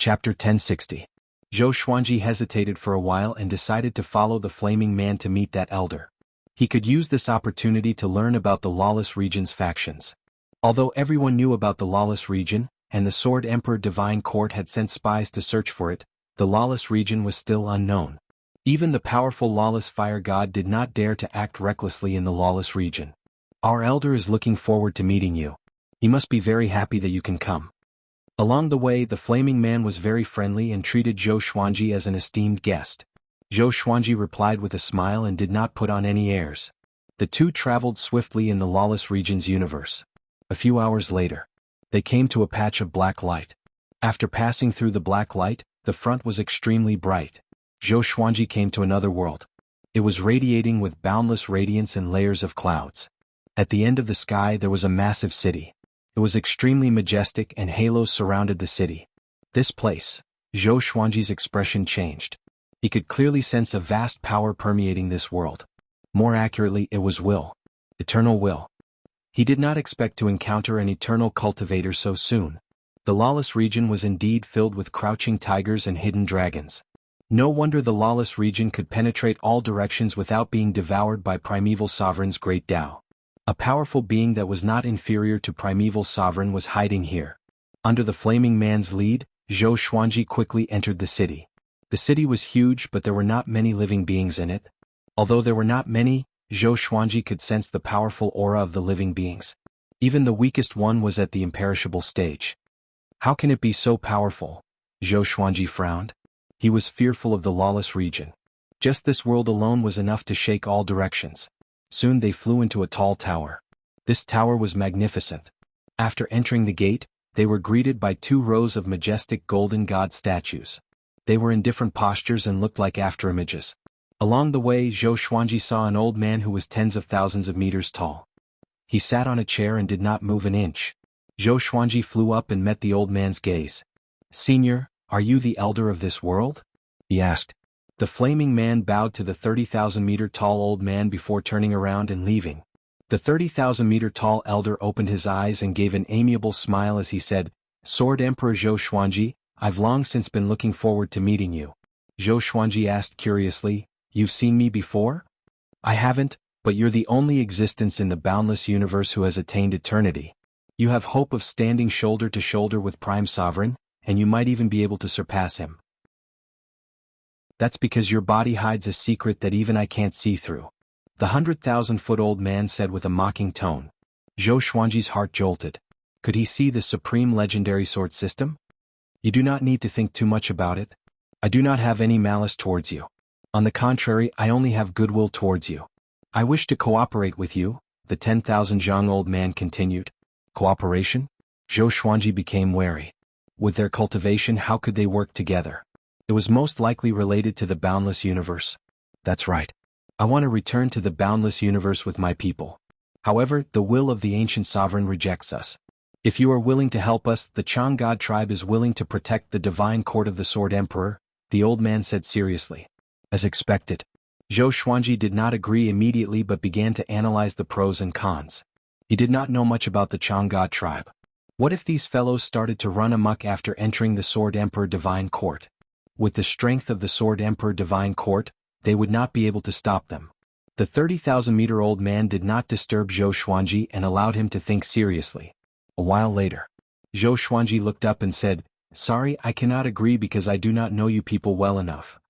Chapter 1060. Zhou Xuanji hesitated for a while and decided to follow the flaming man to meet that elder. He could use this opportunity to learn about the lawless region's factions. Although everyone knew about the lawless region, and the Sword Emperor Divine Court had sent spies to search for it, the lawless region was still unknown. Even the powerful lawless fire god did not dare to act recklessly in the lawless region. Our elder is looking forward to meeting you. He must be very happy that you can come. Along the way, the flaming man was very friendly and treated Zhou Xuanji as an esteemed guest. Zhou Xuanji replied with a smile and did not put on any airs. The two traveled swiftly in the lawless region's universe. A few hours later, they came to a patch of black light. After passing through the black light, the front was extremely bright. Zhou Xuanji came to another world. It was radiating with boundless radiance and layers of clouds. At the end of the sky there was a massive city. It was extremely majestic and halos surrounded the city. This place, Zhou Xuanji's expression changed. He could clearly sense a vast power permeating this world. More accurately, it was will. Eternal will. He did not expect to encounter an eternal cultivator so soon. The lawless region was indeed filled with crouching tigers and hidden dragons. No wonder the lawless region could penetrate all directions without being devoured by Primeval Sovereign's great Tao. A powerful being that was not inferior to Primeval Sovereign was hiding here. Under the flaming man's lead, Zhou Xuanji quickly entered the city. The city was huge, but there were not many living beings in it. Although there were not many, Zhou Xuanji could sense the powerful aura of the living beings. Even the weakest one was at the imperishable stage. How can it be so powerful? Zhou Xuanji frowned. He was fearful of the lawless region. Just this world alone was enough to shake all directions. Soon they flew into a tall tower. This tower was magnificent. After entering the gate, they were greeted by 2 rows of majestic golden god statues. They were in different postures and looked like afterimages. Along the way, Zhou Xuanji saw an old man who was tens of thousands of meters tall. He sat on a chair and did not move an inch. Zhou Xuanji flew up and met the old man's gaze. "Senior, are you the elder of this world?" he asked. The flaming man bowed to the 30,000-meter-tall old man before turning around and leaving. The 30,000-meter-tall elder opened his eyes and gave an amiable smile as he said, "Sword Emperor Zhou Xuanji, I've long since been looking forward to meeting you." Zhou Xuanji asked curiously, "You've seen me before?" "I haven't, but you're the only existence in the boundless universe who has attained eternity. You have hope of standing shoulder to shoulder with Prime Sovereign, and you might even be able to surpass him. That's because your body hides a secret that even I can't see through," the 100,000-foot-old man said with a mocking tone. Zhou Xuanji's heart jolted. Could he see the supreme legendary sword system? "You do not need to think too much about it. I do not have any malice towards you. On the contrary, I only have goodwill towards you. I wish to cooperate with you," the 10,000 Jianghu old man continued. Cooperation? Zhou Xuanji became wary. With their cultivation, how could they work together? It was most likely related to the boundless universe. "That's right. I want to return to the boundless universe with my people. However, the will of the ancient sovereign rejects us. If you are willing to help us, the Chang God tribe is willing to protect the divine court of the Sword Emperor," the old man said seriously. As expected, Zhou Xuanji did not agree immediately but began to analyze the pros and cons. He did not know much about the Chang God tribe. What if these fellows started to run amok after entering the Sword Emperor Divine Court? With the strength of the Sword Emperor Divine Court, they would not be able to stop them. The 30,000-meter-old man did not disturb Zhou Xuanji and allowed him to think seriously. A while later, Zhou Xuanji looked up and said, "Sorry, I cannot agree because I do not know you people well enough."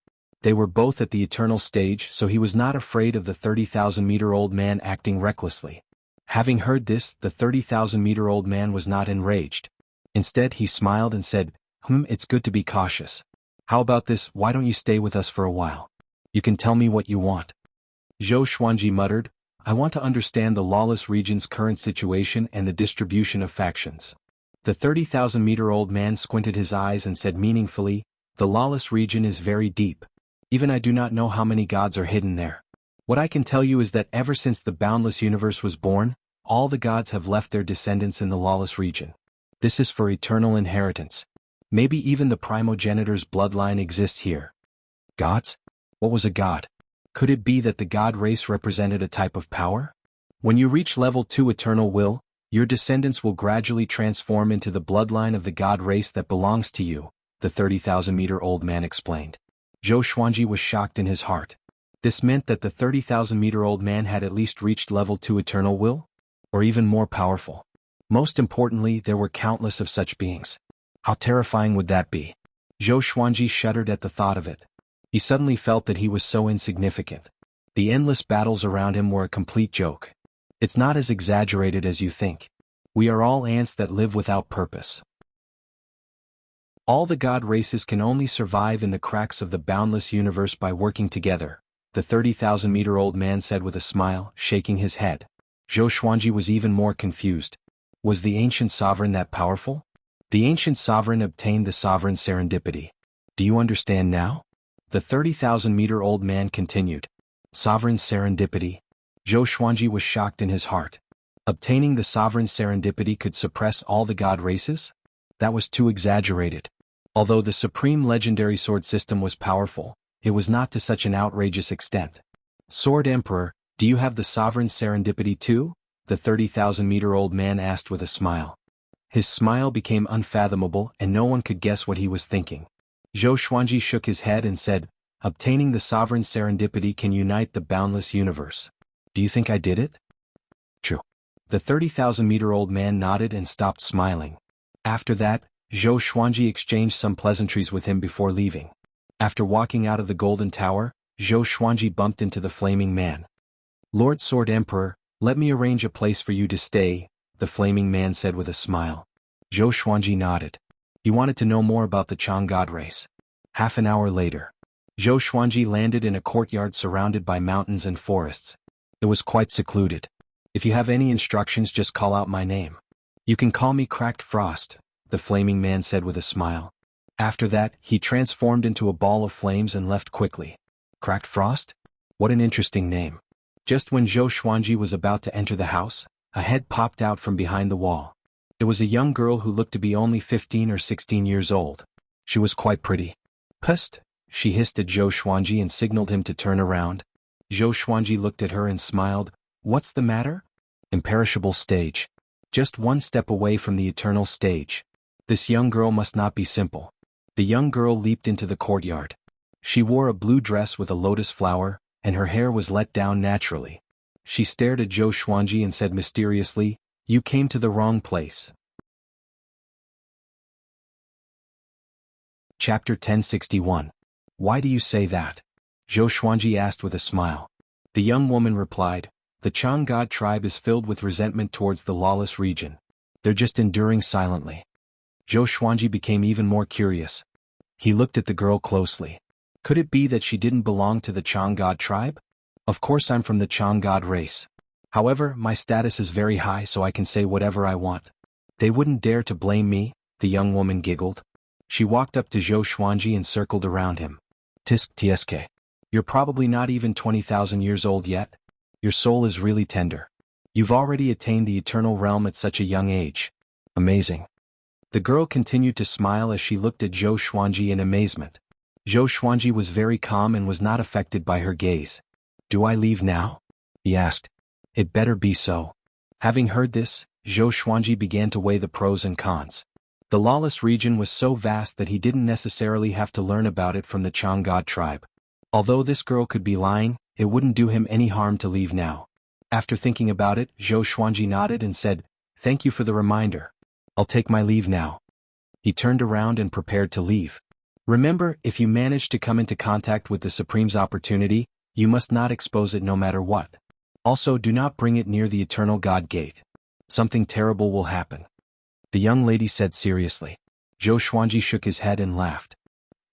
They were both at the eternal stage, so he was not afraid of the 30,000-meter-old man acting recklessly. Having heard this, the 30,000-meter-old man was not enraged. Instead, he smiled and said, It's good to be cautious. How about this, why don't you stay with us for a while? You can tell me what you want." Zhou Xuanji muttered, "I want to understand the lawless region's current situation and the distribution of factions." The 30,000-meter-old man squinted his eyes and said meaningfully, "The lawless region is very deep. Even I do not know how many gods are hidden there. What I can tell you is that ever since the boundless universe was born, all the gods have left their descendants in the lawless region. This is for eternal inheritance. Maybe even the primogenitor's bloodline exists here." Gods? What was a god? Could it be that the god race represented a type of power? When you reach level 2 eternal will, your descendants will gradually transform into the bloodline of the god race that belongs to you, the 30,000-meter-old man explained. Zhou Xuanji was shocked in his heart. This meant that the 30,000-meter-old man had at least reached level 2 eternal will? Or even more powerful. Most importantly, there were countless of such beings. How terrifying would that be? Zhou Xuanji shuddered at the thought of it. He suddenly felt that he was so insignificant. The endless battles around him were a complete joke. It's not as exaggerated as you think. We are all ants that live without purpose. All the god races can only survive in the cracks of the boundless universe by working together, the 30,000-meter-old man said with a smile, shaking his head. Zhou Xuanji was even more confused. Was the ancient sovereign that powerful? The ancient sovereign obtained the sovereign serendipity. Do you understand now? The 30,000-meter-old man continued. Sovereign serendipity? Zhou Xuanji was shocked in his heart. Obtaining the sovereign serendipity could suppress all the god races? That was too exaggerated. Although the supreme legendary sword system was powerful, it was not to such an outrageous extent. Sword Emperor, do you have the sovereign serendipity too? The 30,000-meter-old man asked with a smile. His smile became unfathomable and no one could guess what he was thinking. Zhou Xuanji shook his head and said, obtaining the sovereign serendipity can unite the boundless universe. Do you think I did it? True. The 30,000-meter-old man nodded and stopped smiling. After that, Zhou Xuanji exchanged some pleasantries with him before leaving. After walking out of the Golden Tower, Zhou Xuanji bumped into the Flaming Man. Lord Sword Emperor, let me arrange a place for you to stay, the Flaming Man said with a smile. Zhou Xuanji nodded. He wanted to know more about the Chang God race. Half an hour later, Zhou Xuanji landed in a courtyard surrounded by mountains and forests. It was quite secluded. If you have any instructions, just call out my name. You can call me Cracked Frost, the Flaming Man said with a smile. After that, he transformed into a ball of flames and left quickly. Cracked Frost? What an interesting name. Just when Zhou Xuanji was about to enter the house, a head popped out from behind the wall. It was a young girl who looked to be only 15 or 16 years old. She was quite pretty. Psst, she hissed at Zhou Xuanji and signaled him to turn around. Zhou Xuanji looked at her and smiled. What's the matter? Imperishable stage. Just one step away from the eternal stage. This young girl must not be simple. The young girl leaped into the courtyard. She wore a blue dress with a lotus flower, and her hair was let down naturally. She stared at Zhou Xuanji and said mysteriously, "You came to the wrong place." Chapter 1061. Why do you say that? Zhou Xuanji asked with a smile. The young woman replied, the Chang God tribe is filled with resentment towards the lawless region. They're just enduring silently. Zhou Xuanji became even more curious. He looked at the girl closely. Could it be that she didn't belong to the Chang God tribe? Of course I'm from the Chang God race. However, my status is very high so I can say whatever I want. They wouldn't dare to blame me, the young woman giggled. She walked up to Zhou Xuanji and circled around him. Tisk tsk. You're probably not even 20,000 years old yet. Your soul is really tender. You've already attained the eternal realm at such a young age. Amazing. The girl continued to smile as she looked at Zhou Xuanji in amazement. Zhou Xuanji was very calm and was not affected by her gaze. Do I leave now? He asked. It better be so. Having heard this, Zhou Xuanji began to weigh the pros and cons. The lawless region was so vast that he didn't necessarily have to learn about it from the Chang God tribe. Although this girl could be lying, it wouldn't do him any harm to leave now. After thinking about it, Zhou Xuanji nodded and said, Thank you for the reminder. I'll take my leave now. He turned around and prepared to leave. Remember, if you manage to come into contact with the Supreme's opportunity, you must not expose it no matter what. Also, do not bring it near the Eternal God Gate. Something terrible will happen. The young lady said seriously. Zhou Xuanji shook his head and laughed.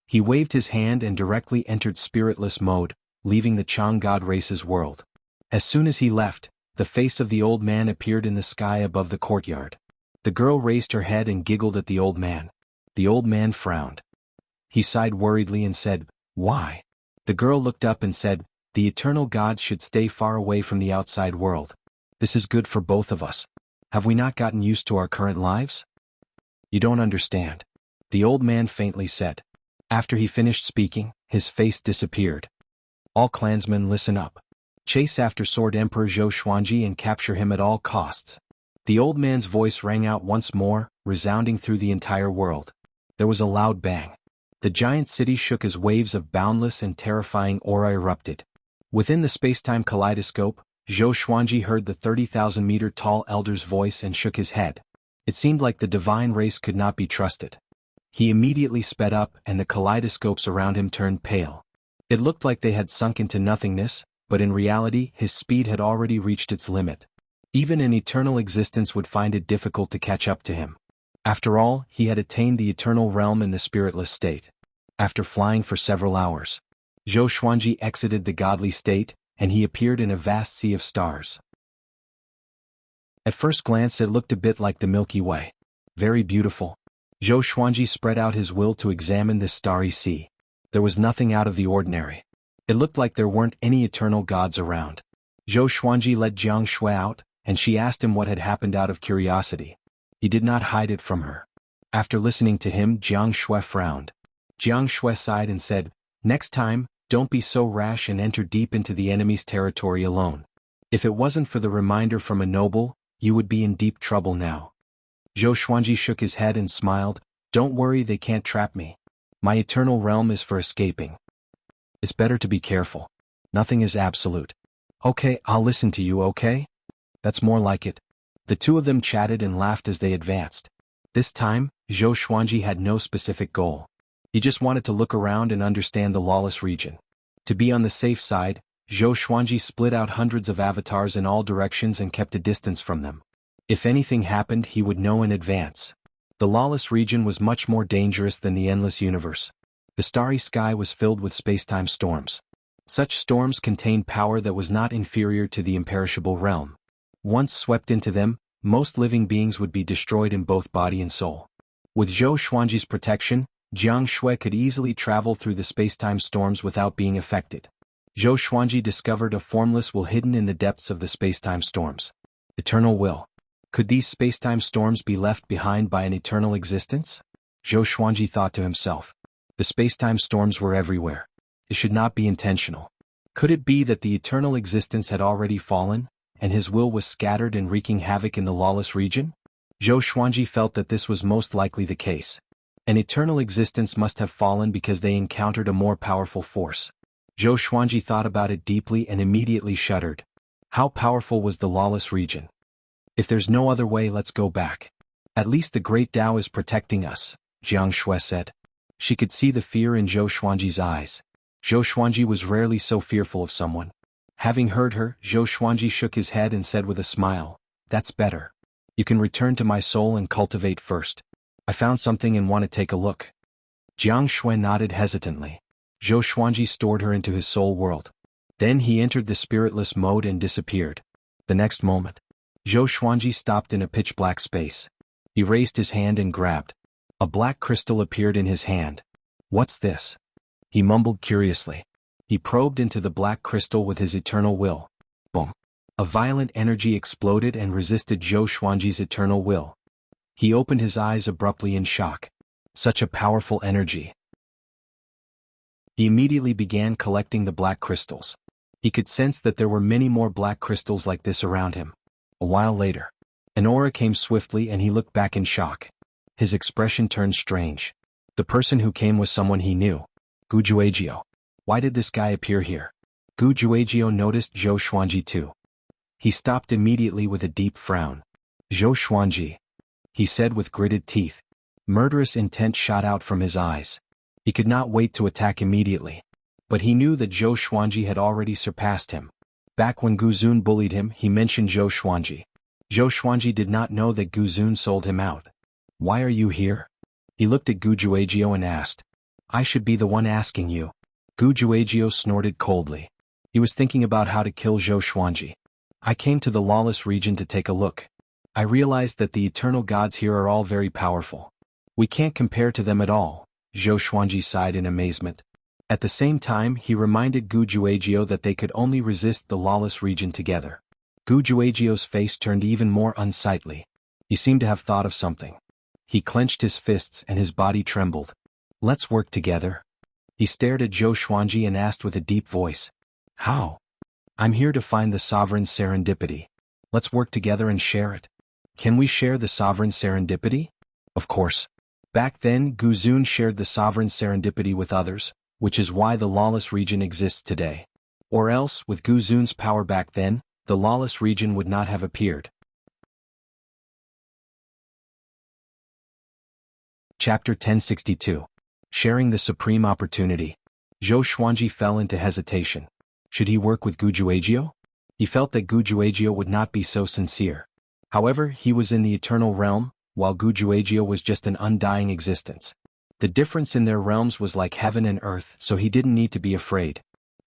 He waved his hand and directly entered spiritless mode, leaving the Chang God race's world. As soon as he left, the face of the old man appeared in the sky above the courtyard. The girl raised her head and giggled at the old man. The old man frowned. He sighed worriedly and said, Why? The girl looked up and said, The eternal gods should stay far away from the outside world. This is good for both of us. Have we not gotten used to our current lives? You don't understand. The old man faintly said. After he finished speaking, his face disappeared. All clansmen listen up. Chase after Sword Emperor Zhou Xuanji and capture him at all costs. The old man's voice rang out once more, resounding through the entire world. There was a loud bang. The giant city shook as waves of boundless and terrifying aura erupted. Within the spacetime kaleidoscope, Zhou Xuanji heard the 30,000-meter-tall elder's voice and shook his head. It seemed like the divine race could not be trusted. He immediately sped up and the kaleidoscopes around him turned pale. It looked like they had sunk into nothingness, but in reality his speed had already reached its limit. Even an eternal existence would find it difficult to catch up to him. After all, he had attained the eternal realm in the spiritless state. After flying for several hours, Zhou Xuanji exited the godly state, and he appeared in a vast sea of stars. At first glance it looked a bit like the Milky Way. Very beautiful. Zhou Xuanji spread out his will to examine this starry sea. There was nothing out of the ordinary. It looked like there weren't any eternal gods around. Zhou Xuanji led Jianghu out, and she asked him what had happened out of curiosity. He did not hide it from her. After listening to him, Jianghu frowned. Jianghu sighed and said, "Next time, don't be so rash and enter deep into the enemy's territory alone. If it wasn't for the reminder from a noble, you would be in deep trouble now." Zhou Xuanji shook his head and smiled, "Don't worry, they can't trap me. My eternal realm is for escaping. It's better to be careful. Nothing is absolute. Okay, I'll listen to you, okay? That's more like it." The two of them chatted and laughed as they advanced. This time, Zhou Xuanji had no specific goal. He just wanted to look around and understand the lawless region. To be on the safe side, Zhou Xuanji split out hundreds of avatars in all directions and kept a distance from them. If anything happened, he would know in advance. The lawless region was much more dangerous than the endless universe. The starry sky was filled with spacetime storms. Such storms contained power that was not inferior to the imperishable realm. Once swept into them, most living beings would be destroyed in both body and soul. With Zhou Xuanji's protection, Jianghu could easily travel through the spacetime storms without being affected. Zhou Xuanji discovered a formless will hidden in the depths of the spacetime storms. Eternal will. Could these spacetime storms be left behind by an eternal existence? Zhou Xuanji thought to himself. The spacetime storms were everywhere. It should not be intentional. Could it be that the eternal existence had already fallen, and his will was scattered and wreaking havoc in the lawless region? Zhou Xuanji felt that this was most likely the case. An eternal existence must have fallen because they encountered a more powerful force. Zhou Xuanji thought about it deeply and immediately shuddered. How powerful was the lawless region? If there's no other way, let's go back. At least the great Tao is protecting us, Jianghu said. She could see the fear in Zhou Xuanji's eyes. Zhou Xuanji was rarely so fearful of someone. Having heard her, Zhou Xuanji shook his head and said with a smile, "That's better. You can return to my soul and cultivate first. I found something and want to take a look." Jianghu nodded hesitantly. Zhou Xuanji stored her into his soul world. Then he entered the spiritless mode and disappeared. The next moment, Zhou Xuanji stopped in a pitch-black space. He raised his hand and grabbed. A black crystal appeared in his hand. "What's this?" He mumbled curiously. He probed into the black crystal with his eternal will. Boom! A violent energy exploded and resisted Zhou Xuanji's eternal will. He opened his eyes abruptly in shock. Such a powerful energy. He immediately began collecting the black crystals. He could sense that there were many more black crystals like this around him. A while later, an aura came swiftly and he looked back in shock. His expression turned strange. The person who came was someone he knew. Gu Juejiao. Why did this guy appear here? Gu Juejiao noticed Zhou Xuanji too. He stopped immediately with a deep frown. "Zhou Xuanji," he said with gritted teeth. Murderous intent shot out from his eyes. He could not wait to attack immediately. But he knew that Zhou Xuanji had already surpassed him. Back when Gu Zun bullied him, he mentioned Zhou Xuanji. Zhou Xuanji did not know that Gu Zun sold him out. "Why are you here?" He looked at Gu Juejiao and asked. "I should be the one asking you." Gu Juejiao snorted coldly. He was thinking about how to kill Zhou Xuanji. "I came to the lawless region to take a look. I realized that the eternal gods here are all very powerful. We can't compare to them at all," Zhou Xuanji sighed in amazement. At the same time, he reminded Gu Juejiao that they could only resist the lawless region together. Gu Juejiao's face turned even more unsightly. He seemed to have thought of something. He clenched his fists and his body trembled. "Let's work together." He stared at Zhou Xuanji and asked with a deep voice. "How?" "I'm here to find the sovereign serendipity. Let's work together and share it." "Can we share the sovereign serendipity?" "Of course." Back then, Guzun shared the sovereign serendipity with others, which is why the lawless region exists today. Or else, with Guzun's power back then, the lawless region would not have appeared. Chapter 1062. Sharing the Supreme Opportunity. Zhou Xuanji fell into hesitation. Should he work with Gujuagio? He felt that Gujuagio would not be so sincere. However, he was in the eternal realm, while Gujuagio was just an undying existence. The difference in their realms was like heaven and earth, so he didn't need to be afraid.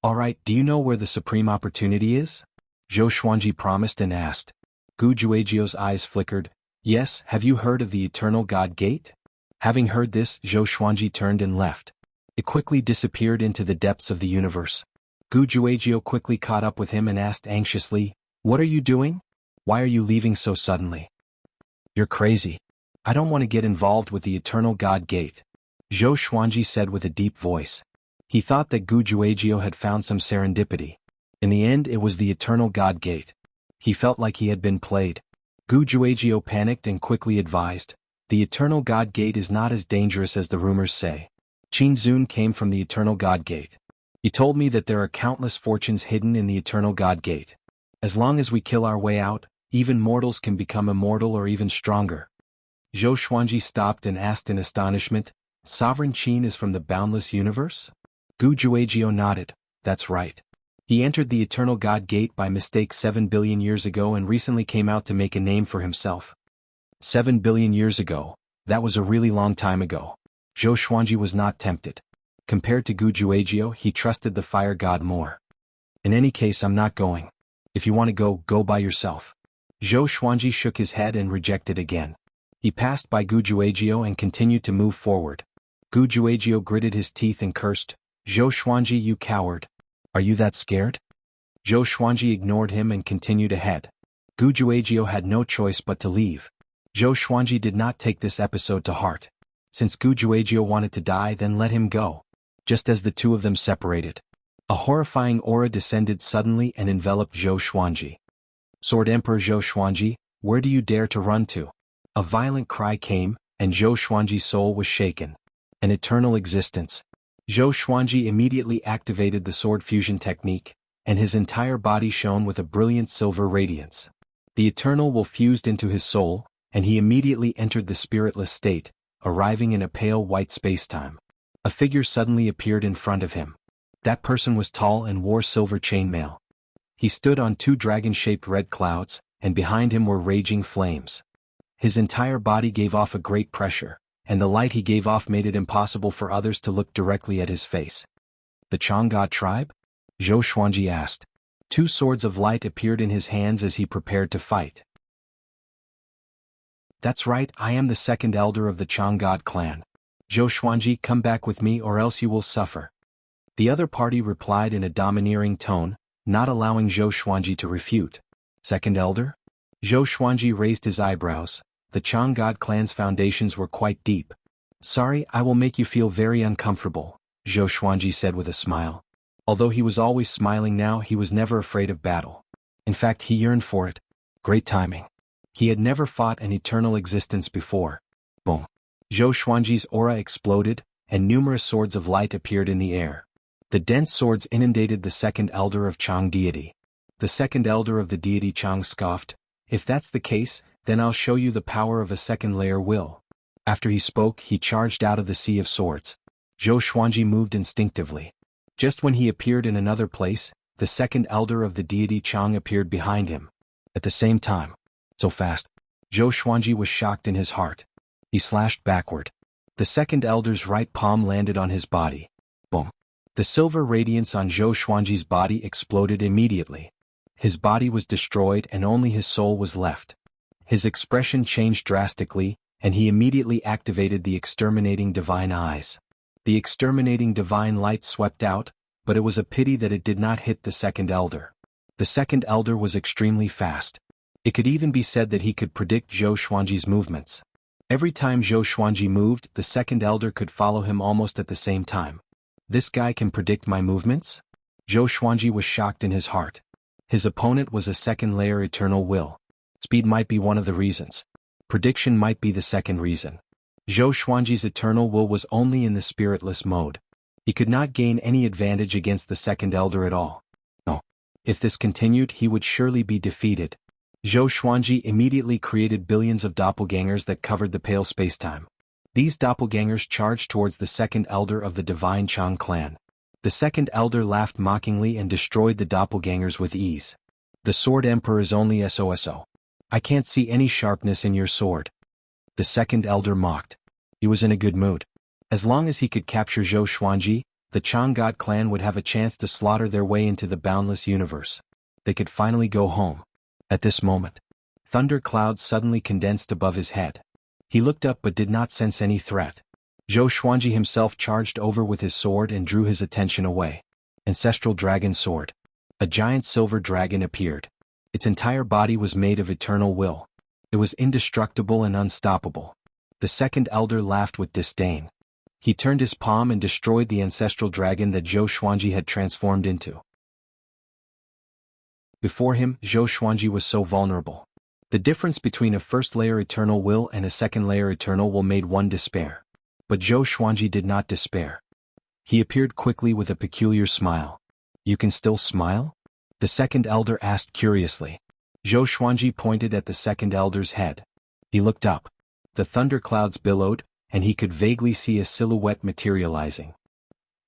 Alright, do you know where the Supreme Opportunity is? Zhou Xuanji promised and asked. Gujuagio's eyes flickered. Yes, have you heard of the Eternal God Gate? Having heard this, Zhou Xuanji turned and left. It quickly disappeared into the depths of the universe. Gujuagio quickly caught up with him and asked anxiously, What are you doing? Why are you leaving so suddenly? You're crazy. I don't want to get involved with the Eternal God Gate. Zhou Xuanji said with a deep voice. He thought that Gujuagio had found some serendipity. In the end, it was the Eternal God Gate. He felt like he had been played. Gujuagio panicked and quickly advised, The Eternal God Gate is not as dangerous as the rumors say. Qinzun came from the Eternal God Gate. He told me that there are countless fortunes hidden in the Eternal God Gate. As long as we kill our way out, even mortals can become immortal or even stronger. Zhou Xuanji stopped and asked in astonishment, Sovereign Qin is from the boundless universe? Gujuagio nodded. That's right. He entered the Eternal God Gate by mistake 7 billion years ago and recently came out to make a name for himself. 7 billion years ago, that was a really long time ago. Zhou Xuanji was not tempted. Compared to Gujuagio, he trusted the fire god more. In any case, I'm not going. If you want to go, go by yourself. Zhou Xuanji shook his head and rejected again. He passed by Gujuagio and continued to move forward. Gujuagio gritted his teeth and cursed, Zhou Xuanji, you coward. Are you that scared? Zhou Xuanji ignored him and continued ahead. Gujuagio had no choice but to leave. Zhou Xuanji did not take this episode to heart. Since Gujuagio wanted to die, then let him go. Just as the two of them separated, a horrifying aura descended suddenly and enveloped Zhou Xuanji. Sword Emperor Zhou Xuanji, where do you dare to run to? A violent cry came, and Zhou Xuanji's soul was shaken. An eternal existence. Zhou Xuanji immediately activated the sword fusion technique, and his entire body shone with a brilliant silver radiance. The eternal will fused into his soul, and he immediately entered the spiritless state, arriving in a pale white spacetime. A figure suddenly appeared in front of him. That person was tall and wore silver chainmail. He stood on two dragon-shaped red clouds, and behind him were raging flames. His entire body gave off a great pressure, and the light he gave off made it impossible for others to look directly at his face. The Chang'e tribe? Zhou Xuanji asked. Two swords of light appeared in his hands as he prepared to fight. That's right, I am the second elder of the Chang'e clan. Zhou Xuanji, come back with me or else you will suffer. The other party replied in a domineering tone, not allowing Zhou Xuanji to refute. Second elder? Zhou Xuanji raised his eyebrows. The Chang'e clan's foundations were quite deep. Sorry, I will make you feel very uncomfortable, Zhou Xuanji said with a smile. Although he was always smiling now, he was never afraid of battle. In fact, he yearned for it. Great timing. He had never fought an eternal existence before. Boom. Zhou Xuanji's aura exploded, and numerous swords of light appeared in the air. The dense swords inundated the second elder of Chang deity. The second elder of the deity Chang scoffed, If that's the case, then I'll show you the power of a second layer will. After he spoke, he charged out of the sea of swords. Zhou Xuanji moved instinctively. Just when he appeared in another place, the second elder of the deity Chang appeared behind him. At the same time. So fast. Zhou Xuanji was shocked in his heart. He slashed backward. The second elder's right palm landed on his body. Boom. The silver radiance on Zhou Xuanji's body exploded immediately. His body was destroyed and only his soul was left. His expression changed drastically, and he immediately activated the exterminating divine eyes. The exterminating divine light swept out, but it was a pity that it did not hit the second elder. The second elder was extremely fast. It could even be said that he could predict Zhou Xuanji's movements. Every time Zhou Xuanji moved, the second elder could follow him almost at the same time. This guy can predict my movements? Zhou Xuanji was shocked in his heart. His opponent was a second-layer eternal will. Speed might be one of the reasons. Prediction might be the second reason. Zhou Xuanji's eternal will was only in the spiritless mode. He could not gain any advantage against the second elder at all. No. If this continued, he would surely be defeated. Zhou Xuanji immediately created billions of doppelgangers that covered the pale spacetime. These doppelgangers charged towards the second elder of the divine Chang clan. The second elder laughed mockingly and destroyed the doppelgangers with ease. The Sword Emperor is only SOSO. I can't see any sharpness in your sword. The second elder mocked. He was in a good mood. As long as he could capture Zhou Xuanji, the Chang God clan would have a chance to slaughter their way into the boundless universe. They could finally go home. At this moment, thunder clouds suddenly condensed above his head. He looked up but did not sense any threat. Zhou Xuanji himself charged over with his sword and drew his attention away. Ancestral Dragon Sword. A giant silver dragon appeared. Its entire body was made of eternal will. It was indestructible and unstoppable. The second elder laughed with disdain. He turned his palm and destroyed the ancestral dragon that Zhou Xuanji had transformed into. Before him, Zhou Xuanji was so vulnerable. The difference between a first-layer eternal will and a second-layer eternal will made one despair. But Zhou Xuanji did not despair. He appeared quickly with a peculiar smile. You can still smile? The second elder asked curiously. Zhou Xuanji pointed at the second elder's head. He looked up. The thunderclouds billowed, and he could vaguely see a silhouette materializing.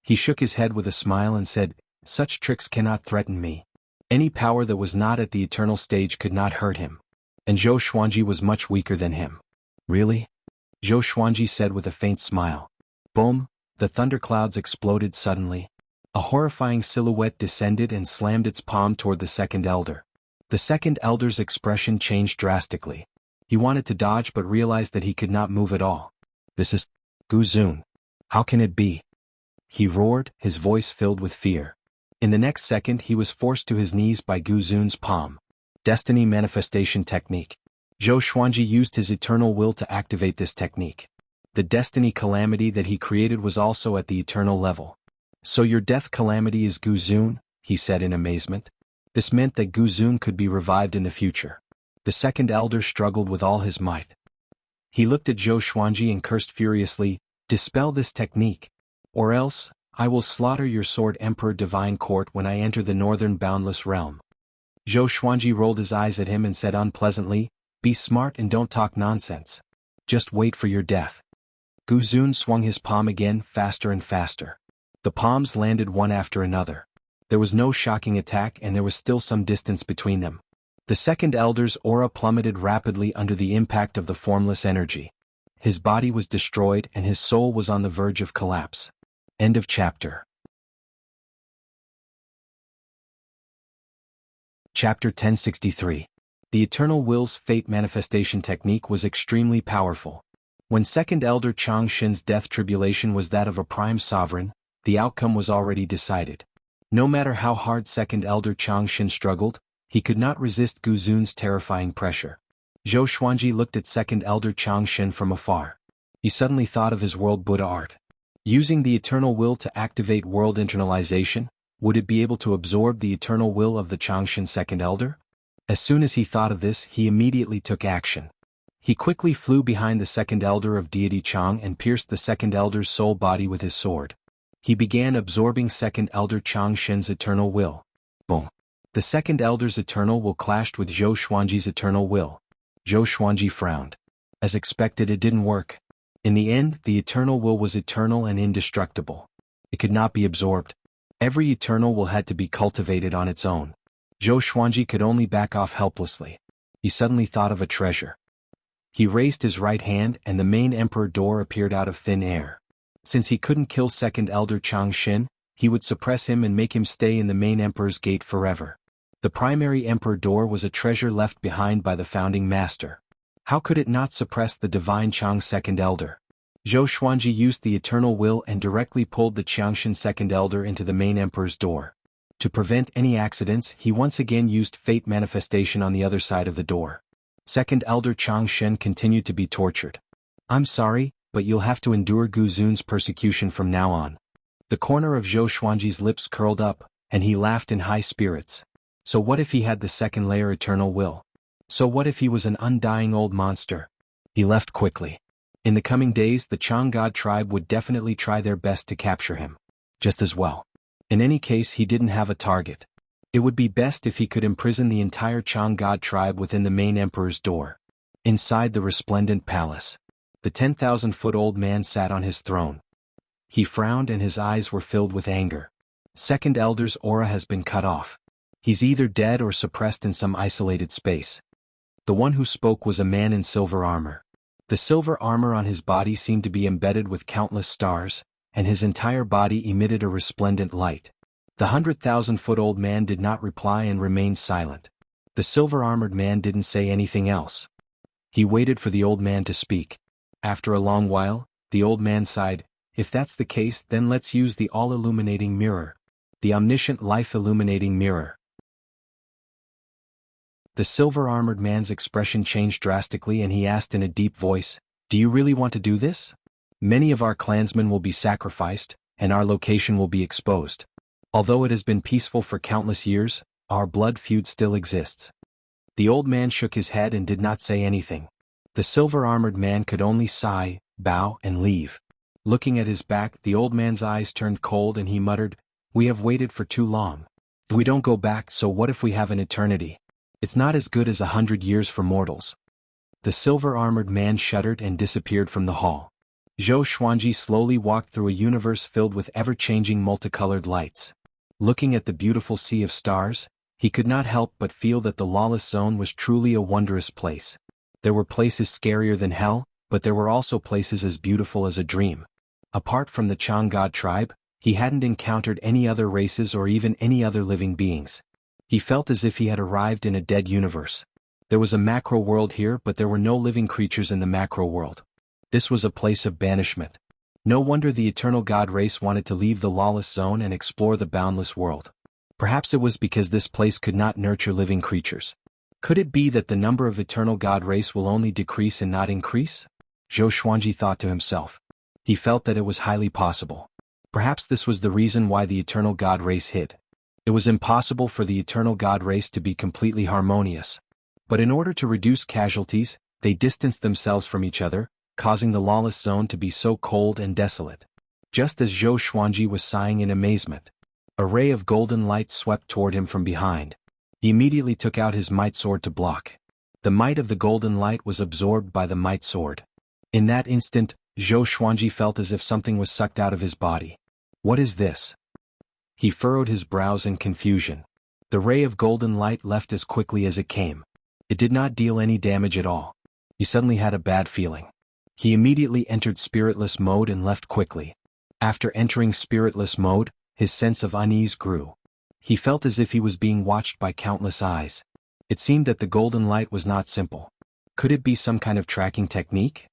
He shook his head with a smile and said, "Such tricks cannot threaten me. Any power that was not at the eternal stage could not hurt him." And Zhou Xuanji was much weaker than him. Really? Zhou Xuanji said with a faint smile. Boom! The thunderclouds exploded suddenly. A horrifying silhouette descended and slammed its palm toward the second elder. The second elder's expression changed drastically. He wanted to dodge but realized that he could not move at all. This is Gu Zun. How can it be? He roared, his voice filled with fear. In the next second he was forced to his knees by Gu Zun's palm. Destiny Manifestation Technique. Zhou Xuanji used his eternal will to activate this technique. The destiny calamity that he created was also at the eternal level. So your death calamity is Gu Zun, he said in amazement. This meant that Gu Zun could be revived in the future. The second elder struggled with all his might. He looked at Zhou Xuanji and cursed furiously, "Dispel this technique. Or else, I will slaughter your Sword Emperor Divine Court when I enter the northern boundless realm." Zhou Xuanji rolled his eyes at him and said unpleasantly, "Be smart and don't talk nonsense. Just wait for your death." Gu Zun swung his palm again, faster and faster. The palms landed one after another. There was no shocking attack and there was still some distance between them. The second elder's aura plummeted rapidly under the impact of the formless energy. His body was destroyed and his soul was on the verge of collapse. End of chapter. Chapter 1063. The Eternal Will's Fate Manifestation Technique was extremely powerful. When Second Elder Chang Shin's death tribulation was that of a prime sovereign, the outcome was already decided. No matter how hard Second Elder Chang Shin struggled, he could not resist Gu Zun's terrifying pressure. Zhou Xuanji looked at Second Elder Chang Shin from afar. He suddenly thought of his world Buddha art. Using the eternal will to activate world internalization, would it be able to absorb the eternal will of the Chang Shin Second Elder? As soon as he thought of this, he immediately took action. He quickly flew behind the Second Elder of Deity Chang and pierced the Second Elder's soul body with his sword. He began absorbing Second Elder Chang Shin's eternal will. Boom! The Second Elder's eternal will clashed with Zhou Xuanji's eternal will. Zhou Xuanji frowned. As expected, it didn't work. In the end, the eternal will was eternal and indestructible. It could not be absorbed. Every eternal will had to be cultivated on its own. Zhou Xuanji could only back off helplessly. He suddenly thought of a treasure. He raised his right hand and the main emperor door appeared out of thin air. Since he couldn't kill Second Elder Chang Shin, he would suppress him and make him stay in the main emperor's gate forever. The primary emperor door was a treasure left behind by the founding master. How could it not suppress the divine Chang Second Elder? Zhou Xuanji used the eternal will and directly pulled the Changshin Second Elder into the main emperor's door. To prevent any accidents, he once again used fate manifestation on the other side of the door. Second Elder Chang Shin continued to be tortured. "I'm sorry, but you'll have to endure Gu Zun's persecution from now on." The corner of Zhou Xuanji's lips curled up, and he laughed in high spirits. So what if he had the second layer eternal will? So what if he was an undying old monster? He left quickly. In the coming days the Chang'an tribe would definitely try their best to capture him. Just as well. In any case he didn't have a target. It would be best if he could imprison the entire Chang'an tribe within the main emperor's door. Inside the resplendent palace, the 10,000-foot-old man sat on his throne. He frowned and his eyes were filled with anger. Second Elder's aura has been cut off. He's either dead or suppressed in some isolated space. The one who spoke was a man in silver armor. The silver armor on his body seemed to be embedded with countless stars, and his entire body emitted a resplendent light. The 100,000-foot-old man did not reply and remained silent. The silver-armored man didn't say anything else. He waited for the old man to speak. After a long while, the old man sighed, "If that's the case, then let's use the all-illuminating mirror. The omniscient life-illuminating mirror." The silver-armored man's expression changed drastically and he asked in a deep voice, "Do you really want to do this? Many of our clansmen will be sacrificed, and our location will be exposed. Although it has been peaceful for countless years, our blood feud still exists." The old man shook his head and did not say anything. The silver-armored man could only sigh, bow, and leave. Looking at his back, the old man's eyes turned cold and he muttered, "We have waited for too long. We don't go back, so what if we have an eternity? It's not as good as 100 years for mortals." The silver-armored man shuddered and disappeared from the hall. Zhou Xuanji slowly walked through a universe filled with ever-changing multicolored lights. Looking at the beautiful sea of stars, he could not help but feel that the lawless zone was truly a wondrous place. There were places scarier than hell, but there were also places as beautiful as a dream. Apart from the Chang'an tribe, he hadn't encountered any other races or even any other living beings. He felt as if he had arrived in a dead universe. There was a macro world here, but there were no living creatures in the macro world. This was a place of banishment. No wonder the eternal god race wanted to leave the lawless zone and explore the boundless world. Perhaps it was because this place could not nurture living creatures. Could it be that the number of eternal god race will only decrease and not increase? Zhou Xuanji thought to himself. He felt that it was highly possible. Perhaps this was the reason why the eternal god race hid. It was impossible for the eternal god race to be completely harmonious. But in order to reduce casualties, they distanced themselves from each other, causing the lawless zone to be so cold and desolate. Just as Zhou Xuanji was sighing in amazement, a ray of golden light swept toward him from behind. He immediately took out his might sword to block. The might of the golden light was absorbed by the might sword. In that instant, Zhou Xuanji felt as if something was sucked out of his body. What is this? He furrowed his brows in confusion. The ray of golden light left as quickly as it came. It did not deal any damage at all. He suddenly had a bad feeling. He immediately entered spiritless mode and left quickly. After entering spiritless mode, his sense of unease grew. He felt as if he was being watched by countless eyes. It seemed that the golden light was not simple. Could it be some kind of tracking technique?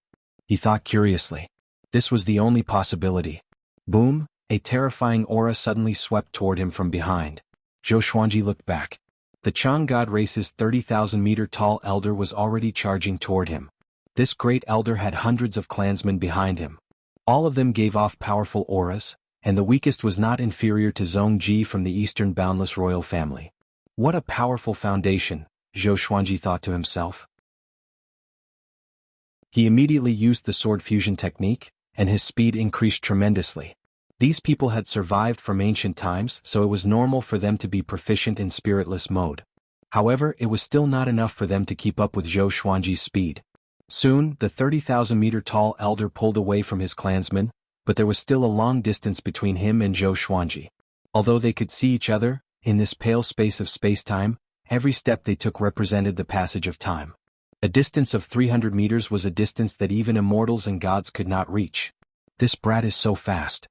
He thought curiously. This was the only possibility. Boom! A terrifying aura suddenly swept toward him from behind. Zhou Xuanji looked back. The Chang'an race's 30,000-meter-tall elder was already charging toward him. This great elder had hundreds of clansmen behind him. All of them gave off powerful auras, and the weakest was not inferior to Zhongji from the Eastern Boundless royal family. What a powerful foundation, Zhou Xuanji thought to himself. He immediately used the sword fusion technique, and his speed increased tremendously. These people had survived from ancient times, so it was normal for them to be proficient in spiritless mode. However, it was still not enough for them to keep up with Zhou Xuanji's speed. Soon, the 30,000-meter-tall elder pulled away from his clansmen, but there was still a long distance between him and Zhou Xuanji. Although they could see each other, in this pale space of space-time, every step they took represented the passage of time. A distance of 300 meters was a distance that even immortals and gods could not reach. This brat is so fast.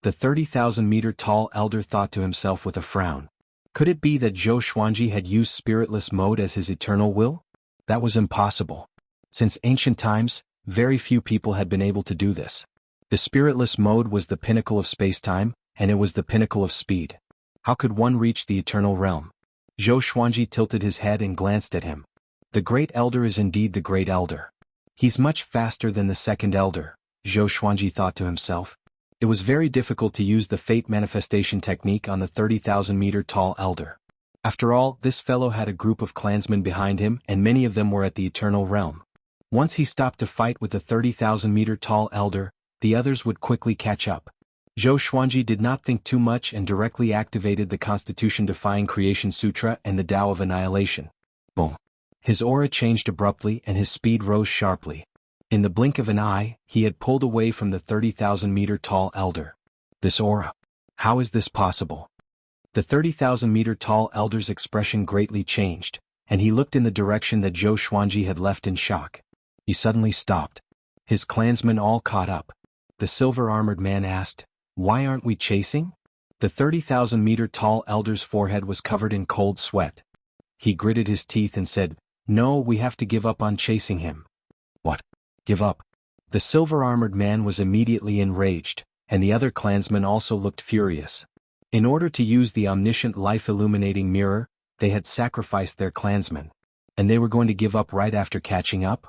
The 30,000-meter-tall elder thought to himself with a frown. Could it be that Zhou Xuanji had used spiritless mode as his eternal will? That was impossible. Since ancient times, very few people had been able to do this. The spiritless mode was the pinnacle of space-time, and it was the pinnacle of speed. How could one reach the eternal realm? Zhou Xuanji tilted his head and glanced at him. The great elder is indeed the great elder. He's much faster than the second elder, Zhou Xuanji thought to himself. It was very difficult to use the fate manifestation technique on the 30,000-meter-tall elder. After all, this fellow had a group of clansmen behind him and many of them were at the eternal realm. Once he stopped to fight with the 30,000-meter-tall elder, the others would quickly catch up. Zhou Xuanji did not think too much and directly activated the Constitution-defying Creation Sutra and the Tao of Annihilation. Boom. His aura changed abruptly and his speed rose sharply. In the blink of an eye, he had pulled away from the 30,000-meter-tall elder. This aura. How is this possible? The 30,000-meter-tall elder's expression greatly changed, and he looked in the direction that Zhou Xuanji had left in shock. He suddenly stopped. His clansmen all caught up. The silver-armored man asked, "Why aren't we chasing?" The 30,000-meter-tall elder's forehead was covered in cold sweat. He gritted his teeth and said, "No, we have to give up on chasing him." "What? Give up?" The silver-armored man was immediately enraged, and the other clansmen also looked furious. In order to use the omniscient life-illuminating mirror, they had sacrificed their clansmen. And they were going to give up right after catching up?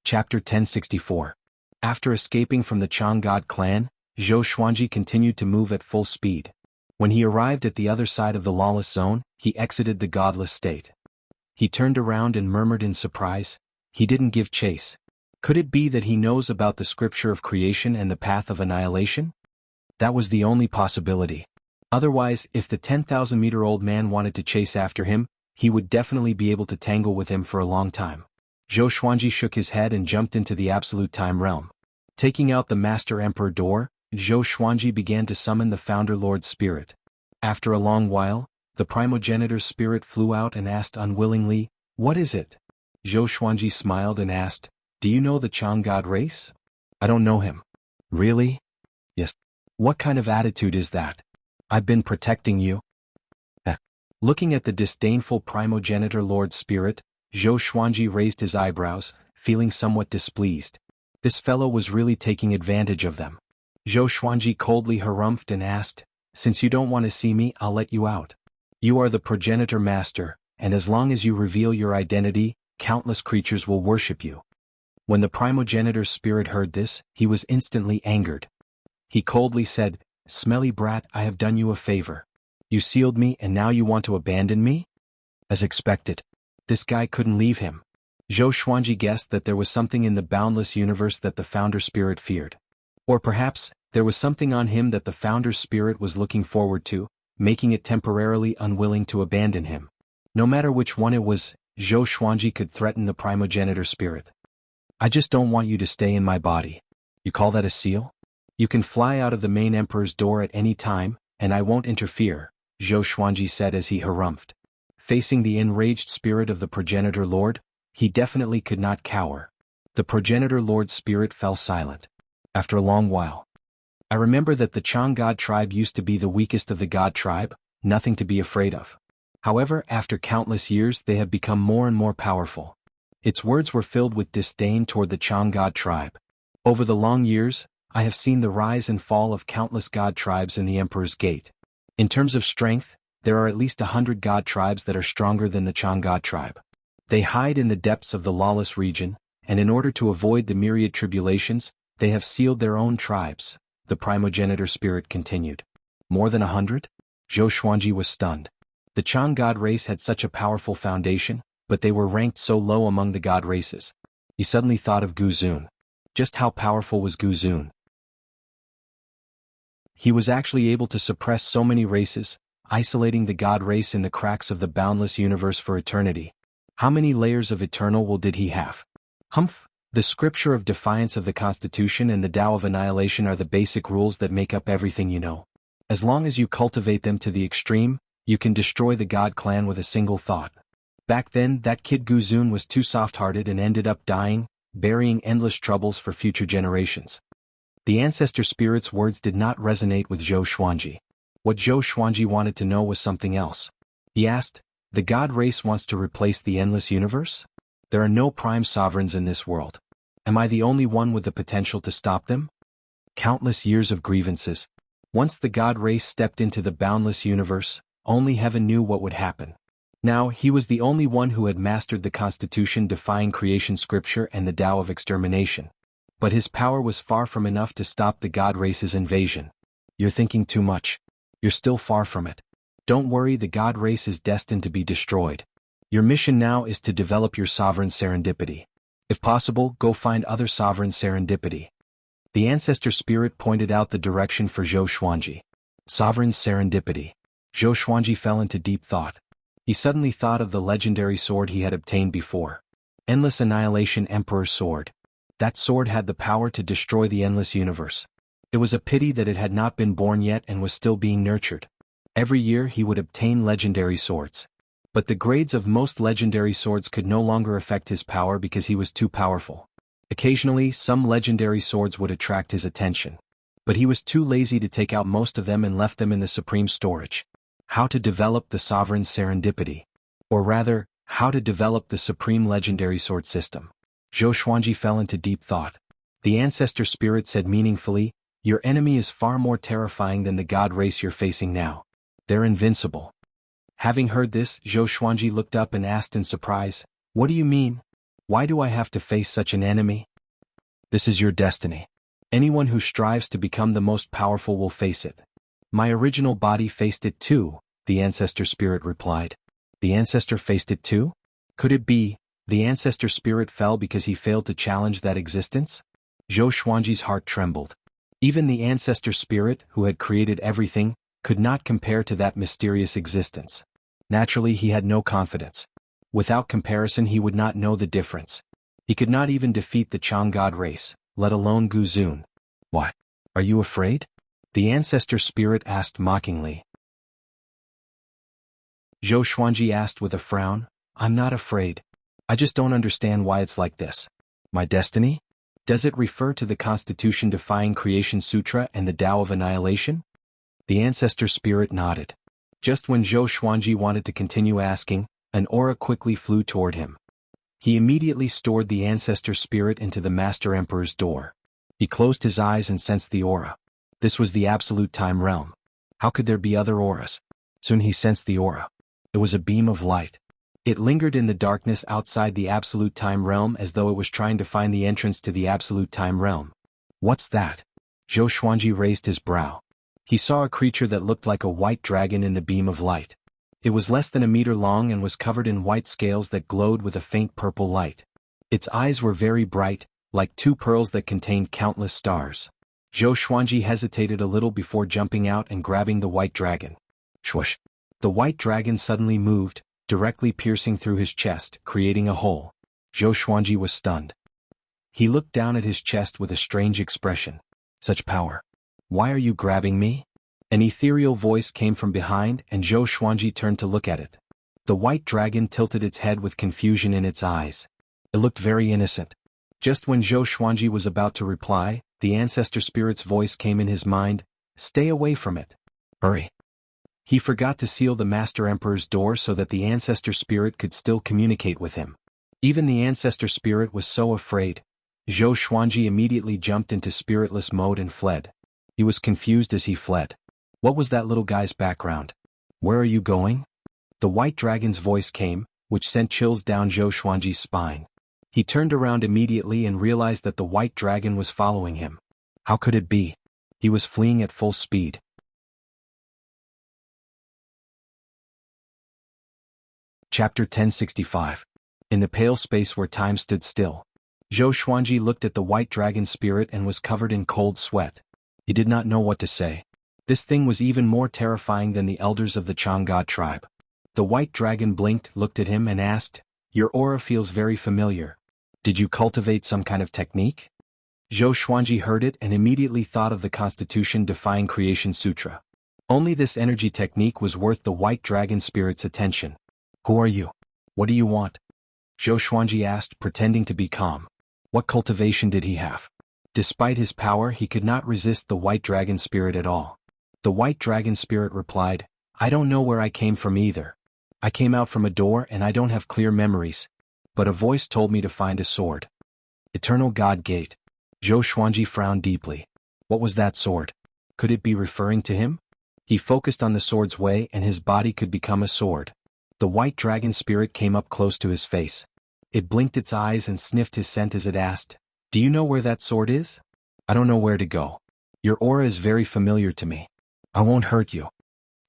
Chapter 1064. After escaping from the Chang'an clan, Zhou Xuanji continued to move at full speed. When he arrived at the other side of the lawless zone, he exited the godless state. He turned around and murmured in surprise, "He didn't give chase. Could it be that he knows about the scripture of creation and the path of annihilation?" That was the only possibility. Otherwise, if the 10,000-meter-old man wanted to chase after him, he would definitely be able to tangle with him for a long time. Zhou Xuanji shook his head and jumped into the absolute time realm. Taking out the Master Emperor door, Zhou Xuanji began to summon the Founder Lord's spirit. After a long while, the primogenitor's spirit flew out and asked unwillingly, "What is it?" Zhou Xuanji smiled and asked, "Do you know the Chang'an race?" "I don't know him." "Really?" "Yes." "What kind of attitude is that?" "I've been protecting you." Looking at the disdainful primogenitor Lord Spirit, Zhou Xuanji raised his eyebrows, feeling somewhat displeased. This fellow was really taking advantage of them. Zhou Xuanji coldly harumphed and asked, "Since you don't want to see me, I'll let you out. You are the progenitor master, and as long as you reveal your identity, countless creatures will worship you." When the primogenitor's spirit heard this, he was instantly angered. He coldly said, "Smelly brat, I have done you a favor. You sealed me and now you want to abandon me?" As expected. This guy couldn't leave him. Zhou Xuanji guessed that there was something in the boundless universe that the founder spirit feared. Or perhaps, there was something on him that the founder's spirit was looking forward to, making it temporarily unwilling to abandon him. No matter which one it was, Zhou Xuanji could threaten the primogenitor spirit. "I just don't want you to stay in my body." "You call that a seal?" "You can fly out of the main emperor's door at any time, and I won't interfere," Zhou Xuanji said as he harumphed. Facing the enraged spirit of the progenitor lord, he definitely could not cower. The progenitor lord's spirit fell silent. After a long while, "I remember that the Chang'an tribe used to be the weakest of the God tribe, nothing to be afraid of. However, after countless years they have become more and more powerful." Its words were filled with disdain toward the Chang'an tribe. "Over the long years, I have seen the rise and fall of countless God tribes in the Emperor's Gate. In terms of strength, there are at least 100 God tribes that are stronger than the Chang'an tribe. They hide in the depths of the lawless region, and in order to avoid the myriad tribulations, they have sealed their own tribes," the primogenitor spirit continued. "More than 100? Zhou Xuanji was stunned. The Chang'an race had such a powerful foundation, but they were ranked so low among the god races. He suddenly thought of Guzun. Just how powerful was Guzun? He was actually able to suppress so many races, isolating the god race in the cracks of the boundless universe for eternity. How many layers of eternal will did he have? Humph! The scripture of defiance of the Constitution and the Tao of Annihilation are the basic rules that make up everything you know. As long as you cultivate them to the extreme, you can destroy the God clan with a single thought. Back then, that kid Guzun was too soft-hearted and ended up dying, burying endless troubles for future generations. The ancestor spirit's words did not resonate with Zhou Xuanji. What Zhou Xuanji wanted to know was something else. He asked, "The God race wants to replace the endless universe? There are no prime sovereigns in this world. Am I the only one with the potential to stop them?" Countless years of grievances. Once the God race stepped into the boundless universe, only heaven knew what would happen. Now, he was the only one who had mastered the Constitution-defying creation scripture and the Tao of extermination. But his power was far from enough to stop the God race's invasion. "You're thinking too much. You're still far from it. Don't worry, the god race is destined to be destroyed. Your mission now is to develop your sovereign serendipity. If possible, go find other sovereign serendipity. The ancestor spirit pointed out the direction for Zhou Xuanji. Sovereign serendipity. Zhou Xuanji fell into deep thought. He suddenly thought of the legendary sword he had obtained before. Endless Annihilation Emperor's Sword. That sword had the power to destroy the endless universe. It was a pity that it had not been born yet and was still being nurtured. Every year he would obtain legendary swords. But the grades of most legendary swords could no longer affect his power because he was too powerful. Occasionally, some legendary swords would attract his attention. But he was too lazy to take out most of them and left them in the supreme storage. How to develop the sovereign serendipity. Or rather, how to develop the supreme legendary sword system. Zhou Xuanji fell into deep thought. The ancestor spirit said meaningfully, "Your enemy is far more terrifying than the god race you're facing now. They're invincible." Having heard this, Zhou Xuanji looked up and asked in surprise, "What do you mean? Why do I have to face such an enemy?" "This is your destiny. Anyone who strives to become the most powerful will face it. My original body faced it too," the ancestor spirit replied. The ancestor faced it too? Could it be, the ancestor spirit fell because he failed to challenge that existence? Zhou Xuanji's heart trembled. Even the ancestor spirit, who had created everything, could not compare to that mysterious existence. Naturally, he had no confidence. Without comparison, he would not know the difference. He could not even defeat the Chang god race, let alone Gu Zun. "Why? Are you afraid?" the ancestor spirit asked mockingly. Zhou Xuanji asked with a frown, "I'm not afraid. I just don't understand why it's like this. My destiny? Does it refer to the Constitution-defying Creation Sutra and the Tao of Annihilation?" The ancestor spirit nodded. Just when Zhou Xuanji wanted to continue asking, an aura quickly flew toward him. He immediately stored the ancestor spirit into the Master Emperor's door. He closed his eyes and sensed the aura. This was the absolute time realm. How could there be other auras? Soon he sensed the aura. It was a beam of light. It lingered in the darkness outside the absolute time realm as though it was trying to find the entrance to the absolute time realm. "What's that?" Zhou Xuanji raised his brow. He saw a creature that looked like a white dragon in the beam of light. It was less than a meter long and was covered in white scales that glowed with a faint purple light. Its eyes were very bright, like two pearls that contained countless stars. Zhou Xuanji hesitated a little before jumping out and grabbing the white dragon. Swoosh! The white dragon suddenly moved, directly piercing through his chest, creating a hole. Zhou Xuanji was stunned. He looked down at his chest with a strange expression. "Such power. Why are you grabbing me?" An ethereal voice came from behind and Zhou Xuanji turned to look at it. The white dragon tilted its head with confusion in its eyes. It looked very innocent. Just when Zhou Xuanji was about to reply, the ancestor spirit's voice came in his mind, "Stay away from it. Hurry." He forgot to seal the Master Emperor's door so that the ancestor spirit could still communicate with him. Even the ancestor spirit was so afraid. Zhou Xuanji immediately jumped into spiritless mode and fled. He was confused as he fled. What was that little guy's background? "Where are you going?" The white dragon's voice came, which sent chills down Zhou Xuanji's spine. He turned around immediately and realized that the white dragon was following him. How could it be? He was fleeing at full speed. Chapter 1065. In the pale space where time stood still. Zhou Xuanji looked at the white dragon spirit and was covered in cold sweat. He did not know what to say. This thing was even more terrifying than the elders of the Chang god tribe. The white dragon blinked, looked at him and asked, "Your aura feels very familiar. Did you cultivate some kind of technique?" Zhou Xuanji heard it and immediately thought of the Constitution-defying Creation Sutra. Only this energy technique was worth the white dragon spirit's attention. "Who are you? What do you want?" Zhou Xuanji asked, pretending to be calm. What cultivation did he have? Despite his power, he could not resist the white dragon spirit at all. The white dragon spirit replied, "I don't know where I came from either. I came out from a door and I don't have clear memories. But a voice told me to find a sword." Eternal God Gate. Zhou Xuanji frowned deeply. What was that sword? Could it be referring to him? He focused on the sword's way and his body could become a sword. The white dragon spirit came up close to his face. It blinked its eyes and sniffed his scent as it asked, "Do you know where that sword is?" "I don't know where to go. Your aura is very familiar to me. I won't hurt you."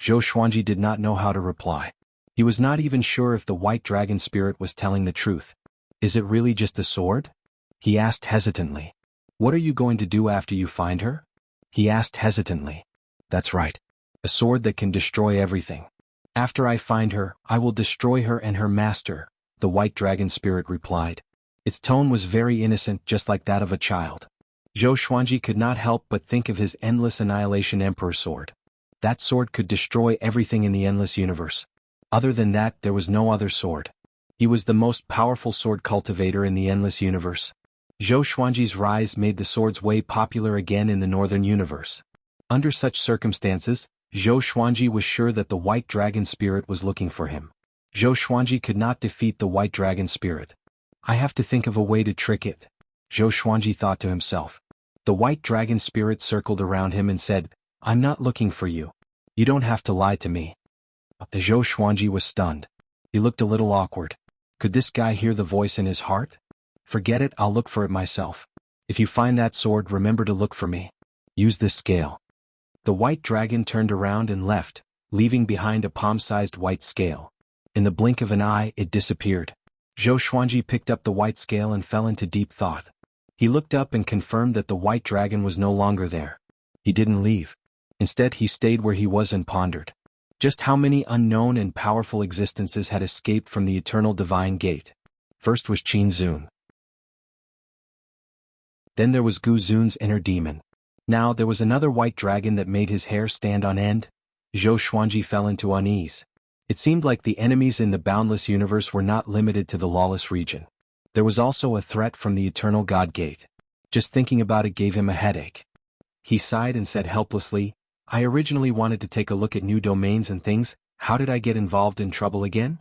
Zhou Xuanji did not know how to reply. He was not even sure if the white dragon spirit was telling the truth. Is it really just a sword? He asked hesitantly. What are you going to do after you find her? He asked hesitantly. That's right. A sword that can destroy everything. After I find her, I will destroy her and her master, the white dragon spirit replied. Its tone was very innocent, just like that of a child. Zhou Xuanji could not help but think of his endless annihilation emperor sword. That sword could destroy everything in the endless universe. Other than that, there was no other sword. He was the most powerful sword cultivator in the endless universe. Zhou Xuanji's rise made the sword's way popular again in the northern universe. Under such circumstances, Zhou Xuanji was sure that the white dragon spirit was looking for him. Zhou Xuanji could not defeat the white dragon spirit. I have to think of a way to trick it, Zhou Xuanji thought to himself. The white dragon spirit circled around him and said, I'm not looking for you. You don't have to lie to me. The Zhou Xuanji was stunned. He looked a little awkward. Could this guy hear the voice in his heart? Forget it, I'll look for it myself. If you find that sword, remember to look for me. Use this scale. The white dragon turned around and left, leaving behind a palm-sized white scale. In the blink of an eye, it disappeared. Zhou Xuanji picked up the white scale and fell into deep thought. He looked up and confirmed that the white dragon was no longer there. He didn't leave. Instead, he stayed where he was and pondered. Just how many unknown and powerful existences had escaped from the eternal divine gate? First was Qin Zun. Then there was Gu Zun's inner demon. Now there was another white dragon that made his hair stand on end. Zhou Xuanji fell into unease. It seemed like the enemies in the boundless universe were not limited to the lawless region. There was also a threat from the eternal God Gate. Just thinking about it gave him a headache. He sighed and said helplessly, I originally wanted to take a look at new domains and things. How did I get involved in trouble again?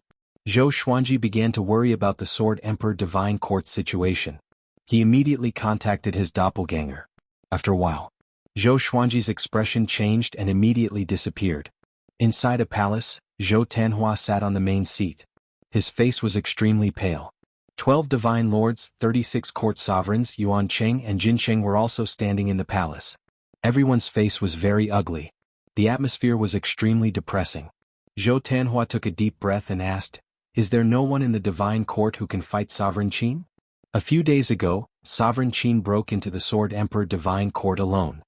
Zhou Xuanji began to worry about the Sword Emperor Divine Court situation. He immediately contacted his doppelganger. After a while, Zhou Xuanji's expression changed and immediately disappeared. Inside a palace, Zhou Tanhua sat on the main seat. His face was extremely pale. 12 divine lords, 36 court sovereigns, Yuan Cheng and Jin Cheng were also standing in the palace. Everyone's face was very ugly. The atmosphere was extremely depressing. Zhou Tanhua took a deep breath and asked, Is there no one in the divine court who can fight Sovereign Qin? A few days ago, Sovereign Qin broke into the Sword Emperor Divine Court alone.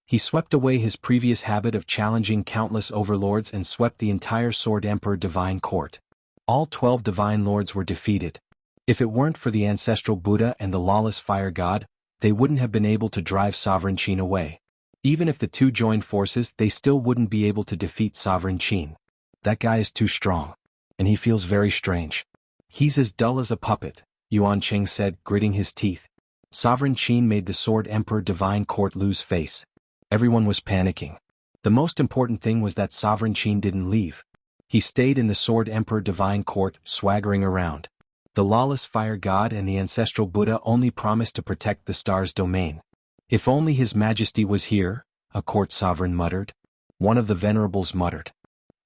He swept away his previous habit of challenging countless overlords and swept the entire Sword Emperor Divine Court. All 12 divine lords were defeated. If it weren't for the ancestral Buddha and the lawless fire god, they wouldn't have been able to drive Sovereign Qin away. Even if the two joined forces, they still wouldn't be able to defeat Sovereign Qin. That guy is too strong. And he feels very strange. He's as dull as a puppet, Yuan Cheng said, gritting his teeth. Sovereign Qin made the Sword Emperor Divine Court lose face. Everyone was panicking. The most important thing was that Sovereign Qin didn't leave. He stayed in the Sword Emperor Divine Court, swaggering around. The lawless fire god and the ancestral Buddha only promised to protect the star's domain. If only His Majesty was here, a court sovereign muttered. One of the venerables muttered.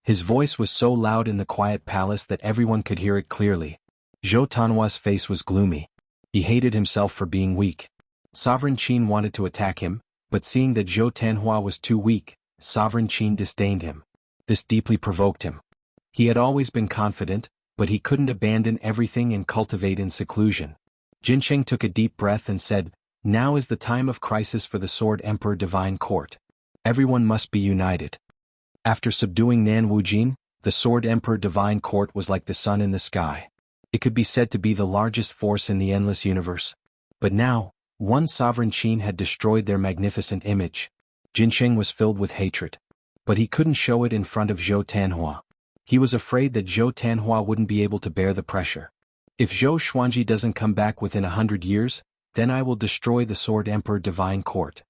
His voice was so loud in the quiet palace that everyone could hear it clearly. Zhou Tanhua's face was gloomy. He hated himself for being weak. Sovereign Qin wanted to attack him, but seeing that Zhou Tanhua was too weak, Sovereign Qin disdained him. This deeply provoked him. He had always been confident, but he couldn't abandon everything and cultivate in seclusion. Jin Cheng took a deep breath and said, Now is the time of crisis for the Sword Emperor Divine Court. Everyone must be united. After subduing Nan Wujin, the Sword Emperor Divine Court was like the sun in the sky. It could be said to be the largest force in the endless universe. But now, one Sovereign Qin had destroyed their magnificent image. Jin Cheng was filled with hatred. But he couldn't show it in front of Zhou Tanhua. He was afraid that Zhou Tanhua wouldn't be able to bear the pressure. If Zhou Xuanji doesn't come back within 100 years, then I will destroy the Sword Emperor Divine Court.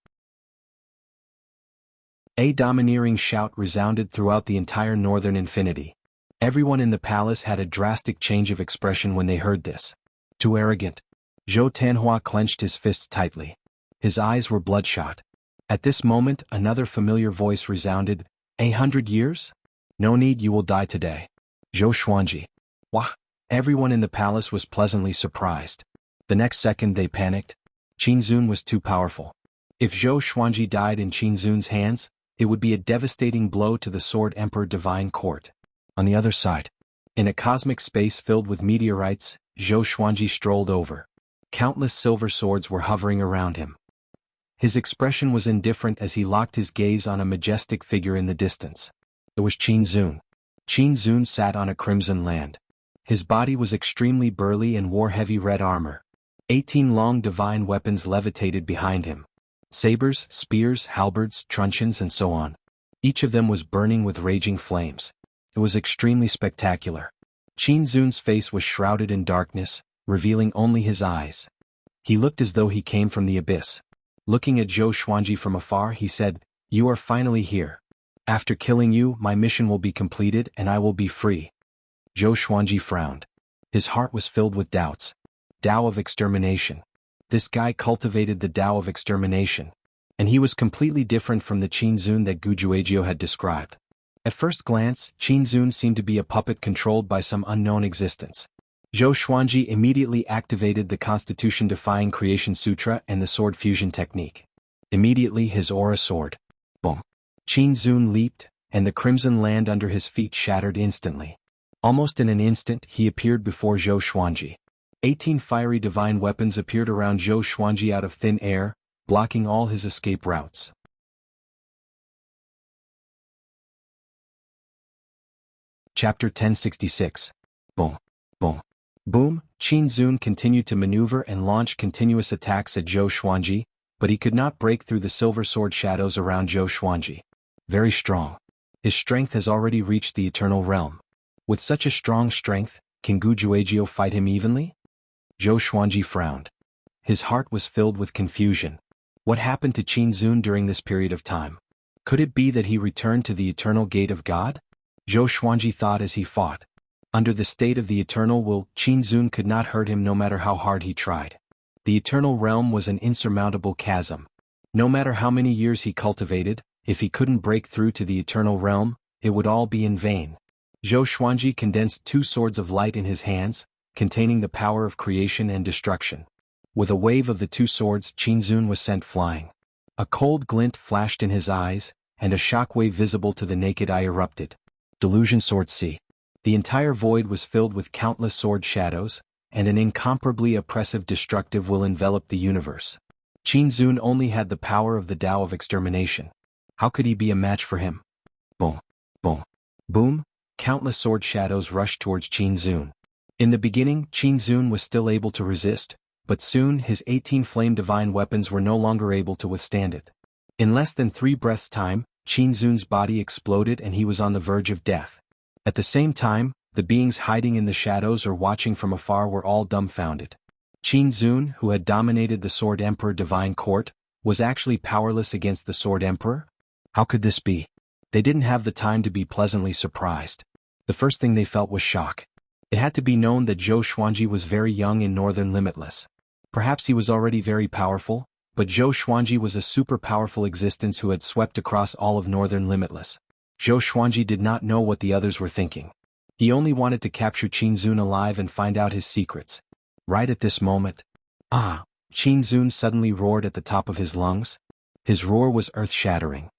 A domineering shout resounded throughout the entire northern infinity. Everyone in the palace had a drastic change of expression when they heard this. Too arrogant. Zhou Tanhua clenched his fists tightly. His eyes were bloodshot. At this moment, another familiar voice resounded, 100 years? No need, you will die today. Zhou Xuanji. Wah! Everyone in the palace was pleasantly surprised. The next second they panicked. Qin Zun was too powerful. If Zhou Xuanji died in Qin Zun's hands, it would be a devastating blow to the Sword Emperor Divine Court. On the other side, in a cosmic space filled with meteorites, Zhou Xuanji strolled over. Countless silver swords were hovering around him. His expression was indifferent as he locked his gaze on a majestic figure in the distance. It was Qin Zun. Qin Zun sat on a crimson land. His body was extremely burly and wore heavy red armor. 18 long divine weapons levitated behind him. Sabers, spears, halberds, truncheons and so on. Each of them was burning with raging flames. It was extremely spectacular. Qin Zun's face was shrouded in darkness, revealing only his eyes. He looked as though he came from the abyss. Looking at Zhou Xuanji from afar, he said, "You are finally here. After killing you, my mission will be completed and I will be free." Zhou Xuanji frowned. His heart was filled with doubts. Tao of extermination. This guy cultivated the Tao of extermination. And he was completely different from the Qin Zun that Gujuejiu had described. At first glance, Qin Zun seemed to be a puppet controlled by some unknown existence. Zhou Xuanji immediately activated the Constitution-defying Creation Sutra and the Sword Fusion Technique. Immediately his aura soared. Boom. Qin Zun leaped, and the crimson land under his feet shattered instantly. Almost in an instant, he appeared before Zhou Xuanji. 18 fiery divine weapons appeared around Zhou Xuanji out of thin air, blocking all his escape routes. Chapter 1066. Boom. Boom. Boom. Qin Zun continued to maneuver and launch continuous attacks at Zhou Xuanji, but he could not break through the silver sword shadows around Zhou Xuanji. Very strong. His strength has already reached the eternal realm. With such a strong strength, can Gujuejiu fight him evenly? Zhou Xuanji frowned. His heart was filled with confusion. What happened to Qin Zun during this period of time? Could it be that he returned to the eternal gate of God? Zhou Xuanji thought as he fought. Under the state of the eternal will, Qin Zun could not hurt him no matter how hard he tried. The eternal realm was an insurmountable chasm. No matter how many years he cultivated, if he couldn't break through to the eternal realm, it would all be in vain. Zhou Xuanji condensed 2 swords of light in his hands, containing the power of creation and destruction. With a wave of the 2 swords, Qin Zun was sent flying. A cold glint flashed in his eyes, and a shockwave visible to the naked eye erupted. Delusion Sword C. The entire void was filled with countless sword shadows, and an incomparably oppressive destructive will enveloped the universe. Qin Zun only had the power of the Tao of extermination. How could he be a match for him? Boom. Boom. Boom. Countless sword shadows rushed towards Qin Zun. In the beginning, Qin Zun was still able to resist, but soon his 18 flame divine weapons were no longer able to withstand it. In less than 3 breaths' time, Qin Zun's body exploded and he was on the verge of death. At the same time, the beings hiding in the shadows or watching from afar were all dumbfounded. Qin Zun, who had dominated the Sword Emperor Divine Court, was actually powerless against the Sword Emperor? How could this be? They didn't have the time to be pleasantly surprised. The first thing they felt was shock. It had to be known that Zhou Xuanji was very young in Northern Limitless. Perhaps he was already very powerful, but Zhou Xuanji was a super powerful existence who had swept across all of Northern Limitless. Zhou Xuanji did not know what the others were thinking. He only wanted to capture Qin Zun alive and find out his secrets. Right at this moment, Qin Zun suddenly roared at the top of his lungs. His roar was earth-shattering.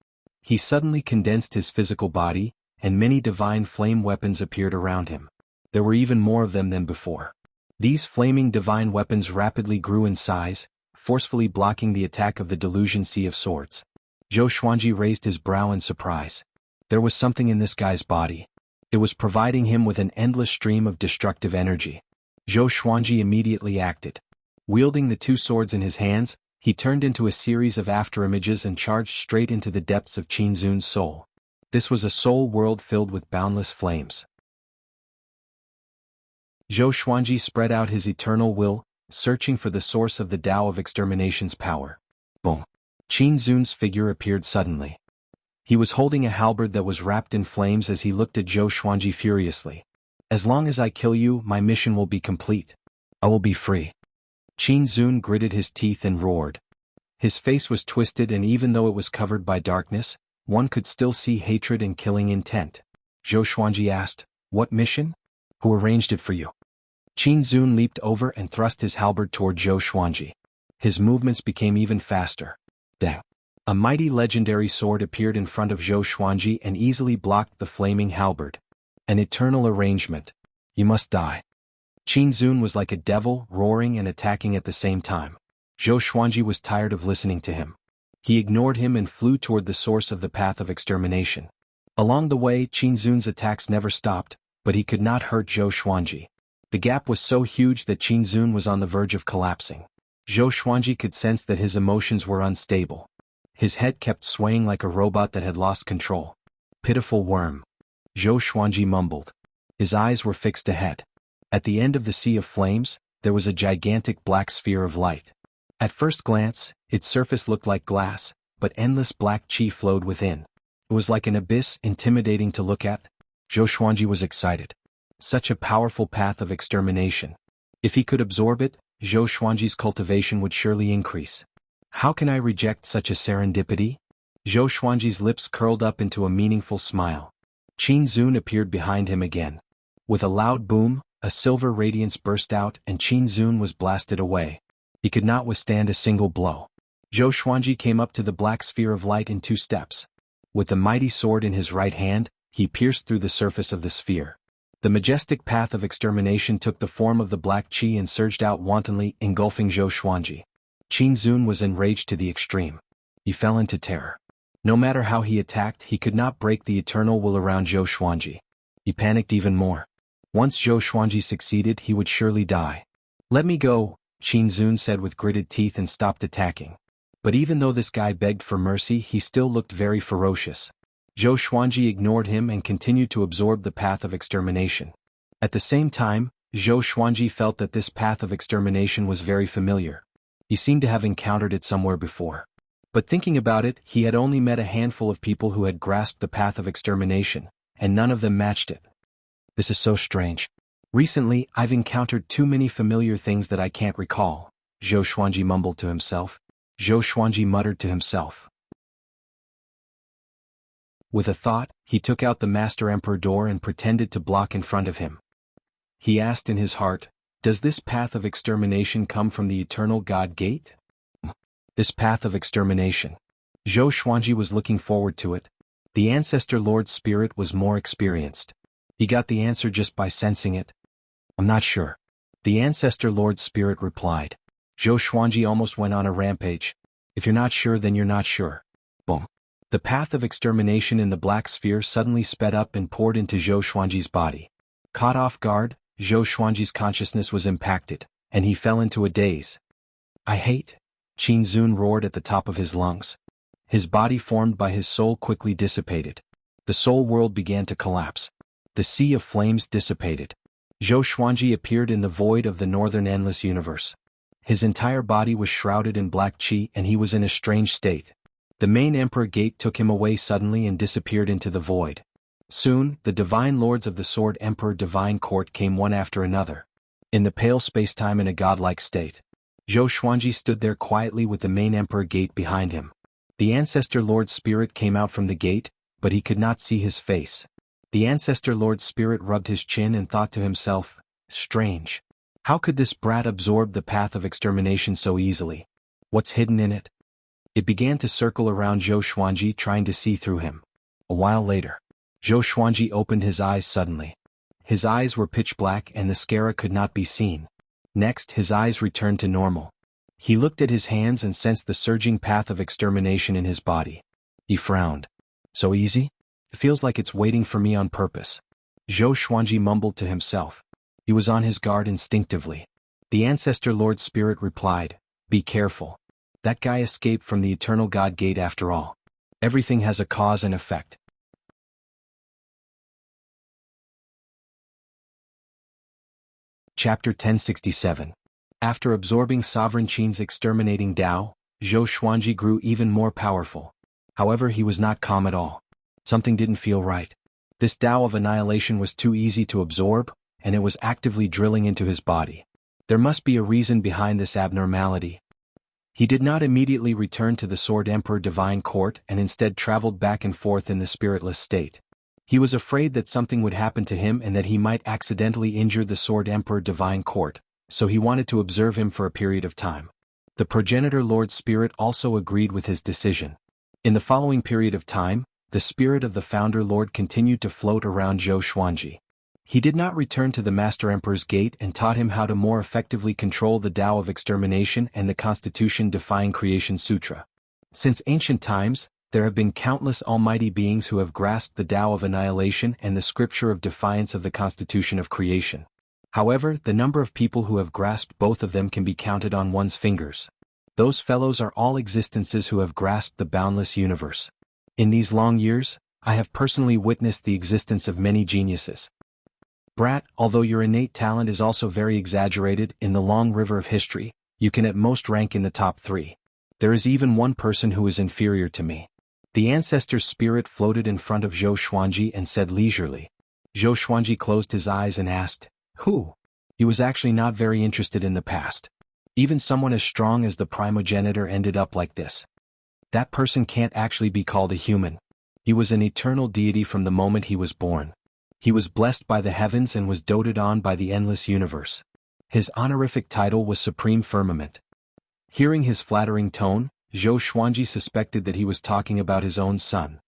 He suddenly condensed his physical body, and many divine flame weapons appeared around him. There were even more of them than before. These flaming divine weapons rapidly grew in size, forcefully blocking the attack of the Delusion Sea of Swords. Zhou Xuanji raised his brow in surprise. There was something in this guy's body. It was providing him with an endless stream of destructive energy. Zhou Xuanji immediately acted. Wielding the 2 swords in his hands, he turned into a series of afterimages and charged straight into the depths of Qin Zun's soul. This was a soul world filled with boundless flames. Zhou Xuanji spread out his eternal will, searching for the source of the Tao of extermination's power. Boom. Qin Zun's figure appeared suddenly. He was holding a halberd that was wrapped in flames as he looked at Zhou Xuanji furiously. "As long as I kill you, my mission will be complete. I will be free." Qin Zun gritted his teeth and roared. His face was twisted, and even though it was covered by darkness, one could still see hatred and killing intent. Zhou Xuanji asked, "What mission? Who arranged it for you?" Qin Zun leaped over and thrust his halberd toward Zhou Xuanji. His movements became even faster. Dang. A mighty legendary sword appeared in front of Zhou Xuanji and easily blocked the flaming halberd. An eternal arrangement. You must die. Qin Zun was like a devil, roaring and attacking at the same time. Zhou Xuanji was tired of listening to him. He ignored him and flew toward the source of the path of extermination. Along the way, Qin Zun's attacks never stopped, but he could not hurt Zhou Xuanji. The gap was so huge that Qin Zun was on the verge of collapsing. Zhou Xuanji could sense that his emotions were unstable. His head kept swaying like a robot that had lost control. Pitiful worm. Zhou Xuanji mumbled. His eyes were fixed ahead. At the end of the sea of flames, there was a gigantic black sphere of light. At first glance, its surface looked like glass, but endless black qi flowed within. It was like an abyss, intimidating to look at. Zhou Xuanji was excited. Such a powerful path of extermination. If he could absorb it, Zhou Xuanji's cultivation would surely increase. How can I reject such a serendipity? Zhou Xuanji's lips curled up into a meaningful smile. Qin Zun appeared behind him again. With a loud boom, a silver radiance burst out and Qin Zun was blasted away. He could not withstand a single blow. Zhou Xuanji came up to the black sphere of light in 2 steps. With the mighty sword in his right hand, he pierced through the surface of the sphere. The majestic path of extermination took the form of the black qi and surged out wantonly, engulfing Zhou Xuanji. Qin Zun was enraged to the extreme. He fell into terror. No matter how he attacked, he could not break the eternal will around Zhou Xuanji. He panicked even more. Once Zhou Xuanji succeeded, he would surely die. Let me go, Qin Zun said with gritted teeth and stopped attacking. But even though this guy begged for mercy, he still looked very ferocious. Zhou Xuanji ignored him and continued to absorb the path of extermination. At the same time, Zhou Xuanji felt that this path of extermination was very familiar. He seemed to have encountered it somewhere before. But thinking about it, he had only met a handful of people who had grasped the path of extermination, and none of them matched it. This is so strange. Recently, I've encountered too many familiar things that I can't recall, Zhou Xuanji mumbled to himself. Zhou Xuanji muttered to himself. With a thought, he took out the Master Emperor door and pretended to block in front of him. He asked in his heart, does this path of extermination come from the eternal God Gate? This path of extermination. Zhou Xuanji was looking forward to it. The Ancestor Lord's spirit was more experienced. He got the answer just by sensing it. I'm not sure. The Ancestor Lord's spirit replied. Zhou Xuanji almost went on a rampage. If you're not sure, then you're not sure. Boom. The path of extermination in the black sphere suddenly sped up and poured into Zhou Xuanji's body. Caught off guard, Zhou Xuanji's consciousness was impacted, and he fell into a daze. I hate. Qin Zun roared at the top of his lungs. His body formed by his soul quickly dissipated. The soul world began to collapse. The sea of flames dissipated. Zhou Xuanji appeared in the void of the northern endless universe. His entire body was shrouded in black qi and he was in a strange state. The main Emperor Gate took him away suddenly and disappeared into the void. Soon, the divine lords of the Sword Emperor Divine Court came one after another. In the pale space-time in a godlike state. Zhou Xuanji stood there quietly with the main Emperor Gate behind him. The Ancestor Lord's spirit came out from the gate, but he could not see his face. The Ancestor Lord's spirit rubbed his chin and thought to himself, strange. How could this brat absorb the path of extermination so easily? What's hidden in it? It began to circle around Zhou Xuanji, trying to see through him. A while later, Zhou Xuanji opened his eyes suddenly. His eyes were pitch black and the scara could not be seen. Next, his eyes returned to normal. He looked at his hands and sensed the surging path of extermination in his body. He frowned. So easy? It feels like it's waiting for me on purpose. Zhou Xuanji mumbled to himself. He was on his guard instinctively. The Ancestor Lord's spirit replied, be careful. That guy escaped from the Eternal God Gate after all. Everything has a cause and effect. Chapter 1067. After absorbing Sovereign Qin's exterminating Tao, Zhou Xuanji grew even more powerful. However, he was not calm at all. Something didn't feel right. This Tao of annihilation was too easy to absorb, and it was actively drilling into his body. There must be a reason behind this abnormality. He did not immediately return to the Sword Emperor Divine Court and instead traveled back and forth in the spiritless state. He was afraid that something would happen to him and that he might accidentally injure the Sword Emperor Divine Court, so he wanted to observe him for a period of time. The Progenitor Lord's spirit also agreed with his decision. In the following period of time, the spirit of the founder lord continued to float around Zhou Xuanji. He did not return to the Master Emperor's gate and taught him how to more effectively control the Tao of Extermination and the Constitution-defying Creation Sutra. Since ancient times, there have been countless almighty beings who have grasped the Tao of Annihilation and the scripture of defiance of the Constitution of Creation. However, the number of people who have grasped both of them can be counted on one's fingers. Those fellows are all existences who have grasped the boundless universe. In these long years, I have personally witnessed the existence of many geniuses. Brat, although your innate talent is also very exaggerated in the long river of history, you can at most rank in the top 3. There is even one person who is inferior to me. The ancestor's spirit floated in front of Zhou Xuanji and said leisurely. Zhou Xuanji closed his eyes and asked, "Who?" He was actually not very interested in the past. Even someone as strong as the primogenitor ended up like this. That person can't actually be called a human. He was an eternal deity from the moment he was born. He was blessed by the heavens and was doted on by the endless universe. His honorific title was Supreme Firmament. Hearing his flattering tone, Zhou Xuanji suspected that he was talking about his own son.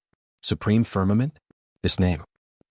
Supreme Firmament? This name.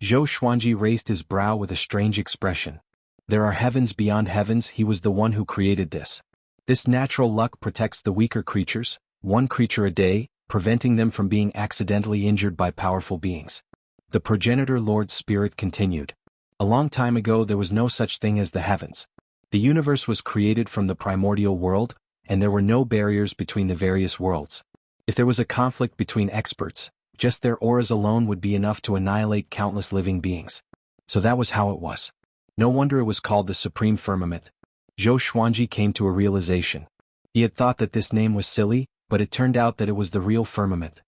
Zhou Xuanji raised his brow with a strange expression. There are heavens beyond heavens. He was the one who created this. This natural luck protects the weaker creatures, one creature a day, preventing them from being accidentally injured by powerful beings. The progenitor lord's spirit continued. A long time ago there was no such thing as the heavens. The universe was created from the primordial world, and there were no barriers between the various worlds. If there was a conflict between experts, just their auras alone would be enough to annihilate countless living beings. So that was how it was. No wonder it was called the Supreme Firmament. Zhou Xuanji came to a realization. He had thought that this name was silly, but it turned out that it was the real firmament.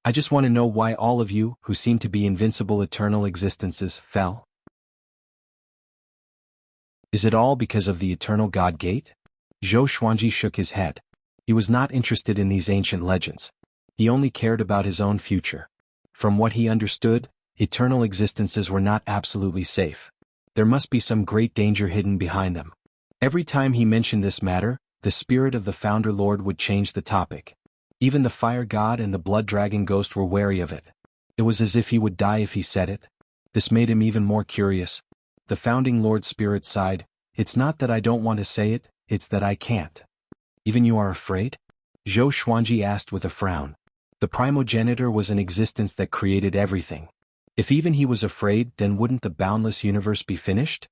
I just want to know why all of you, who seem to be invincible eternal existences, fell. Is it all because of the eternal God Gate? Zhou Xuanji shook his head. He was not interested in these ancient legends. He only cared about his own future. From what he understood, eternal existences were not absolutely safe. There must be some great danger hidden behind them. Every time he mentioned this matter, the spirit of the founder lord would change the topic. Even the fire god and the blood dragon ghost were wary of it. It was as if he would die if he said it. This made him even more curious. The founding lord spirit sighed. It's not that I don't want to say it, it's that I can't. Even you are afraid? Zhou Xuanji asked with a frown. The primogenitor was an existence that created everything. If even he was afraid, then wouldn't the boundless universe be finished?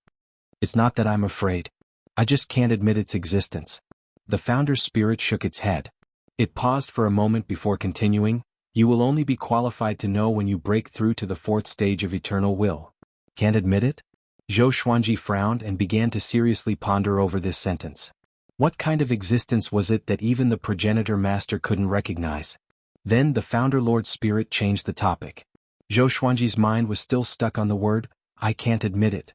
It's not that I'm afraid. I just can't admit its existence. The founder's spirit shook its head. It paused for a moment before continuing. You will only be qualified to know when you break through to the 4th stage of eternal will. Can't admit it? Zhou Xuanji frowned and began to seriously ponder over this sentence. What kind of existence was it that even the progenitor master couldn't recognize? Then the founder lord's spirit changed the topic. Zhou Xuanji's mind was still stuck on the word, I can't admit it.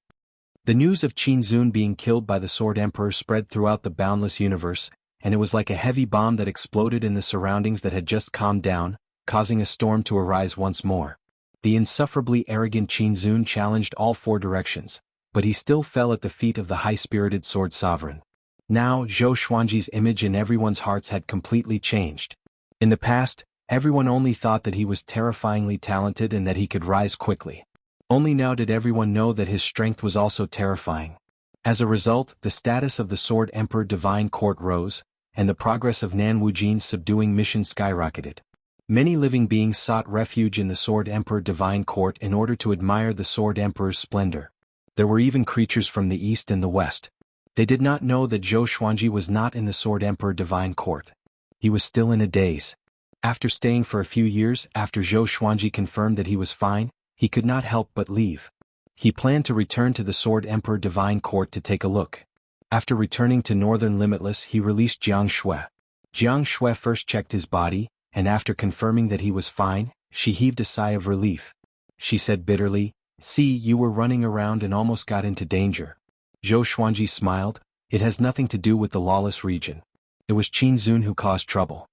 The news of Qin Zun being killed by the Sword Emperor spread throughout the boundless universe, and it was like a heavy bomb that exploded in the surroundings that had just calmed down, causing a storm to arise once more. The insufferably arrogant Qin Zun challenged all 4 directions, but he still fell at the feet of the high-spirited sword sovereign. Now Zhou Xuanji's image in everyone's hearts had completely changed. In the past, everyone only thought that he was terrifyingly talented and that he could rise quickly. Only now did everyone know that his strength was also terrifying. As a result, the status of the Sword Emperor Divine Court rose, and the progress of Nan Wujin's subduing mission skyrocketed. Many living beings sought refuge in the Sword Emperor Divine Court in order to admire the Sword Emperor's splendor. There were even creatures from the east and the west. They did not know that Zhou Xuanji was not in the Sword Emperor Divine Court. He was still in a daze. After staying for a few years after Zhou Xuanji confirmed that he was fine, he could not help but leave. He planned to return to the Sword Emperor Divine Court to take a look. After returning to Northern Limitless, he released Jianghu. Jianghu first checked his body, and after confirming that he was fine, she heaved a sigh of relief. She said bitterly, "See, you were running around and almost got into danger." Zhou Xuanji smiled. It has nothing to do with the lawless region. It was Qin Zun who caused trouble.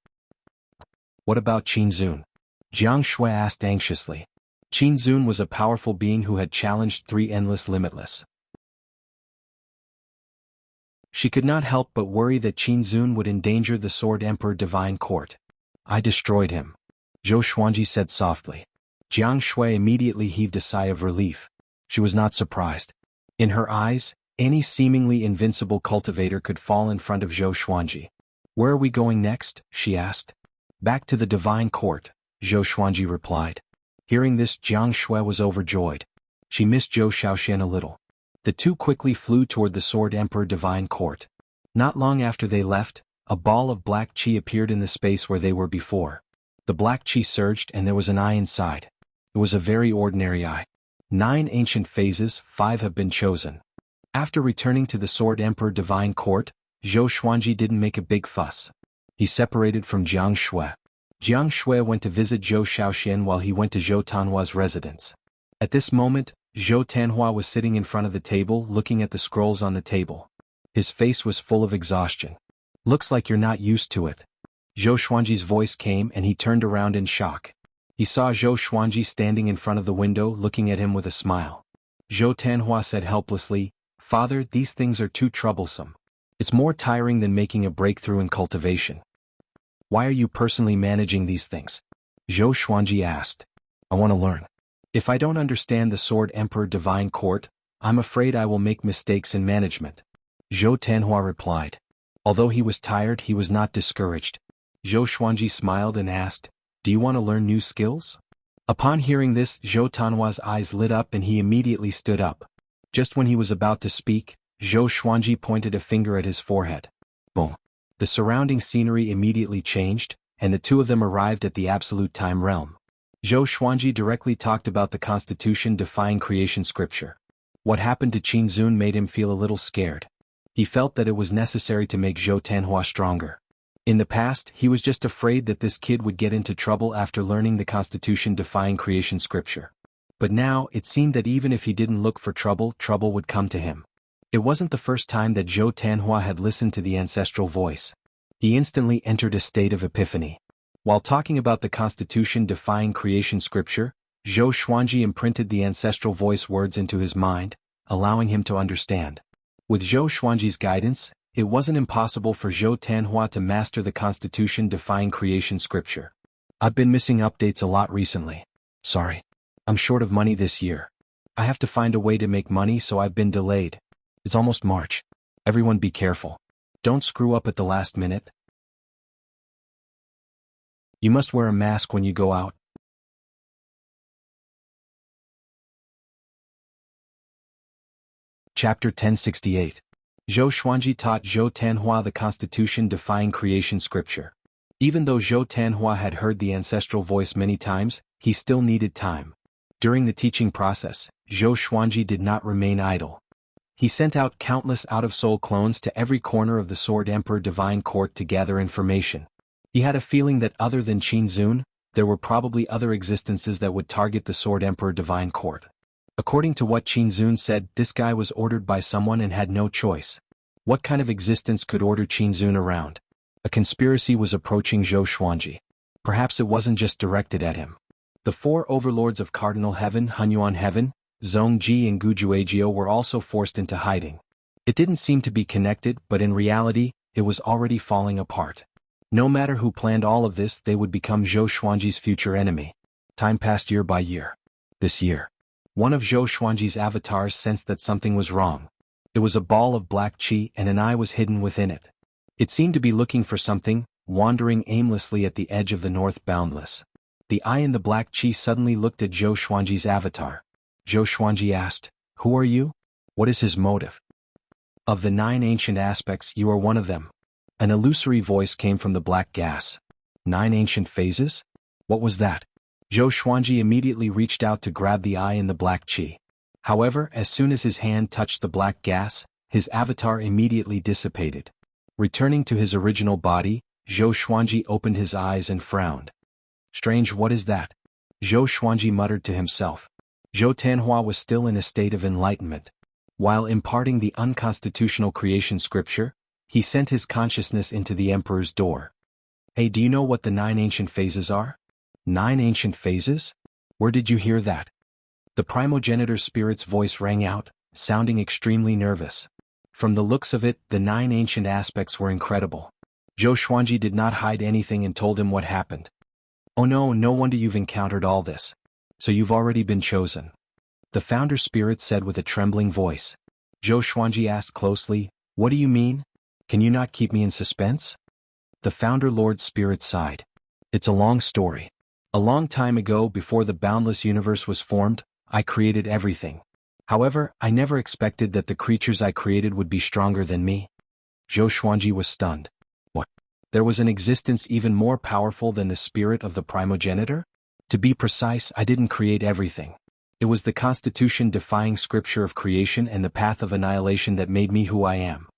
What about Qin Zun? Jianghu asked anxiously. Qin Zun was a powerful being who had challenged 3 endless limitless. She could not help but worry that Qin Zun would endanger the Sword Emperor Divine Court. I destroyed him. Zhou Xuanji said softly. Jiang Shui immediately heaved a sigh of relief. She was not surprised. In her eyes, any seemingly invincible cultivator could fall in front of Zhou Xuanji. Where are we going next? She asked. Back to the divine court, Zhou Xuanji replied. Hearing this, Jiang Shui was overjoyed. She missed Zhou Shaoxian a little. The two quickly flew toward the Sword Emperor Divine Court. Not long after they left, a ball of black qi appeared in the space where they were before. The black qi surged and there was an eye inside. It was a very ordinary eye. 9 ancient phases, 5 have been chosen. After returning to the Sword Emperor Divine Court, Zhou Xuanji didn't make a big fuss. He separated from Jiang Shui. Jiang Shui went to visit Zhou Shaoxian while he went to Zhou Tanhua's residence. At this moment, Zhou Tanhua was sitting in front of the table looking at the scrolls on the table. His face was full of exhaustion. Looks like you're not used to it. Zhou Xuanji's voice came and he turned around in shock. He saw Zhou Xuanji standing in front of the window looking at him with a smile. Zhou Tanhua said helplessly, Father, these things are too troublesome. It's more tiring than making a breakthrough in cultivation. Why are you personally managing these things? Zhou Xuanji asked. I want to learn. If I don't understand the Sword Emperor Divine Court, I'm afraid I will make mistakes in management. Zhou Tanhua replied. Although he was tired, he was not discouraged. Zhou Xuanji smiled and asked, Do you want to learn new skills? Upon hearing this, Zhou Tanhua's eyes lit up and he immediately stood up. Just when he was about to speak, Zhou Xuanji pointed a finger at his forehead. Boom. The surrounding scenery immediately changed, and the two of them arrived at the absolute time realm. Zhou Xuanji directly talked about the Constitution defying creation scripture. What happened to Qin Zun made him feel a little scared. He felt that it was necessary to make Zhou Tanhua stronger. In the past, he was just afraid that this kid would get into trouble after learning the Constitution defying creation scripture. But now, it seemed that even if he didn't look for trouble, trouble would come to him. It wasn't the first time that Zhou Tanhua had listened to the ancestral voice. He instantly entered a state of epiphany. While talking about the Constitution defying creation scripture, Zhou Xuanji imprinted the ancestral voice words into his mind, allowing him to understand. With Zhou Xuanji's guidance, it wasn't impossible for Zhou Tanhua to master the Constitution defying creation scripture. I've been missing updates a lot recently. Sorry. I'm short of money this year. I have to find a way to make money, so I've been delayed. It's almost March. Everyone be careful. Don't screw up at the last minute. You must wear a mask when you go out. Chapter 1068. Zhou Xuanji taught Zhou Tanhua the Constitution defying creation scripture. Even though Zhou Tanhua had heard the ancestral voice many times, he still needed time. During the teaching process, Zhou Xuanji did not remain idle. He sent out countless out-of-soul clones to every corner of the Sword Emperor Divine Court to gather information. He had a feeling that other than Qin Zun, there were probably other existences that would target the Sword Emperor Divine Court. According to what Qin Zun said, this guy was ordered by someone and had no choice. What kind of existence could order Qin Zun around? A conspiracy was approaching Zhou Xuanji. Perhaps it wasn't just directed at him. The 4 overlords of Cardinal Heaven, Hunyuan Heaven, Zhongji and Gujuejiu were also forced into hiding. It didn't seem to be connected, but in reality, it was already falling apart. No matter who planned all of this, they would become Zhou Xuanji's future enemy. Time passed year by year. This year, one of Zhou Xuanji's avatars sensed that something was wrong. It was a ball of black qi and an eye was hidden within it. It seemed to be looking for something, wandering aimlessly at the edge of the north boundless. The eye in the black qi suddenly looked at Zhou Xuanji's avatar. Zhou Xuanji asked, Who are you? What is his motive? Of the 9 ancient aspects, you are one of them. An illusory voice came from the black gas. 9 ancient phases? What was that? Zhou Xuanji immediately reached out to grab the eye in the black qi. However, as soon as his hand touched the black gas, his avatar immediately dissipated. Returning to his original body, Zhou Xuanji opened his eyes and frowned. Strange, what is that? Zhou Xuanji muttered to himself. Zhou Tanhua was still in a state of enlightenment. While imparting the unconstitutional creation scripture, he sent his consciousness into the emperor's door. Hey, do you know what the 9 ancient phases are? 9 ancient phases? Where did you hear that? The primogenitor spirit's voice rang out, sounding extremely nervous. From the looks of it, the 9 ancient aspects were incredible. Zhou Xuanji did not hide anything and told him what happened. Oh no, no wonder you've encountered all this. So you've already been chosen. The founder spirit said with a trembling voice. Zhou Xuanji asked closely, what do you mean? Can you not keep me in suspense? The founder lord spirit sighed. It's a long story. A long time ago, before the boundless universe was formed, I created everything. However, I never expected that the creatures I created would be stronger than me. Zhou Xuanji was stunned. What? There was an existence even more powerful than the spirit of the primogenitor? To be precise, I didn't create everything. It was the constitution-defying scripture of creation and the path of annihilation that made me who I am.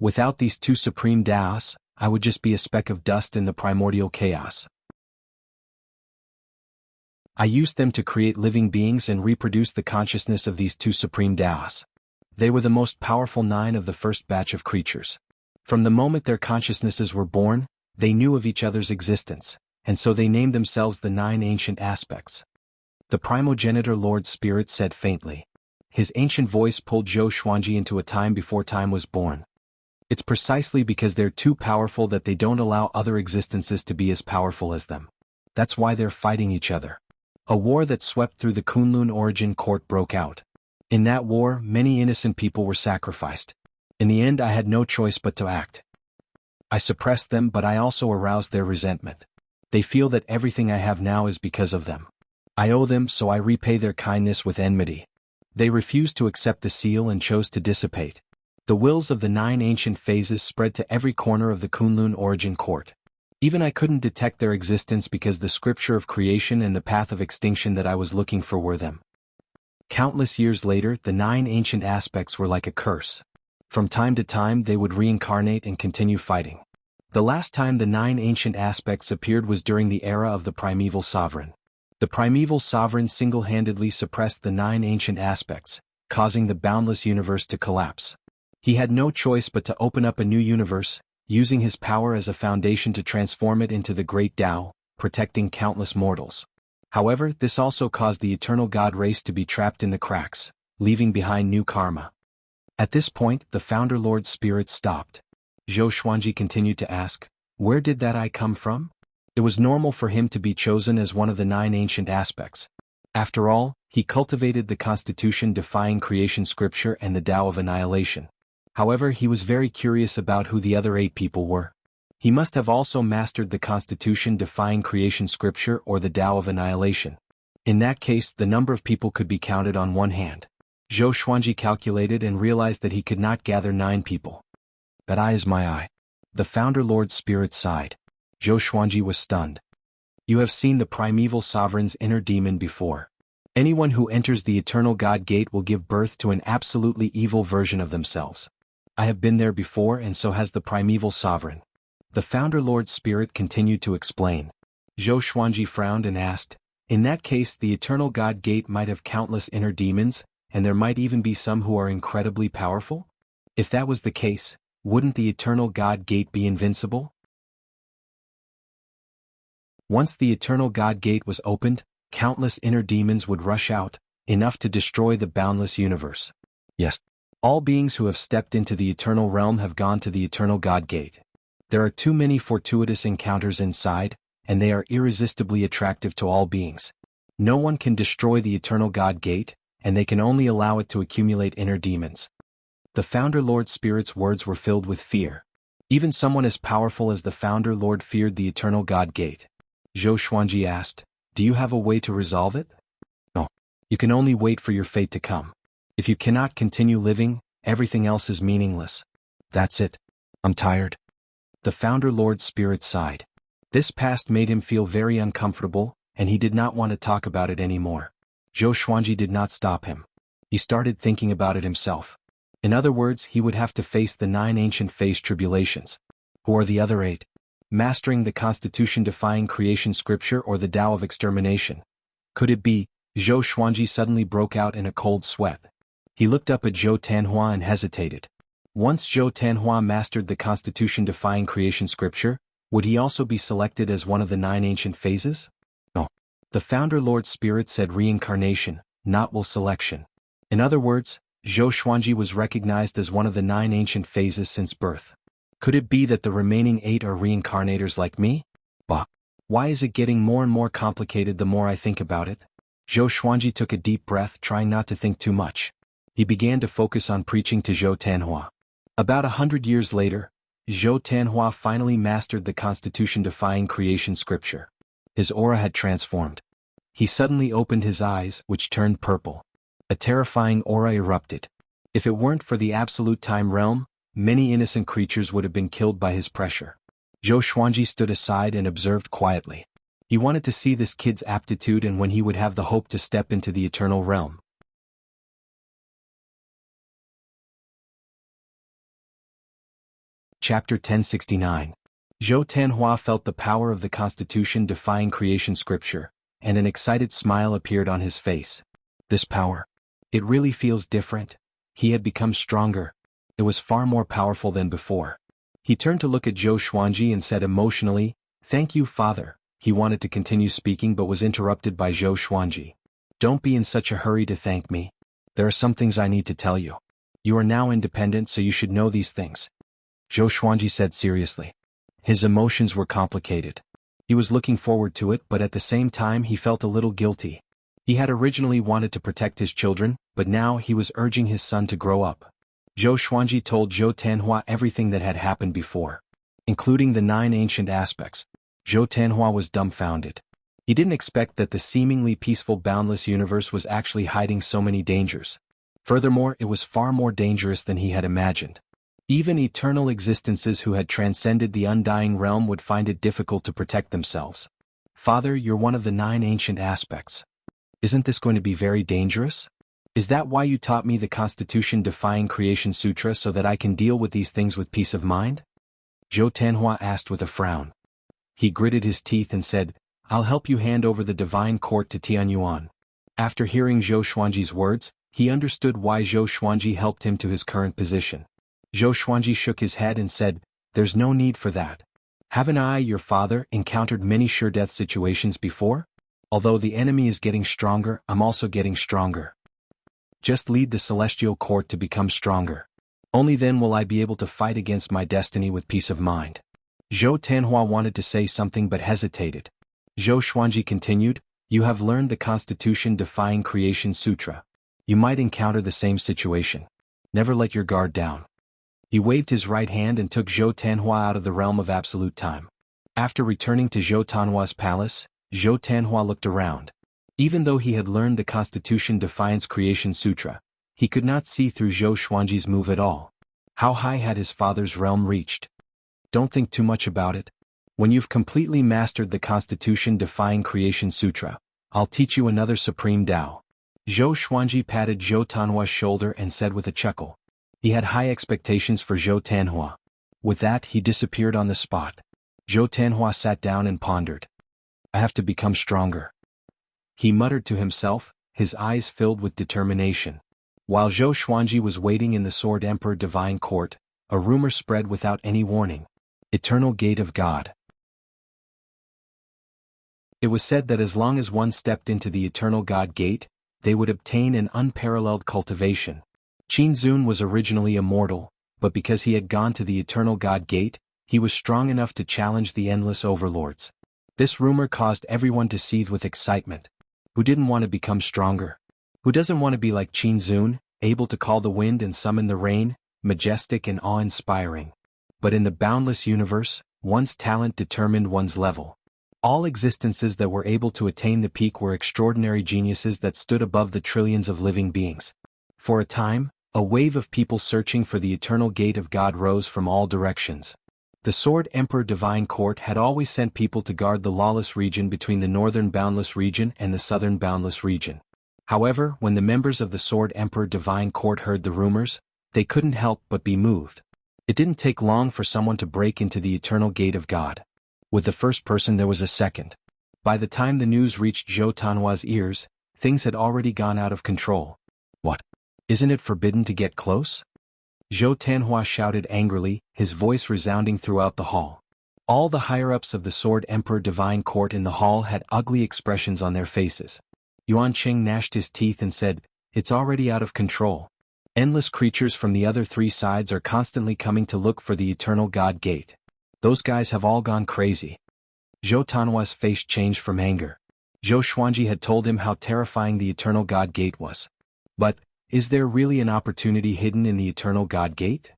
Without these two supreme Taoists, I would just be a speck of dust in the primordial chaos. I used them to create living beings and reproduce the consciousness of these two supreme Taoists. They were the most powerful 9 of the first batch of creatures. From the moment their consciousnesses were born, they knew of each other's existence, and so they named themselves the 9 ancient aspects. The primogenitor Lord Spirit said faintly. His ancient voice pulled Zhou Xuanji into a time before time was born. It's precisely because they're too powerful that they don't allow other existences to be as powerful as them. That's why they're fighting each other. A war that swept through the Kunlun origin court broke out. In that war, many innocent people were sacrificed. In the end, I had no choice but to act. I suppressed them, but I also aroused their resentment. They feel that everything I have now is because of them. I owe them, so I repay their kindness with enmity. They refused to accept the seal and chose to dissipate. The wills of the 9 ancient phases spread to every corner of the Kunlun origin court. Even I couldn't detect their existence because the scripture of creation and the path of extinction that I was looking for were them. Countless years later, the 9 ancient aspects were like a curse. From time to time, they would reincarnate and continue fighting. The last time the 9 ancient aspects appeared was during the era of the primeval sovereign. The primeval sovereign single-handedly suppressed the 9 ancient aspects, causing the boundless universe to collapse. He had no choice but to open up a new universe, using his power as a foundation to transform it into the great Tao, protecting countless mortals. However, this also caused the eternal God race to be trapped in the cracks, leaving behind new karma. At this point, the founder Lord Spirit stopped. Zhou Xuanji continued to ask, where did that I come from? It was normal for him to be chosen as one of the 9 ancient aspects. After all, he cultivated the constitution-defying creation scripture and the Tao of annihilation. However, he was very curious about who the other 8 people were. He must have also mastered the constitution-defying creation scripture or the Tao of annihilation. In that case, the number of people could be counted on one hand. Zhou Xuanji calculated and realized that he could not gather 9 people. That eye is my eye. The founder Lord Spirit sighed. Zhou Xuanji was stunned. You have seen the primeval sovereign's inner demon before. Anyone who enters the eternal God gate will give birth to an absolutely evil version of themselves. I have been there before, and so has the primeval sovereign. The founder Lord Spirit continued to explain. Zhou Xuanji frowned and asked, in that case the eternal God gate might have countless inner demons, and there might even be some who are incredibly powerful? If that was the case, wouldn't the eternal God gate be invincible? Once the eternal God gate was opened, countless inner demons would rush out, enough to destroy the boundless universe. Yes, all beings who have stepped into the eternal realm have gone to the eternal God gate. There are too many fortuitous encounters inside, and they are irresistibly attractive to all beings. No one can destroy the eternal God gate, and they can only allow it to accumulate inner demons. The founder Lord Spirit's words were filled with fear. Even someone as powerful as the founder Lord feared the eternal God gate. Zhou Xuanji asked, do you have a way to resolve it? No. You can only wait for your fate to come. If you cannot continue living, everything else is meaningless. That's it. I'm tired. The founder Lord Spirit sighed. This past made him feel very uncomfortable, and he did not want to talk about it anymore. Zhou Xuanji did not stop him. He started thinking about it himself. In other words, he would have to face the 9 ancient phase tribulations. Who are the other 8? Mastering the constitution-defying creation scripture or the Tao of extermination? Could it be? Zhou Xuanji suddenly broke out in a cold sweat. He looked up at Zhou Tanhua and hesitated. Once Zhou Tanhua mastered the constitution-defying creation scripture, would he also be selected as one of the 9 ancient phases? No. The founder Lord Spirit said reincarnation, not will selection. In other words, Zhou Xuanji was recognized as one of the 9 ancient phases since birth. Could it be that the remaining 8 are reincarnators like me? Bah. Why is it getting more and more complicated the more I think about it? Zhou Xuanji took a deep breath, trying not to think too much. He began to focus on preaching to Zhou Tanhua. About 100 years later, Zhou Tanhua finally mastered the constitution-defying creation scripture. His aura had transformed. He suddenly opened his eyes, which turned purple. A terrifying aura erupted. If it weren't for the absolute time realm, many innocent creatures would have been killed by his pressure. Zhou Xuanji stood aside and observed quietly. He wanted to see this kid's aptitude and when he would have the hope to step into the eternal realm. Chapter 1069. Zhou Tanhua felt the power of the constitution-defying creation scripture, and an excited smile appeared on his face. This power. It really feels different. He had become stronger. It was far more powerful than before. He turned to look at Zhou Xuanji and said emotionally, "Thank you, Father." He wanted to continue speaking but was interrupted by Zhou Xuanji. "Don't be in such a hurry to thank me. There are some things I need to tell you. You are now independent, so you should know these things," Zhou Xuanji said seriously. His emotions were complicated. He was looking forward to it, but at the same time he felt a little guilty. He had originally wanted to protect his children, but now he was urging his son to grow up. Zhou Xuanji told Zhou Tanhua everything that had happened before, including the 9 ancient aspects. Zhou Tanhua was dumbfounded. He didn't expect that the seemingly peaceful boundless universe was actually hiding so many dangers. Furthermore, it was far more dangerous than he had imagined. Even eternal existences who had transcended the undying realm would find it difficult to protect themselves. "Father, you're one of the 9 ancient aspects. Isn't this going to be very dangerous? Is that why you taught me the constitution-defying creation sutra so that I can deal with these things with peace of mind?" Zhou Tanhua asked with a frown. He gritted his teeth and said, "I'll help you hand over the divine court to Tianyuan." After hearing Zhou Xuanji's words, he understood why Zhou Xuanji helped him to his current position. Zhou Xuanji shook his head and said, "There's no need for that. Haven't I, your father, encountered many sure-death situations before? Although the enemy is getting stronger, I'm also getting stronger. Just lead the celestial court to become stronger. Only then will I be able to fight against my destiny with peace of mind." Zhou Tanhua wanted to say something but hesitated. Zhou Xuanji continued, "You have learned the constitution-defying creation sutra. You might encounter the same situation. Never let your guard down." He waved his right hand and took Zhou Tanhua out of the realm of absolute time. After returning to Zhou Tanhua's palace, Zhou Tanhua looked around. Even though he had learned the Constitution-Defiance Creation Sutra, he could not see through Zhou Xuanji's move at all. How high had his father's realm reached? Don't think too much about it. When you've completely mastered the Constitution-Defying Creation Sutra, I'll teach you another supreme Tao. Zhou Xuanji patted Zhou Tanhua's shoulder and said with a chuckle. He had high expectations for Zhou Tanhua. With that, he disappeared on the spot. Zhou Tanhua sat down and pondered. "I have to become stronger," he muttered to himself, his eyes filled with determination. While Zhou Xuanji was waiting in the Sword Emperor Divine Court, a rumor spread without any warning. Eternal Gate of God. It was said that as long as one stepped into the Eternal God Gate, they would obtain an unparalleled cultivation. Qin Zun was originally immortal, but because he had gone to the Eternal God Gate, he was strong enough to challenge the endless overlords. This rumor caused everyone to seethe with excitement. Who didn't want to become stronger? Who doesn't want to be like Qin Zun, able to call the wind and summon the rain, majestic and awe-inspiring? But in the boundless universe, one's talent determined one's level. All existences that were able to attain the peak were extraordinary geniuses that stood above the trillions of living beings. For a time, a wave of people searching for the eternal gate of God rose from all directions. The Sword Emperor Divine Court had always sent people to guard the lawless region between the northern boundless region and the southern boundless region. However, when the members of the Sword Emperor Divine Court heard the rumors, they couldn't help but be moved. It didn't take long for someone to break into the eternal gate of God. With the first person there was a second. By the time the news reached Zhou Tanhua's ears, things had already gone out of control. "What? Isn't it forbidden to get close?" Zhou Tanhua shouted angrily, his voice resounding throughout the hall. All the higher-ups of the Sword Emperor Divine Court in the hall had ugly expressions on their faces. Yuan Cheng gnashed his teeth and said, "It's already out of control. Endless creatures from the other 3 sides are constantly coming to look for the Eternal God Gate. Those guys have all gone crazy." Zhou Tanhua's face changed from anger. Zhou Xuanji had told him how terrifying the Eternal God Gate was. But, is there really an opportunity hidden in the Eternal God Gate?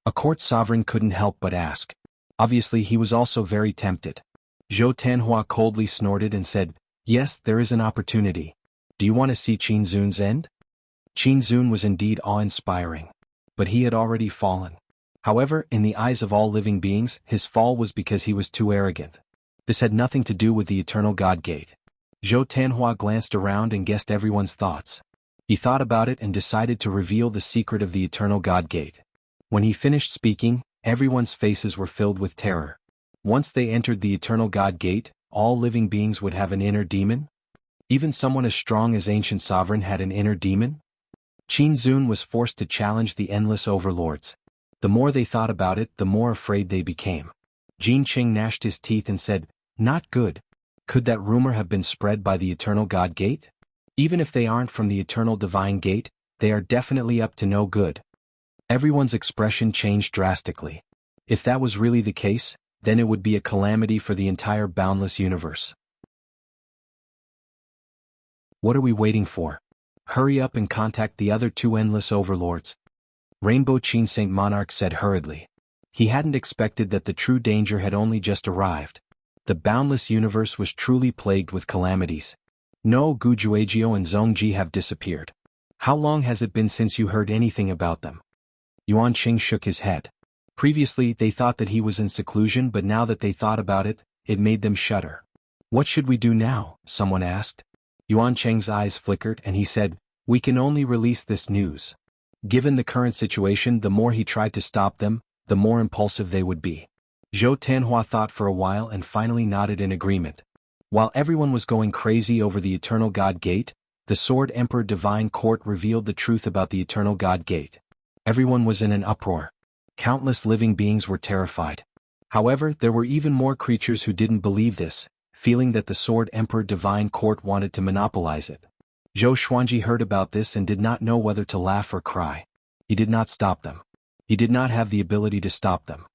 A court sovereign couldn't help but ask. Obviously he was also very tempted. Zhou Tanhua coldly snorted and said, "Yes, there is an opportunity. Do you want to see Qin Zun's end?" Qin Zun was indeed awe-inspiring. But he had already fallen. However, in the eyes of all living beings, his fall was because he was too arrogant. This had nothing to do with the Eternal God Gate. Zhou Tanhua glanced around and guessed everyone's thoughts. He thought about it and decided to reveal the secret of the Eternal God Gate. When he finished speaking, everyone's faces were filled with terror. Once they entered the Eternal God Gate, all living beings would have an inner demon? Even someone as strong as Ancient Sovereign had an inner demon? Qin Zun was forced to challenge the endless overlords. The more they thought about it, the more afraid they became. Jin Qing gnashed his teeth and said, "Not good. Could that rumor have been spread by the Eternal God Gate? Even if they aren't from the Eternal Divine Gate, they are definitely up to no good." Everyone's expression changed drastically. If that was really the case, then it would be a calamity for the entire boundless universe. What are we waiting for? Hurry up and contact the other two endless overlords. Rainbow Qin Saint Monarch said hurriedly. He hadn't expected that the true danger had only just arrived. The boundless universe was truly plagued with calamities. No, Gujuejiao and Zhongji have disappeared. How long has it been since you heard anything about them? Yuan Qing shook his head. Previously they thought that he was in seclusion, but now that they thought about it, it made them shudder. What should we do now? Someone asked. Yuan Cheng's eyes flickered and he said, "We can only release this news." Given the current situation, the more he tried to stop them, the more impulsive they would be. Zhou Tanhua thought for a while and finally nodded in agreement. While everyone was going crazy over the Eternal God Gate, the Sword Emperor Divine Court revealed the truth about the Eternal God Gate. Everyone was in an uproar. Countless living beings were terrified. However, there were even more creatures who didn't believe this, feeling that the Sword Emperor Divine Court wanted to monopolize it. Zhou Xuanji heard about this and did not know whether to laugh or cry. He did not stop them. He did not have the ability to stop them.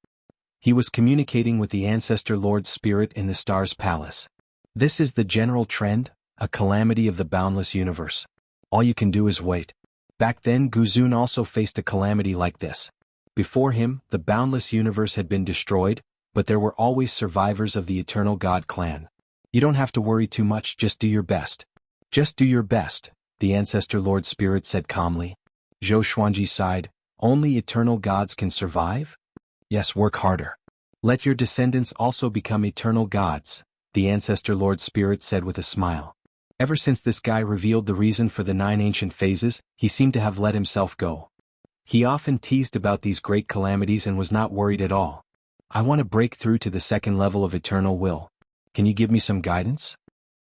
He was communicating with the Ancestor Lord's spirit in the Star's Palace. This is the general trend, a calamity of the boundless universe. All you can do is wait. Back then Guzun also faced a calamity like this. Before him, the boundless universe had been destroyed, but there were always survivors of the Eternal God clan. You don't have to worry too much, just do your best. Just do your best, the Ancestor Lord Spirit said calmly. Zhou Xuanji sighed, only eternal gods can survive? Yes, work harder. Let your descendants also become eternal gods, the Ancestor Lord Spirit said with a smile. Ever since this guy revealed the reason for the 9 ancient phases, he seemed to have let himself go. He often teased about these great calamities and was not worried at all. I want to break through to the second level of eternal will. Can you give me some guidance?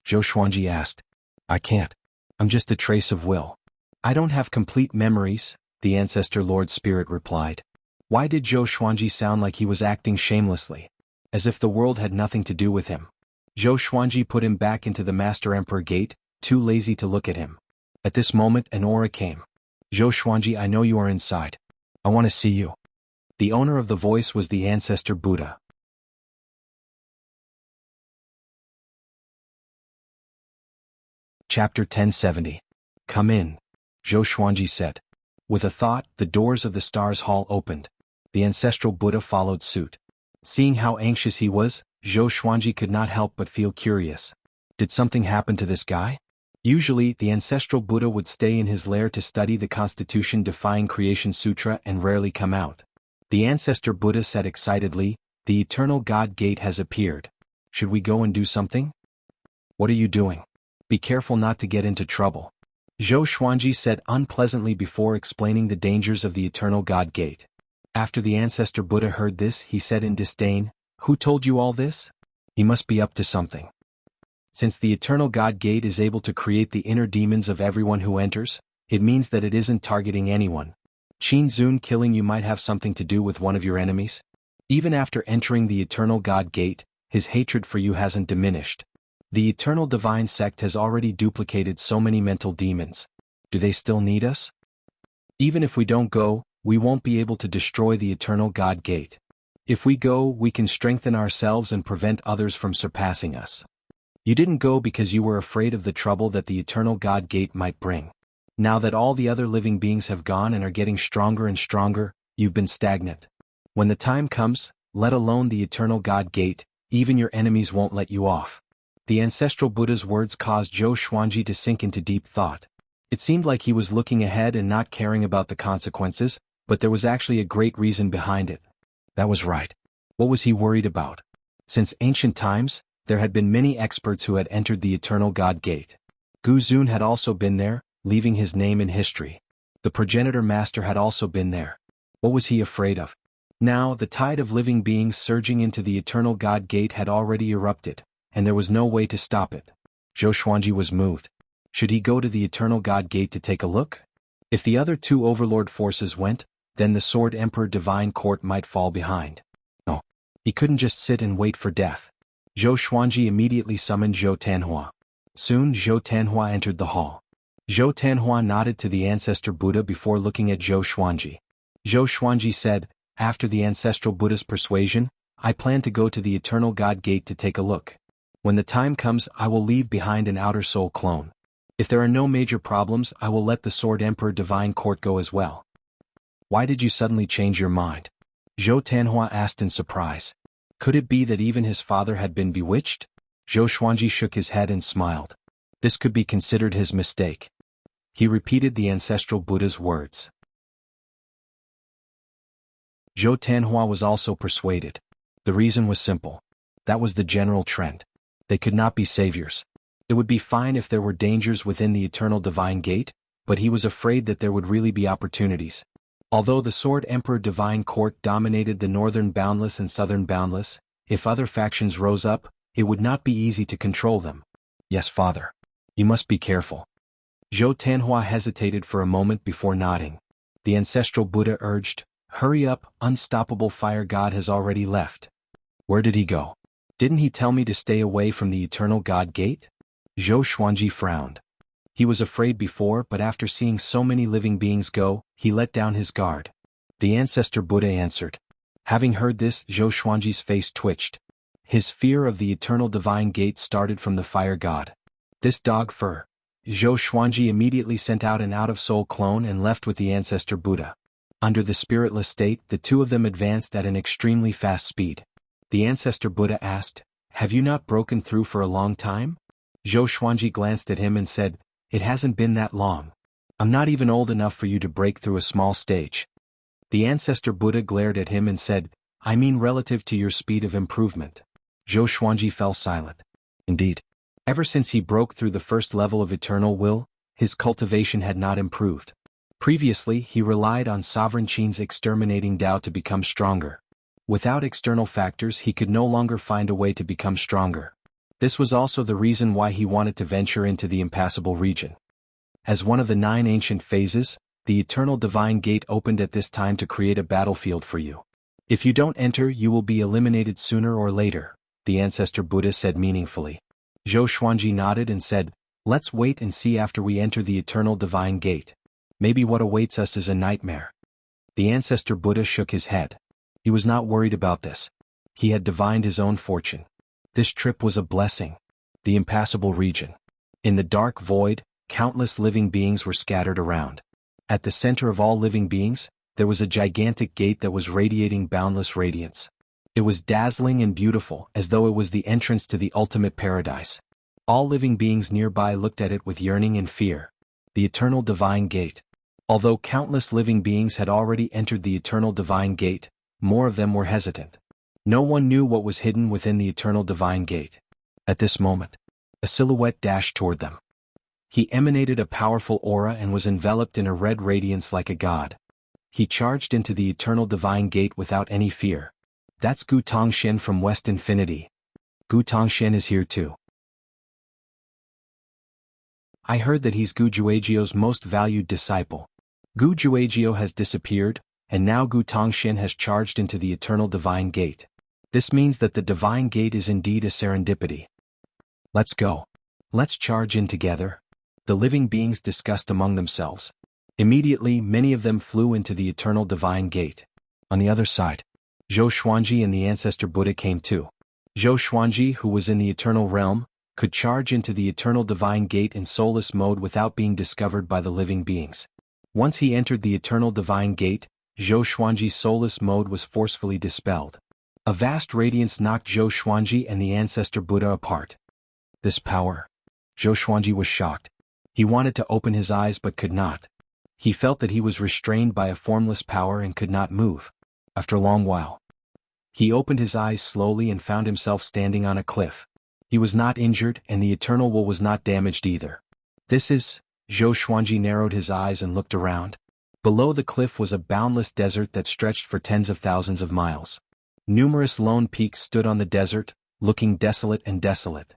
Zhou Xuanji asked. I can't. I'm just a trace of will. I don't have complete memories, the Ancestor Lord Spirit replied. Why did Zhou Xuanji sound like he was acting shamelessly? As if the world had nothing to do with him. Zhou Xuanji put him back into the Master Emperor Gate, too lazy to look at him. At this moment an aura came. Zhou Xuanji, I know you are inside. I want to see you. The owner of the voice was the Ancestor Buddha. Chapter 1070. Come in, Zhou Xuanji said. With a thought, the doors of the Stars Hall opened. The ancestral Buddha followed suit. Seeing how anxious he was, Zhou Xuanji could not help but feel curious. Did something happen to this guy? Usually, the ancestral Buddha would stay in his lair to study the Constitution-defying Creation Sutra and rarely come out. The Ancestor Buddha said excitedly, the Eternal God Gate has appeared. Should we go and do something? What are you doing? Be careful not to get into trouble. Zhou Xuanji said unpleasantly before explaining the dangers of the Eternal God Gate. After the Ancestor Buddha heard this, he said in disdain, Who told you all this? He must be up to something. Since the Eternal God Gate is able to create the inner demons of everyone who enters, it means that it isn't targeting anyone. Qin Zun killing you might have something to do with one of your enemies. Even after entering the Eternal God Gate, his hatred for you hasn't diminished. The Eternal Divine Sect has already duplicated so many mental demons. Do they still need us? Even if we don't go, we won't be able to destroy the Eternal God Gate. If we go, we can strengthen ourselves and prevent others from surpassing us. You didn't go because you were afraid of the trouble that the Eternal God Gate might bring. Now that all the other living beings have gone and are getting stronger and stronger, you've been stagnant. When the time comes, let alone the Eternal God Gate, even your enemies won't let you off. The ancestral Buddha's words caused Zhou Xuanji to sink into deep thought. It seemed like he was looking ahead and not caring about the consequences, but there was actually a great reason behind it. That was right. What was he worried about? Since ancient times, there had been many experts who had entered the Eternal God Gate. Gu Zun had also been there, leaving his name in history. The progenitor master had also been there. What was he afraid of? Now, the tide of living beings surging into the Eternal God Gate had already erupted, and there was no way to stop it. Zhou Xuanji was moved. Should he go to the Eternal God Gate to take a look? If the other two overlord forces went, then the Sword Emperor Divine Court might fall behind. No. He couldn't just sit and wait for death. Zhou Xuanji immediately summoned Zhou Tanhua. Soon Zhou Tanhua entered the hall. Zhou Tanhua nodded to the ancestor Buddha before looking at Zhou Xuanji. Zhou Xuanji said, after the ancestral Buddha's persuasion, I plan to go to the Eternal God Gate to take a look. When the time comes, I will leave behind an outer soul clone. If there are no major problems, I will let the Sword Emperor Divine Court go as well. Why did you suddenly change your mind? Zhou Tanhua asked in surprise. Could it be that even his father had been bewitched? Zhou Xuanji shook his head and smiled. This could be considered his mistake. He repeated the ancestral Buddha's words. Zhou Tanhua was also persuaded. The reason was simple. That was the general trend. They could not be saviors. It would be fine if there were dangers within the Eternal Divine Gate, but he was afraid that there would really be opportunities. Although the Sword Emperor Divine Court dominated the Northern Boundless and Southern Boundless, if other factions rose up, it would not be easy to control them. Yes, father. You must be careful. Zhou Tanhua hesitated for a moment before nodding. The ancestral Buddha urged, hurry up, unstoppable fire god has already left. Where did he go? Didn't he tell me to stay away from the Eternal God Gate? Zhou Xuanji frowned. He was afraid before, but after seeing so many living beings go, he let down his guard. The ancestor Buddha answered. Having heard this, Zhou Xuanji's face twitched. His fear of the Eternal Divine Gate started from the fire god. This dog fur. Zhou Xuanji immediately sent out an out-of-soul clone and left with the ancestor Buddha. Under the spiritless state, the two of them advanced at an extremely fast speed. The ancestor Buddha asked, have you not broken through for a long time? Zhou Xuanji glanced at him and said, it hasn't been that long. I'm not even old enough for you to break through a small stage. The ancestor Buddha glared at him and said, I mean relative to your speed of improvement. Zhou Xuanji fell silent. Indeed. Ever since he broke through the first level of eternal will, his cultivation had not improved. Previously, he relied on Sovereign Qin's exterminating Tao to become stronger. Without external factors, he could no longer find a way to become stronger. This was also the reason why he wanted to venture into the impassable region. As one of the 9 ancient phases, the Eternal Divine Gate opened at this time to create a battlefield for you. If you don't enter, you will be eliminated sooner or later, the ancestor Buddha said meaningfully. Zhou Xuanji nodded and said, let's wait and see after we enter the Eternal Divine Gate. Maybe what awaits us is a nightmare. The ancestor Buddha shook his head. He was not worried about this. He had divined his own fortune. This trip was a blessing. The impassable region. In the dark void, countless living beings were scattered around. At the center of all living beings, there was a gigantic gate that was radiating boundless radiance. It was dazzling and beautiful, as though it was the entrance to the ultimate paradise. All living beings nearby looked at it with yearning and fear. The Eternal Divine Gate. Although countless living beings had already entered the Eternal Divine Gate, more of them were hesitant. No one knew what was hidden within the Eternal Divine Gate. At this moment, a silhouette dashed toward them. He emanated a powerful aura and was enveloped in a red radiance like a god. He charged into the Eternal Divine Gate without any fear. That's Gu Tongxian from West Infinity. Gu Tongxian is here too. I heard that he's Gu Juejiu's most valued disciple. Gu Juejiu has disappeared, and now Gu Tongxian has charged into the Eternal Divine Gate. This means that the Divine Gate is indeed a serendipity. Let's go. Let's charge in together. The living beings discussed among themselves. Immediately, many of them flew into the Eternal Divine Gate. On the other side, Zhou Xuanji and the ancestor Buddha came too. Zhou Xuanji, who was in the eternal realm, could charge into the eternal divine gate in soulless mode without being discovered by the living beings. Once he entered the eternal divine gate, Zhou Xuanji's soulless mode was forcefully dispelled. A vast radiance knocked Zhou Xuanji and the ancestor Buddha apart. This power. Zhou Xuanji was shocked. He wanted to open his eyes but could not. He felt that he was restrained by a formless power and could not move. After a long while, he opened his eyes slowly and found himself standing on a cliff. He was not injured and the eternal will was not damaged either. This is... Zhou Xuanji narrowed his eyes and looked around. Below the cliff was a boundless desert that stretched for tens of thousands of miles. Numerous lone peaks stood on the desert, looking desolate and desolate.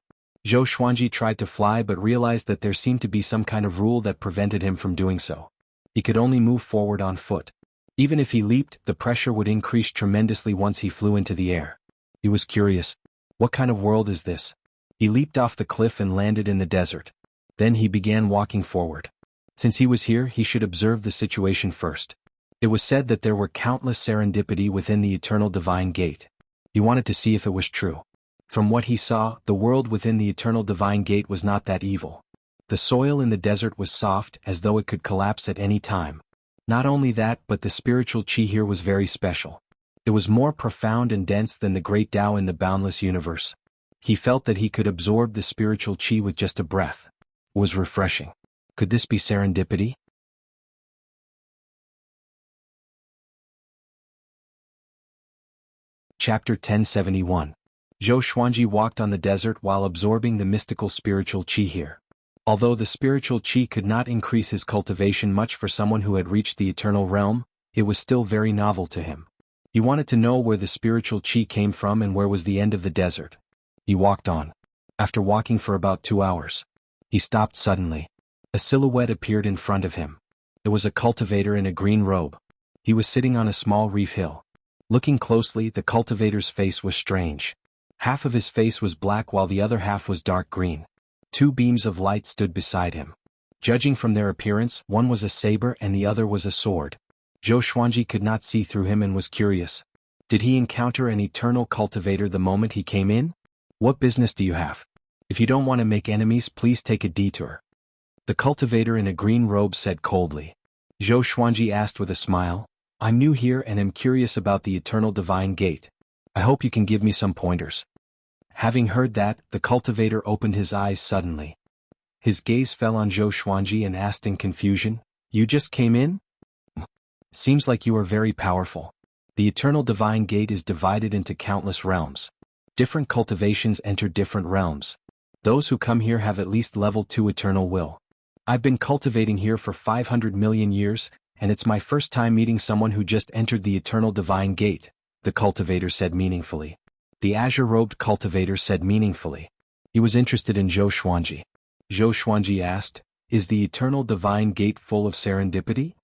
Zhou Xuanji tried to fly but realized that there seemed to be some kind of rule that prevented him from doing so. He could only move forward on foot. Even if he leaped, the pressure would increase tremendously once he flew into the air. He was curious. What kind of world is this? He leaped off the cliff and landed in the desert. Then he began walking forward. Since he was here, he should observe the situation first. It was said that there were countless serendipity within the eternal divine gate. He wanted to see if it was true. From what he saw, the world within the eternal divine gate was not that evil. The soil in the desert was soft, as though it could collapse at any time. Not only that, but the spiritual qi here was very special. It was more profound and dense than the great Tao in the boundless universe. He felt that he could absorb the spiritual qi with just a breath. It was refreshing. Could this be serendipity? Chapter 1071. Zhou Xuanji walked on the desert while absorbing the mystical spiritual qi here. Although the spiritual qi could not increase his cultivation much for someone who had reached the eternal realm, it was still very novel to him. He wanted to know where the spiritual qi came from and where was the end of the desert. He walked on. After walking for about 2 hours, he stopped suddenly. A silhouette appeared in front of him. It was a cultivator in a green robe. He was sitting on a small reef hill. Looking closely, the cultivator's face was strange. Half of his face was black while the other half was dark green. 2 beams of light stood beside him. Judging from their appearance, one was a saber and the other was a sword. Zhou Xuanji could not see through him and was curious. Did he encounter an eternal cultivator the moment he came in? What business do you have? If you don't want to make enemies, please take a detour. The cultivator in a green robe said coldly. Zhou Xuanji asked with a smile, I'm new here and am curious about the eternal divine gate. I hope you can give me some pointers. Having heard that, the cultivator opened his eyes suddenly. His gaze fell on Zhou Xuanji and asked in confusion, You just came in? Seems like you are very powerful. The eternal divine gate is divided into countless realms. Different cultivations enter different realms. Those who come here have at least level 2 eternal will. I've been cultivating here for 500 million years, and it's my first time meeting someone who just entered the eternal divine gate, the cultivator said meaningfully. The azure-robed cultivator said meaningfully. He was interested in Zhou Xuanji. Zhou Xuanji asked, Is the eternal divine gate full of serendipity?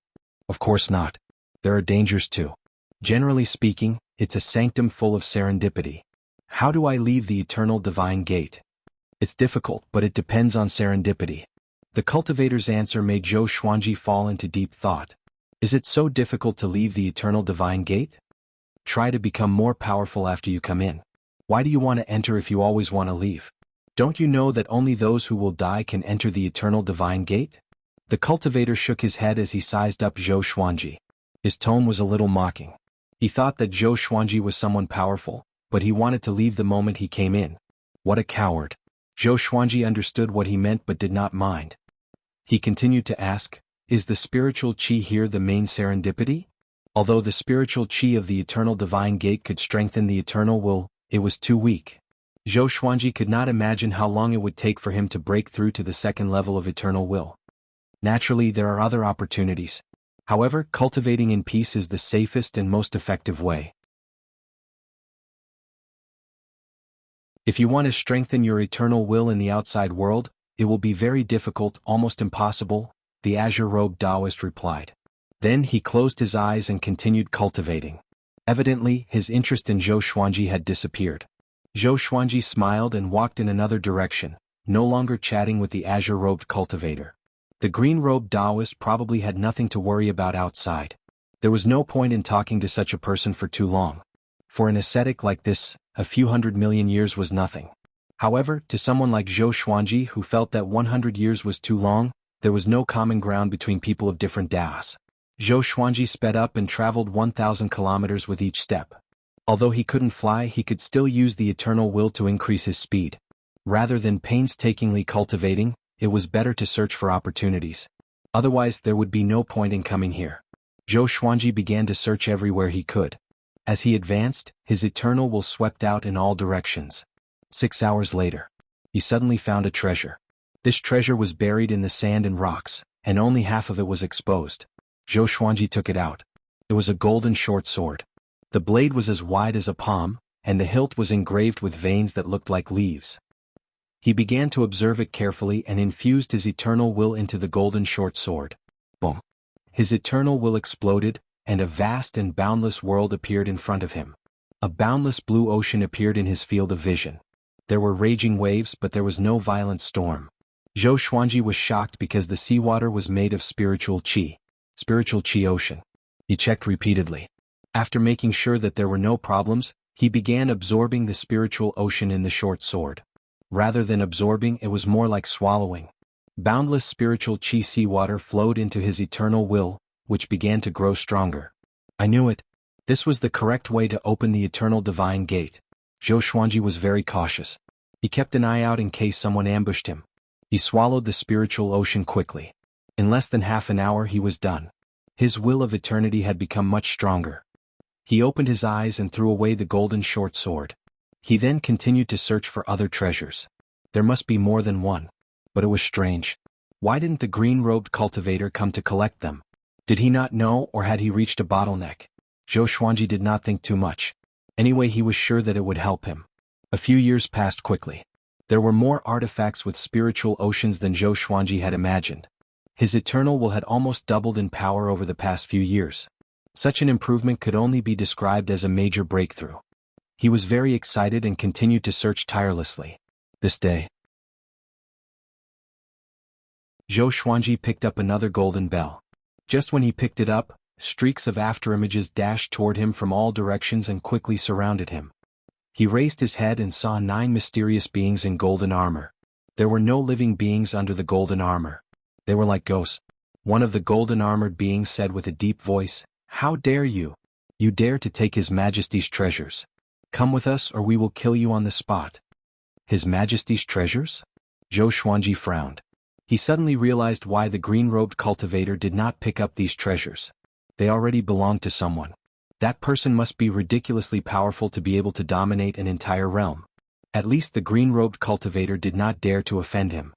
Of course not. There are dangers too. Generally speaking, it's a sanctum full of serendipity. How do I leave the eternal divine gate? It's difficult, but it depends on serendipity. The cultivator's answer made Zhou Xuanji fall into deep thought. Is it so difficult to leave the eternal divine gate? Try to become more powerful after you come in. Why do you want to enter if you always want to leave? Don't you know that only those who will die can enter the eternal divine gate? The cultivator shook his head as he sized up Zhou Xuanji. His tone was a little mocking. He thought that Zhou Xuanji was someone powerful, but he wanted to leave the moment he came in. What a coward. Zhou Xuanji understood what he meant but did not mind. He continued to ask, Is the spiritual qi here the main serendipity? Although the spiritual qi of the eternal divine gate could strengthen the eternal will, it was too weak. Zhou Xuanji could not imagine how long it would take for him to break through to the second level of eternal will. Naturally, there are other opportunities. However, cultivating in peace is the safest and most effective way. If you want to strengthen your eternal will in the outside world, it will be very difficult, almost impossible, the azure-robed Taoist replied. Then he closed his eyes and continued cultivating. Evidently, his interest in Zhou Xuanji had disappeared. Zhou Xuanji smiled and walked in another direction, no longer chatting with the azure-robed cultivator. The green-robed Taoist probably had nothing to worry about outside. There was no point in talking to such a person for too long. For an ascetic like this, a few 100 million years was nothing. However, to someone like Zhou Xuanji who felt that 100 years was too long, there was no common ground between people of different daos. Zhou Xuanji sped up and traveled 1,000 kilometers with each step. Although he couldn't fly, he could still use the eternal will to increase his speed. Rather than painstakingly cultivating, it was better to search for opportunities. Otherwise, there would be no point in coming here. Zhou Xuanji began to search everywhere he could. As he advanced, his eternal will swept out in all directions. 6 hours later, he suddenly found a treasure. This treasure was buried in the sand and rocks, and only half of it was exposed. Zhou Xuanji took it out. It was a golden short sword. The blade was as wide as a palm, and the hilt was engraved with veins that looked like leaves. He began to observe it carefully and infused his eternal will into the golden short sword. Boom! His eternal will exploded, and a vast and boundless world appeared in front of him. A boundless blue ocean appeared in his field of vision. There were raging waves, but there was no violent storm. Zhou Xuanji was shocked because the seawater was made of spiritual qi. Spiritual qi ocean. He checked repeatedly. After making sure that there were no problems, he began absorbing the spiritual ocean in the short sword. Rather than absorbing, it was more like swallowing. Boundless spiritual qi seawater flowed into his eternal will, which began to grow stronger. I knew it. This was the correct way to open the eternal divine gate. Zhou Xuanji was very cautious. He kept an eye out in case someone ambushed him. He swallowed the spiritual ocean quickly. In less than half an hour he was done. His will of eternity had become much stronger. He opened his eyes and threw away the golden short sword. He then continued to search for other treasures. There must be more than one. But it was strange. Why didn't the green-robed cultivator come to collect them? Did he not know, or had he reached a bottleneck? Zhou Xuanji did not think too much. Anyway, he was sure that it would help him. A few years passed quickly. There were more artifacts with spiritual oceans than Zhou Xuanji had imagined. His eternal will had almost doubled in power over the past few years. Such an improvement could only be described as a major breakthrough. He was very excited and continued to search tirelessly. This day, Zhou Xuanji picked up another golden bell. Just when he picked it up, streaks of afterimages dashed toward him from all directions and quickly surrounded him. He raised his head and saw 9 mysterious beings in golden armor. There were no living beings under the golden armor. They were like ghosts. One of the golden-armored beings said with a deep voice, "How dare you? You dare to take His Majesty's treasures. Come with us or we will kill you on the spot." His Majesty's treasures? Zhou Xuanji frowned. He suddenly realized why the green-robed cultivator did not pick up these treasures. They already belonged to someone. That person must be ridiculously powerful to be able to dominate an entire realm. At least the green-robed cultivator did not dare to offend him.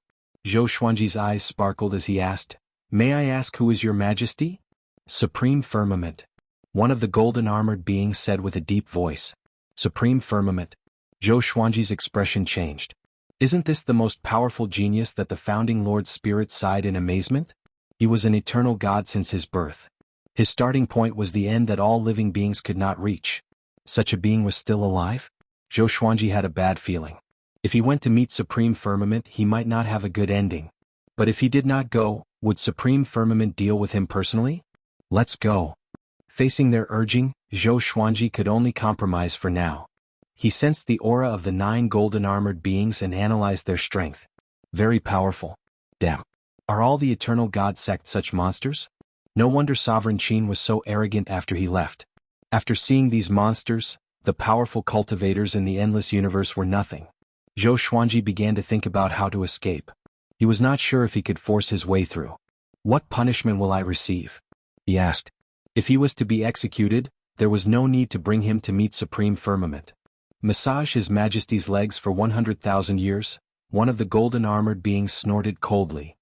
Zhou Xuanji's eyes sparkled as he asked, "May I ask who is your Majesty?" "Supreme Firmament." One of the golden-armored beings said with a deep voice. "Supreme Firmament." Zhou Xuanji's expression changed. Isn't this the most powerful genius that the founding Lord's spirit sighed in amazement? He was an eternal god since his birth. His starting point was the end that all living beings could not reach. Such a being was still alive? Zhou Xuanji had a bad feeling. If he went to meet Supreme Firmament, he might not have a good ending. But if he did not go, would Supreme Firmament deal with him personally? Let's go. Facing their urging, Zhou Xuanji could only compromise for now. He sensed the aura of the 9 golden-armored beings and analyzed their strength. Very powerful. Damn. Are all the Eternal God sect such monsters? No wonder Sovereign Qin was so arrogant after he left. After seeing these monsters, the powerful cultivators in the endless universe were nothing. Zhou Xuanji began to think about how to escape. He was not sure if he could force his way through. "What punishment will I receive?" he asked. If he was to be executed, there was no need to bring him to meet Supreme Firmament. "Massage His Majesty's legs for 100,000 years, one of the golden-armored beings snorted coldly.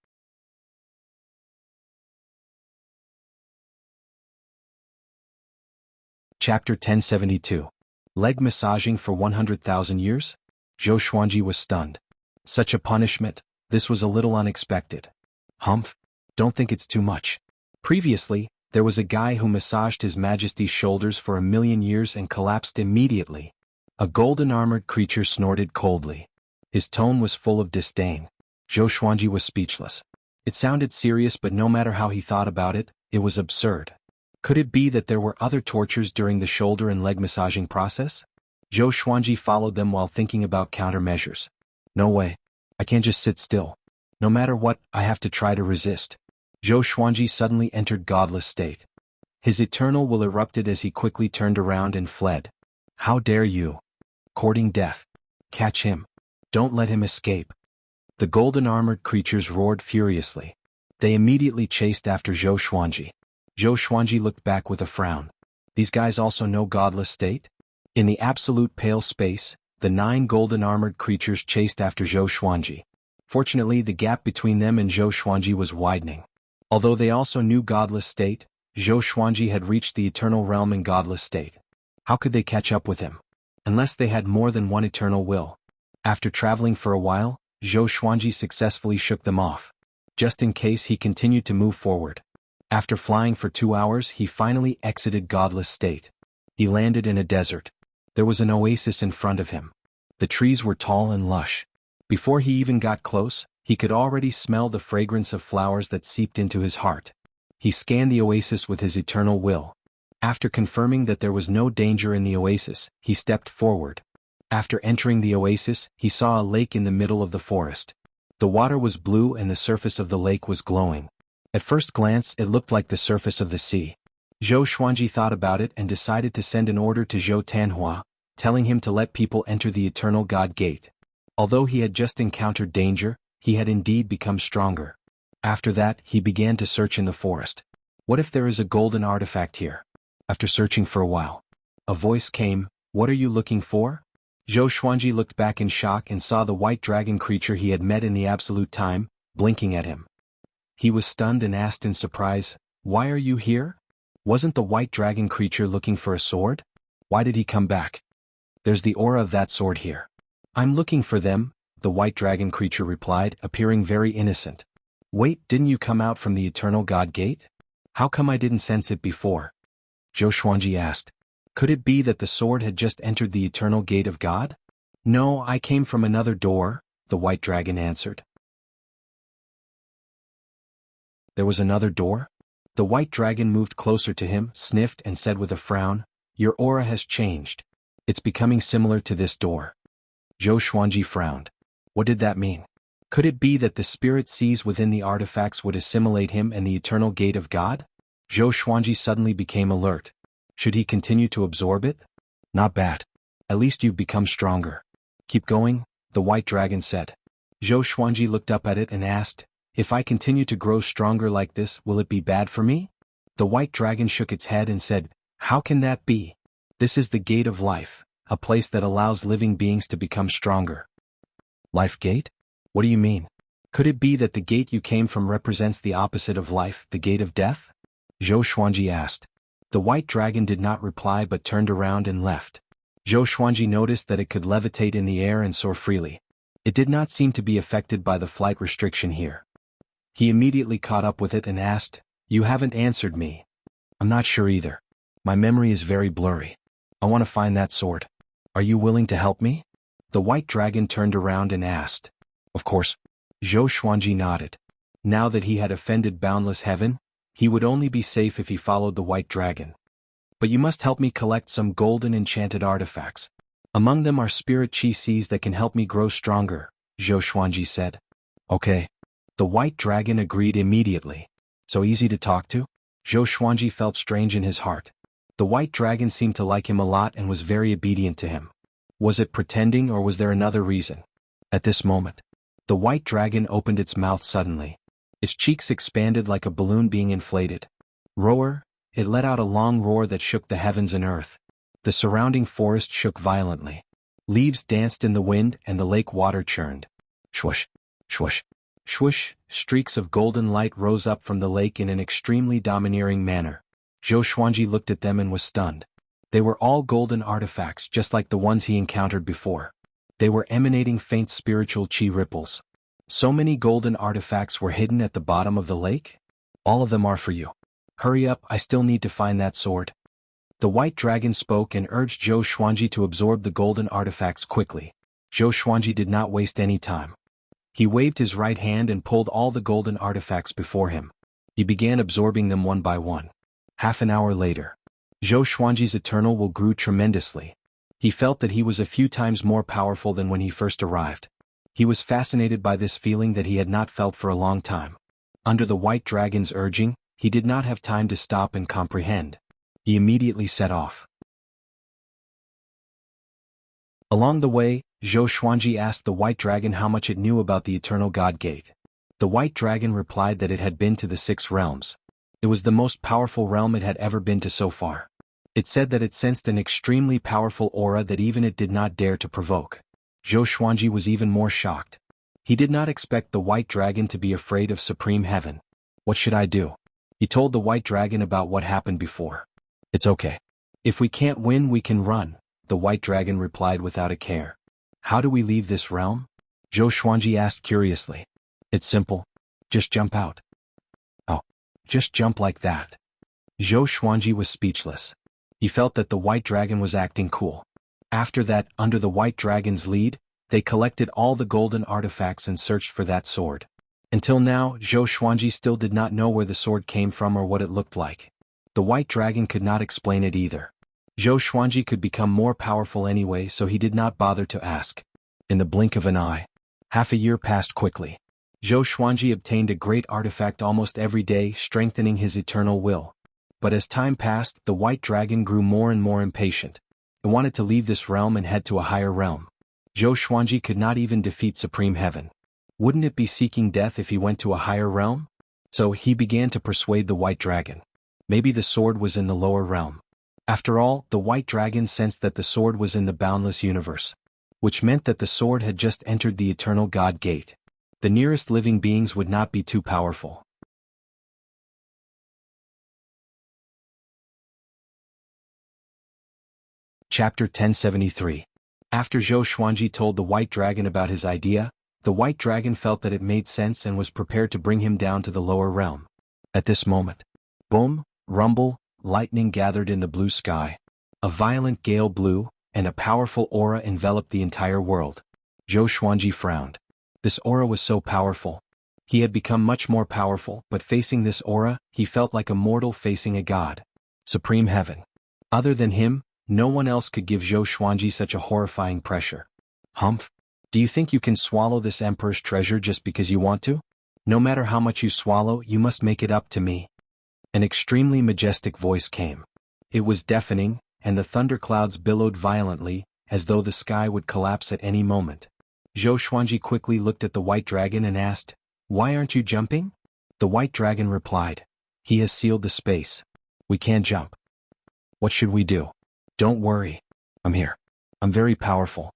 Chapter 1072. Leg massaging for 100,000 years? Zhou Xuanji was stunned. Such a punishment, this was a little unexpected. Humph, don't think it's too much. Previously, there was a guy who massaged His Majesty's shoulders for 1,000,000 years and collapsed immediately. A golden-armored creature snorted coldly. His tone was full of disdain. Zhou Xuanji was speechless. It sounded serious, but no matter how he thought about it, it was absurd. Could it be that there were other tortures during the shoulder and leg massaging process? Zhou Xuanji followed them while thinking about countermeasures. No way. I can't just sit still. No matter what, I have to try to resist. Zhou Xuanji suddenly entered godless state. His eternal will erupted as he quickly turned around and fled. How dare you? Courting death. Catch him. Don't let him escape. The golden armored creatures roared furiously. They immediately chased after Zhou Xuanji. Zhou Xuanji looked back with a frown. These guys also know godless state? In the absolute pale space, the 9 golden armored creatures chased after Zhou Xuanji. Fortunately, the gap between them and Zhou Xuanji was widening. Although they also knew godless state, Zhou Xuanji had reached the eternal realm in godless state. How could they catch up with him? Unless they had more than one eternal will. After traveling for a while, Zhou Xuanji successfully shook them off. Just in case, he continued to move forward. After flying for 2 hours, he finally exited godless state. He landed in a desert. There was an oasis in front of him. The trees were tall and lush. Before he even got close, he could already smell the fragrance of flowers that seeped into his heart. He scanned the oasis with his eternal will. After confirming that there was no danger in the oasis, he stepped forward. After entering the oasis, he saw a lake in the middle of the forest. The water was blue and the surface of the lake was glowing. At first glance, it looked like the surface of the sea. Zhou Xuanji thought about it and decided to send an order to Zhou Tanhua, telling him to let people enter the Eternal God Gate. Although he had just encountered danger, he had indeed become stronger. After that, he began to search in the forest. What if there is a golden artifact here? After searching for a while, a voice came, "What are you looking for?" Zhou Xuanji looked back in shock and saw the white dragon creature he had met in the absolute time, blinking at him. He was stunned and asked in surprise, "Why are you here? Wasn't the white dragon creature looking for a sword? Why did he come back? There's the aura of that sword here." "I'm looking for them," the white dragon creature replied, appearing very innocent. "Wait, didn't you come out from the Eternal God Gate? How come I didn't sense it before?" Zhou Xuanji asked. Could it be that the sword had just entered the Eternal Gate of God? "No, I came from another door," the white dragon answered. There was another door? The white dragon moved closer to him, sniffed and said with a frown, "Your aura has changed. It's becoming similar to this door." Zhou Xuanji frowned. What did that mean? Could it be that the spirit sees within the artifacts would assimilate him and the Eternal Gate of God? Zhou Xuanji suddenly became alert. Should he continue to absorb it? Not bad. At least you've become stronger. Keep going, the white dragon said. Zhou Xuanji looked up at it and asked, "If I continue to grow stronger like this, will it be bad for me?" The white dragon shook its head and said, "How can that be? This is the gate of life, a place that allows living beings to become stronger." Life gate? What do you mean? Could it be that the gate you came from represents the opposite of life, the gate of death? Zhou Xuanji asked. The white dragon did not reply but turned around and left. Zhou Xuanji noticed that it could levitate in the air and soar freely. It did not seem to be affected by the flight restriction here. He immediately caught up with it and asked, "You haven't answered me." "I'm not sure either. My memory is very blurry. I want to find that sword. Are you willing to help me?" The white dragon turned around and asked. Of course. Zhou Xuanji nodded. Now that he had offended boundless heaven, he would only be safe if he followed the white dragon. "But you must help me collect some golden enchanted artifacts. Among them are spirit chi seeds that can help me grow stronger," Zhou Xuanji said. "Okay." The white dragon agreed immediately. So easy to talk to? Zhou Xuanji felt strange in his heart. The white dragon seemed to like him a lot and was very obedient to him. Was it pretending or was there another reason? At this moment, the white dragon opened its mouth suddenly. Its cheeks expanded like a balloon being inflated. Roar, it let out a long roar that shook the heavens and earth. The surrounding forest shook violently. Leaves danced in the wind and the lake water churned. Swoosh, swoosh, swoosh, streaks of golden light rose up from the lake in an extremely domineering manner. Zhou Xuanji looked at them and was stunned. They were all golden artifacts just like the ones he encountered before. They were emanating faint spiritual chi ripples. So many golden artifacts were hidden at the bottom of the lake? All of them are for you. Hurry up, I still need to find that sword. The white dragon spoke and urged Zhou Xuanji to absorb the golden artifacts quickly. Zhou Xuanji did not waste any time. He waved his right hand and pulled all the golden artifacts before him. He began absorbing them one by one. Half an hour later. Zhou Xuanji's eternal will grew tremendously. He felt that he was a few times more powerful than when he first arrived. He was fascinated by this feeling that he had not felt for a long time. Under the white dragon's urging, he did not have time to stop and comprehend. He immediately set off. Along the way, Zhou Xuanji asked the white dragon how much it knew about the eternal God Gate. The white dragon replied that it had been to the 6 realms. It was the most powerful realm it had ever been to so far. It said that it sensed an extremely powerful aura that even it did not dare to provoke. Zhou Xuanji was even more shocked. He did not expect the white dragon to be afraid of supreme heaven. What should I do? He told the white dragon about what happened before. It's okay. If we can't win, we can run, the white dragon replied without a care. How do we leave this realm? Zhou Xuanji asked curiously. It's simple. Just jump out. Oh, just jump like that. Zhou Xuanji was speechless. He felt that the white dragon was acting cool. After that, under the white dragon's lead, they collected all the golden artifacts and searched for that sword. Until now, Zhou Xuanji still did not know where the sword came from or what it looked like. The white dragon could not explain it either. Zhou Xuanji could become more powerful anyway, so he did not bother to ask. In the blink of an eye, half a year passed quickly. Zhou Xuanji obtained a great artifact almost every day, strengthening his eternal will. But as time passed, the white dragon grew more and more impatient. It wanted to leave this realm and head to a higher realm. Zhou Xuanji could not even defeat Supreme Heaven. Wouldn't it be seeking death if he went to a higher realm? So he began to persuade the white dragon. Maybe the sword was in the lower realm. After all, the white dragon sensed that the sword was in the boundless universe, which meant that the sword had just entered the eternal God Gate. The nearest living beings would not be too powerful. Chapter 1073. After Zhou Xuanji told the white dragon about his idea, the white dragon felt that it made sense and was prepared to bring him down to the lower realm. At this moment, boom, rumble, lightning gathered in the blue sky. A violent gale blew, and a powerful aura enveloped the entire world. Zhou Xuanji frowned. This aura was so powerful. He had become much more powerful, but facing this aura, he felt like a mortal facing a god. Supreme Heaven. Other than him, no one else could give Zhou Xuanji such a horrifying pressure. Humph. Do you think you can swallow this emperor's treasure just because you want to? No matter how much you swallow, you must make it up to me. An extremely majestic voice came. It was deafening, and the thunderclouds billowed violently, as though the sky would collapse at any moment. Zhou Xuanji quickly looked at the white dragon and asked, "Why aren't you jumping?" The white dragon replied, "He has sealed the space. We can't jump." "What should we do?" "Don't worry. I'm here. I'm very powerful."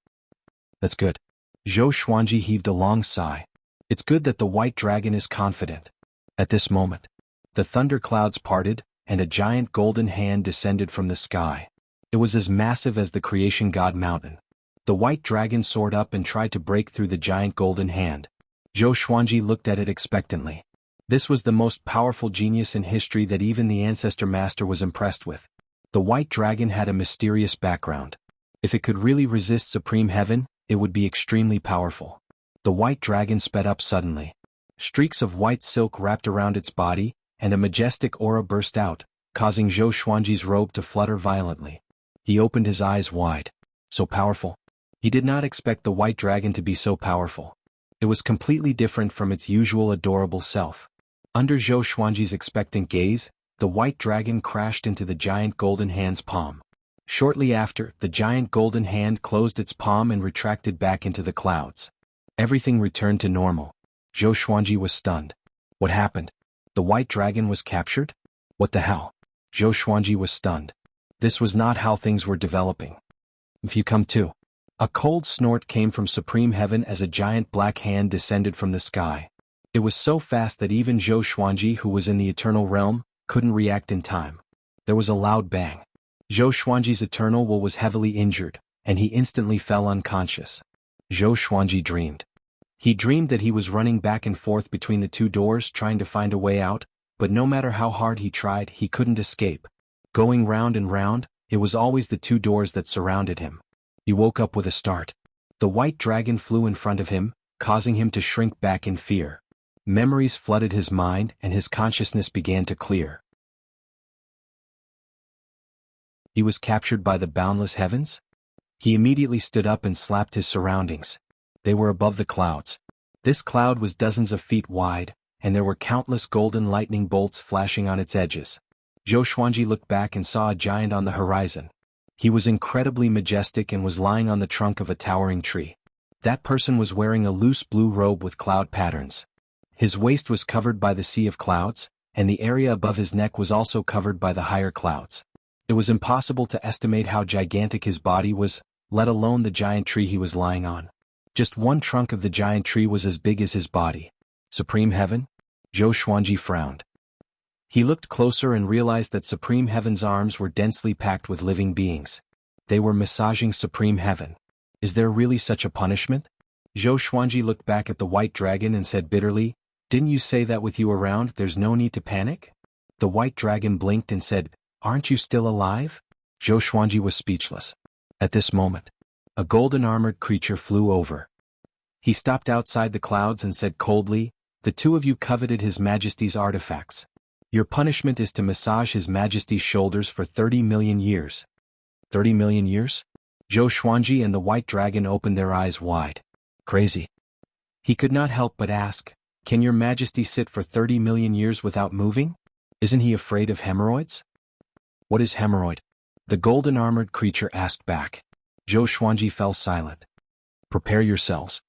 "That's good." Zhou Xuanji heaved a long sigh. It's good that the white dragon is confident. At this moment, the thunderclouds parted, and a giant golden hand descended from the sky. It was as massive as the creation god mountain. The white dragon soared up and tried to break through the giant golden hand. Zhou Xuanji looked at it expectantly. This was the most powerful genius in history that even the ancestor master was impressed with. The white dragon had a mysterious background. If it could really resist Supreme Heaven, it would be extremely powerful. The white dragon sped up suddenly. Streaks of white silk wrapped around its body, and a majestic aura burst out, causing Zhou Xuanji's robe to flutter violently. He opened his eyes wide. So powerful. He did not expect the white dragon to be so powerful. It was completely different from its usual adorable self. Under Zhou Xuanji's expectant gaze, the white dragon crashed into the giant golden hand's palm. Shortly after, the giant golden hand closed its palm and retracted back into the clouds. Everything returned to normal. Zhou Xuanji was stunned. What happened? The white dragon was captured? What the hell? Zhou Xuanji was stunned. This was not how things were developing. If you come too. A cold snort came from Supreme Heaven as a giant black hand descended from the sky. It was so fast that even Zhou Xuanji, who was in the eternal realm, couldn't react in time. There was a loud bang. Zhou Xuanji's eternal will was heavily injured, and he instantly fell unconscious. Zhou Xuanji dreamed. He dreamed that he was running back and forth between the 2 doors trying to find a way out, but no matter how hard he tried, he couldn't escape. Going round and round, it was always the 2 doors that surrounded him. He woke up with a start. The white dragon flew in front of him, causing him to shrink back in fear. Memories flooded his mind and his consciousness began to clear. He was captured by the boundless heavens? He immediately stood up and slapped his surroundings. They were above the clouds. This cloud was dozens of feet wide, and there were countless golden lightning bolts flashing on its edges. Zhou Xuanji looked back and saw a giant on the horizon. He was incredibly majestic and was lying on the trunk of a towering tree. That person was wearing a loose blue robe with cloud patterns. His waist was covered by the sea of clouds, and the area above his neck was also covered by the higher clouds. It was impossible to estimate how gigantic his body was, let alone the giant tree he was lying on. Just one trunk of the giant tree was as big as his body. Supreme Heaven? Zhou Xuanji frowned. He looked closer and realized that Supreme Heaven's arms were densely packed with living beings. They were massaging Supreme Heaven. Is there really such a punishment? Zhou Xuanji looked back at the white dragon and said bitterly, "Didn't you say that with you around there's no need to panic?" The white dragon blinked and said, "Aren't you still alive?" Zhou Xuanji was speechless. At this moment, a golden armored creature flew over. He stopped outside the clouds and said coldly, "The two of you coveted His Majesty's artifacts. Your punishment is to massage His Majesty's shoulders for 30 million years. 30 million years? Zhou Xuanji and the white dragon opened their eyes wide. Crazy. He could not help but ask, "Can your Majesty sit for 30 million years without moving? Isn't he afraid of hemorrhoids?" "What is hemorrhoid?" the golden armored creature asked back. Zhou Xuanji fell silent. "Prepare yourselves.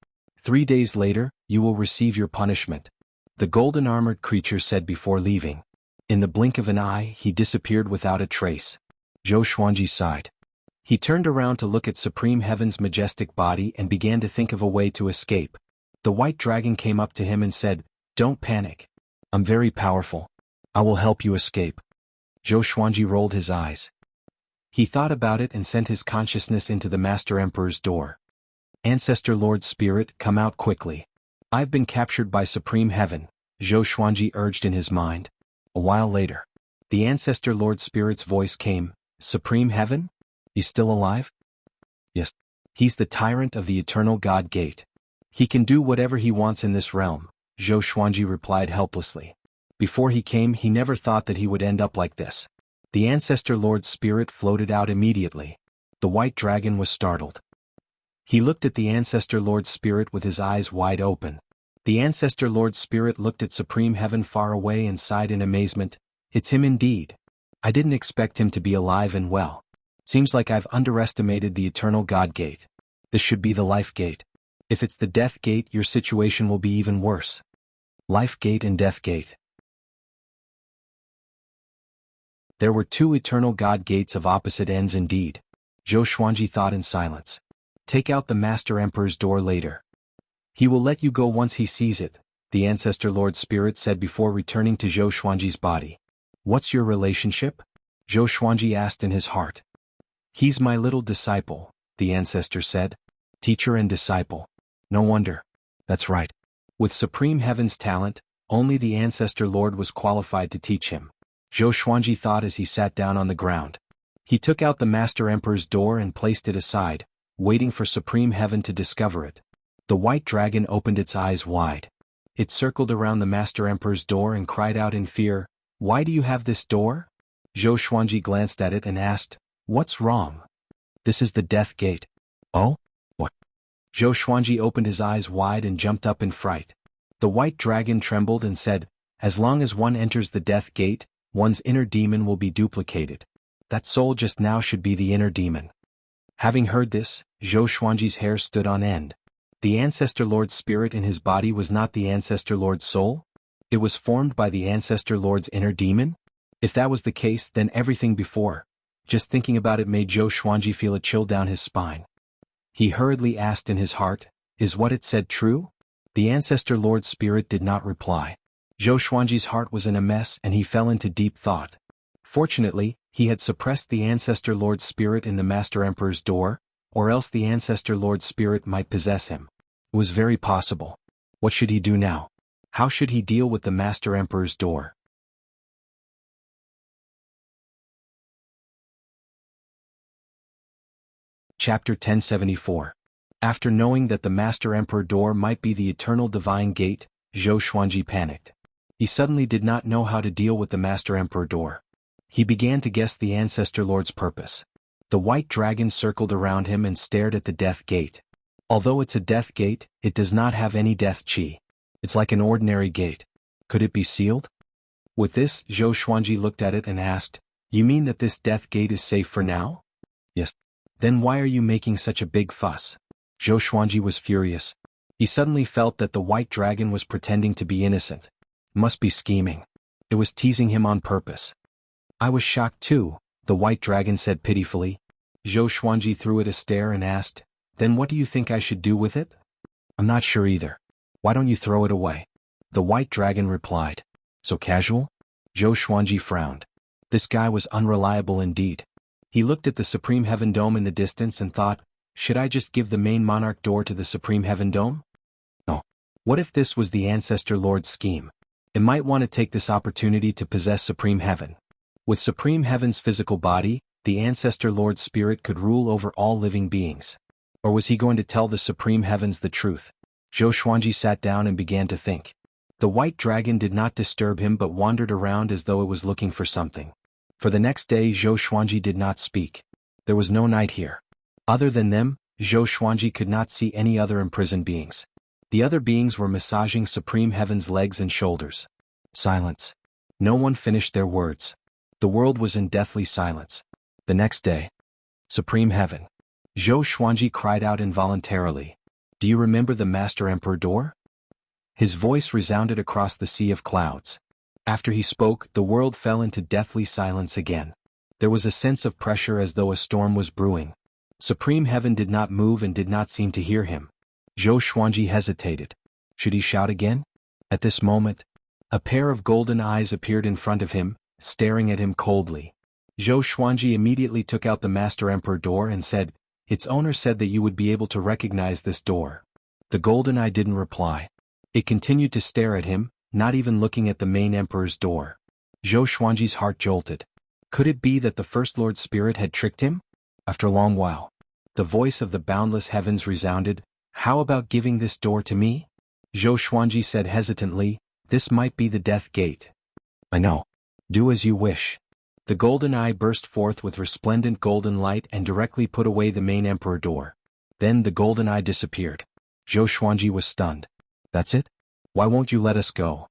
3 days later, you will receive your punishment," the golden armored creature said before leaving. In the blink of an eye, he disappeared without a trace. Zhou Xuanji sighed. He turned around to look at Supreme Heaven's majestic body and began to think of a way to escape. The white dragon came up to him and said, "Don't panic. I'm very powerful. I will help you escape." Zhou Xuanji rolled his eyes. He thought about it and sent his consciousness into the Master Emperor's door. "Ancestor Lord Spirit, come out quickly. I've been captured by Supreme Heaven," Zhou Xuanji urged in his mind. A while later, the Ancestor Lord Spirit's voice came, "Supreme Heaven? He's still alive?" "Yes. He's the tyrant of the Eternal God Gate. He can do whatever he wants in this realm," Zhou Xuanji replied helplessly. Before he came, he never thought that he would end up like this. The Ancestor Lord Spirit floated out immediately. The white dragon was startled. He looked at the Ancestor Lord Spirit with his eyes wide open. The Ancestor Lord Spirit looked at Supreme Heaven far away and sighed in amazement. "It's him indeed. I didn't expect him to be alive and well. Seems like I've underestimated the Eternal God Gate. This should be the Life Gate. If it's the Death Gate, your situation will be even worse." Life Gate and Death Gate. There were two Eternal God Gates of opposite ends indeed. Zhou Xuanji thought in silence. "Take out the Master Emperor's door later. He will let you go once he sees it," the Ancestor Lord Spirit said before returning to Zhou Xuanji's body. "What's your relationship?" Zhou Xuanji asked in his heart. "He's my little disciple," the Ancestor said. "Teacher and disciple. No wonder." That's right. With Supreme Heaven's talent, only the Ancestor Lord was qualified to teach him. Zhou Xuanji thought as he sat down on the ground. He took out the Master Emperor's door and placed it aside, waiting for Supreme Heaven to discover it. The white dragon opened its eyes wide. It circled around the Master Emperor's door and cried out in fear, "Why do you have this door?" Zhou Xuanji glanced at it and asked, "What's wrong?" "This is the Death Gate." "Oh? What?" Zhou Xuanji opened his eyes wide and jumped up in fright. The white dragon trembled and said, "As long as one enters the Death Gate, one's inner demon will be duplicated. That soul just now should be the inner demon." Having heard this, Zhou Xuanji's hair stood on end. The Ancestor Lord's spirit in his body was not the Ancestor Lord's soul? It was formed by the Ancestor Lord's inner demon? If that was the case, then everything before. Just thinking about it made Zhou Xuanji feel a chill down his spine. He hurriedly asked in his heart, "Is what it said true?" The Ancestor Lord's spirit did not reply. Zhou Xuanji's heart was in a mess and he fell into deep thought. Fortunately, he had suppressed the Ancestor Lord's spirit in the Master Emperor's door, or else the Ancestor Lord's spirit might possess him. It was very possible. What should he do now? How should he deal with the Master Emperor's door? Chapter 1074. After knowing that the Master Emperor door might be the Eternal Divine Gate, Zhou Xuanji panicked. He suddenly did not know how to deal with the Master Emperor door. He began to guess the Ancestor Lord's purpose. The white dragon circled around him and stared at the death gate. Although it's a death gate, it does not have any death chi. It's like an ordinary gate. Could it be sealed? With this, Zhou Xuanji looked at it and asked, "You mean that this death gate is safe for now?" "Yes." "Then why are you making such a big fuss?" Zhou Xuanji was furious. He suddenly felt that the white dragon was pretending to be innocent. Must be scheming. It was teasing him on purpose. "I was shocked too," the white dragon said pitifully. Zhou Xuanji threw it a stare and asked, "Then what do you think I should do with it?" "I'm not sure either. Why don't you throw it away?" The white dragon replied. "So casual?" Zhou Xuanji frowned. This guy was unreliable indeed. He looked at the Supreme Heaven Dome in the distance and thought, should I just give the main monarch door to the Supreme Heaven Dome? No. What if this was the Ancestor Lord's scheme? It might want to take this opportunity to possess Supreme Heaven. With Supreme Heaven's physical body, the Ancestor Lord's spirit could rule over all living beings. Or was he going to tell the Supreme Heavens the truth? Zhou Xuanji sat down and began to think. The white dragon did not disturb him but wandered around as though it was looking for something. For the next day Zhou Xuanji did not speak. There was no night here. Other than them, Zhou Xuanji could not see any other imprisoned beings. The other beings were massaging Supreme Heaven's legs and shoulders. Silence. No one finished their words. The world was in deathly silence. The next day. Supreme Heaven. Zhou Xuanji cried out involuntarily. "Do you remember the Master Emperor door?" His voice resounded across the sea of clouds. After he spoke, the world fell into deathly silence again. There was a sense of pressure as though a storm was brewing. Supreme Heaven did not move and did not seem to hear him. Zhou Xuanji hesitated. Should he shout again? At this moment, a pair of golden eyes appeared in front of him, staring at him coldly. Zhou Xuanji immediately took out the Master Emperor door and said, "Its owner said that you would be able to recognize this door." The golden eye didn't reply. It continued to stare at him, not even looking at the main Emperor's door. Zhou Xuanji's heart jolted. Could it be that the First Lord's spirit had tricked him? After a long while, the voice of the boundless heavens resounded, "How about giving this door to me?" Zhou Xuanji said hesitantly, "This might be the death gate." "I know. Do as you wish." The golden eye burst forth with resplendent golden light and directly put away the main Emperor door. Then the golden eye disappeared. Zhou Xuanji was stunned. "That's it? Why won't you let us go?"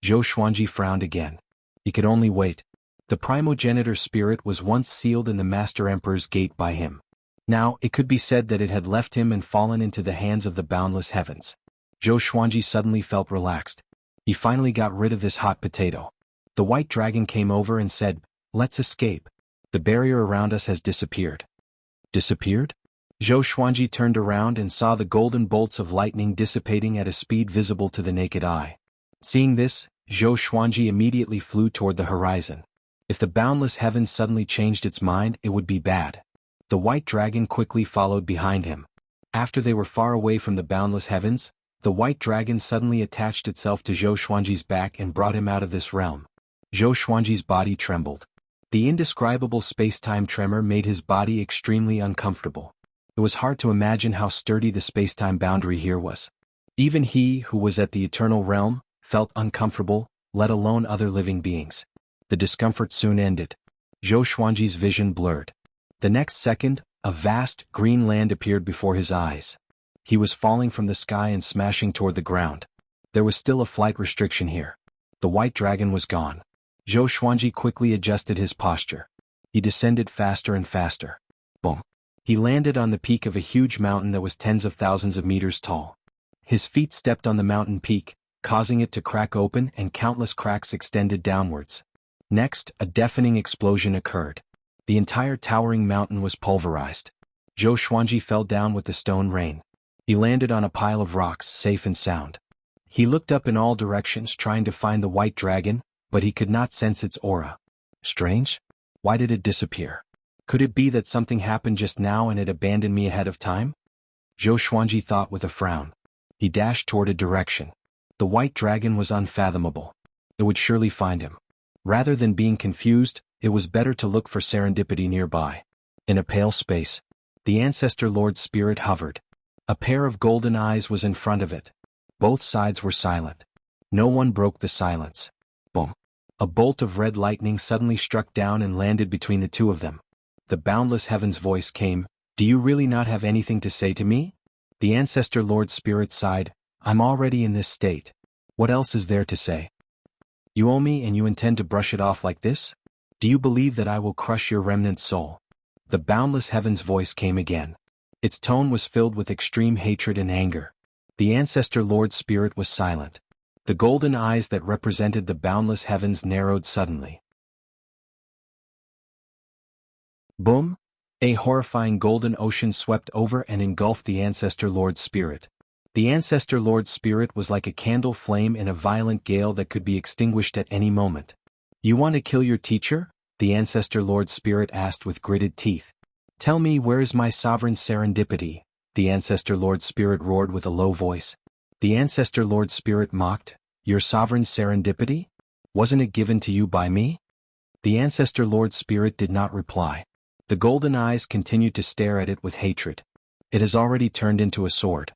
Zhou Xuanji frowned again. He could only wait. The primogenitor spirit was once sealed in the Master Emperor's gate by him. Now, it could be said that it had left him and fallen into the hands of the boundless heavens. Zhou Xuanji suddenly felt relaxed. He finally got rid of this hot potato. The white dragon came over and said, "Let's escape. The barrier around us has disappeared." Disappeared? Zhou Xuanji turned around and saw the golden bolts of lightning dissipating at a speed visible to the naked eye. Seeing this, Zhou Xuanji immediately flew toward the horizon. If the boundless heavens suddenly changed its mind, it would be bad. The white dragon quickly followed behind him. After they were far away from the boundless heavens, the white dragon suddenly attached itself to Zhou Xuanji's back and brought him out of this realm. Zhou Xuanji's body trembled. The indescribable space-time tremor made his body extremely uncomfortable. It was hard to imagine how sturdy the space-time boundary here was. Even he, who was at the eternal realm, felt uncomfortable, let alone other living beings. The discomfort soon ended. Zhou Xuanji's vision blurred. The next second, a vast, green land appeared before his eyes. He was falling from the sky and smashing toward the ground. There was still a flight restriction here. The white dragon was gone. Zhou Xuanji quickly adjusted his posture. He descended faster and faster. Boom. He landed on the peak of a huge mountain that was tens of thousands of meters tall. His feet stepped on the mountain peak, causing it to crack open and countless cracks extended downwards. Next, a deafening explosion occurred. The entire towering mountain was pulverized. Zhou Xuanji fell down with the stone rain. He landed on a pile of rocks, safe and sound. He looked up in all directions trying to find the white dragon, but he could not sense its aura. Strange? Why did it disappear? Could it be that something happened just now and it abandoned me ahead of time? Zhou Xuanji thought with a frown. He dashed toward a direction. The white dragon was unfathomable. It would surely find him. Rather than being confused, it was better to look for serendipity nearby. In a pale space, the Ancestor Lord's spirit hovered. A pair of golden eyes was in front of it. Both sides were silent. No one broke the silence. Boom. A bolt of red lightning suddenly struck down and landed between the two of them. The boundless heaven's voice came, "Do you really not have anything to say to me?" The Ancestor Lord Spirit sighed, "I'm already in this state. What else is there to say? You owe me and you intend to brush it off like this? Do you believe that I will crush your remnant soul?" The boundless heaven's voice came again. Its tone was filled with extreme hatred and anger. The Ancestor Lord Spirit was silent. The golden eyes that represented the boundless heavens narrowed suddenly. Boom! A horrifying golden ocean swept over and engulfed the Ancestor Lord Spirit. The Ancestor Lord Spirit was like a candle flame in a violent gale that could be extinguished at any moment. "You want to kill your teacher?" the Ancestor Lord Spirit asked with gritted teeth. "Tell me, where is my sovereign serendipity?" the Ancestor Lord Spirit roared with a low voice. The Ancestor Lord Spirit mocked, "Your sovereign serendipity? Wasn't it given to you by me?" The Ancestor Lord Spirit did not reply. The golden eyes continued to stare at it with hatred. "It has already turned into a sword.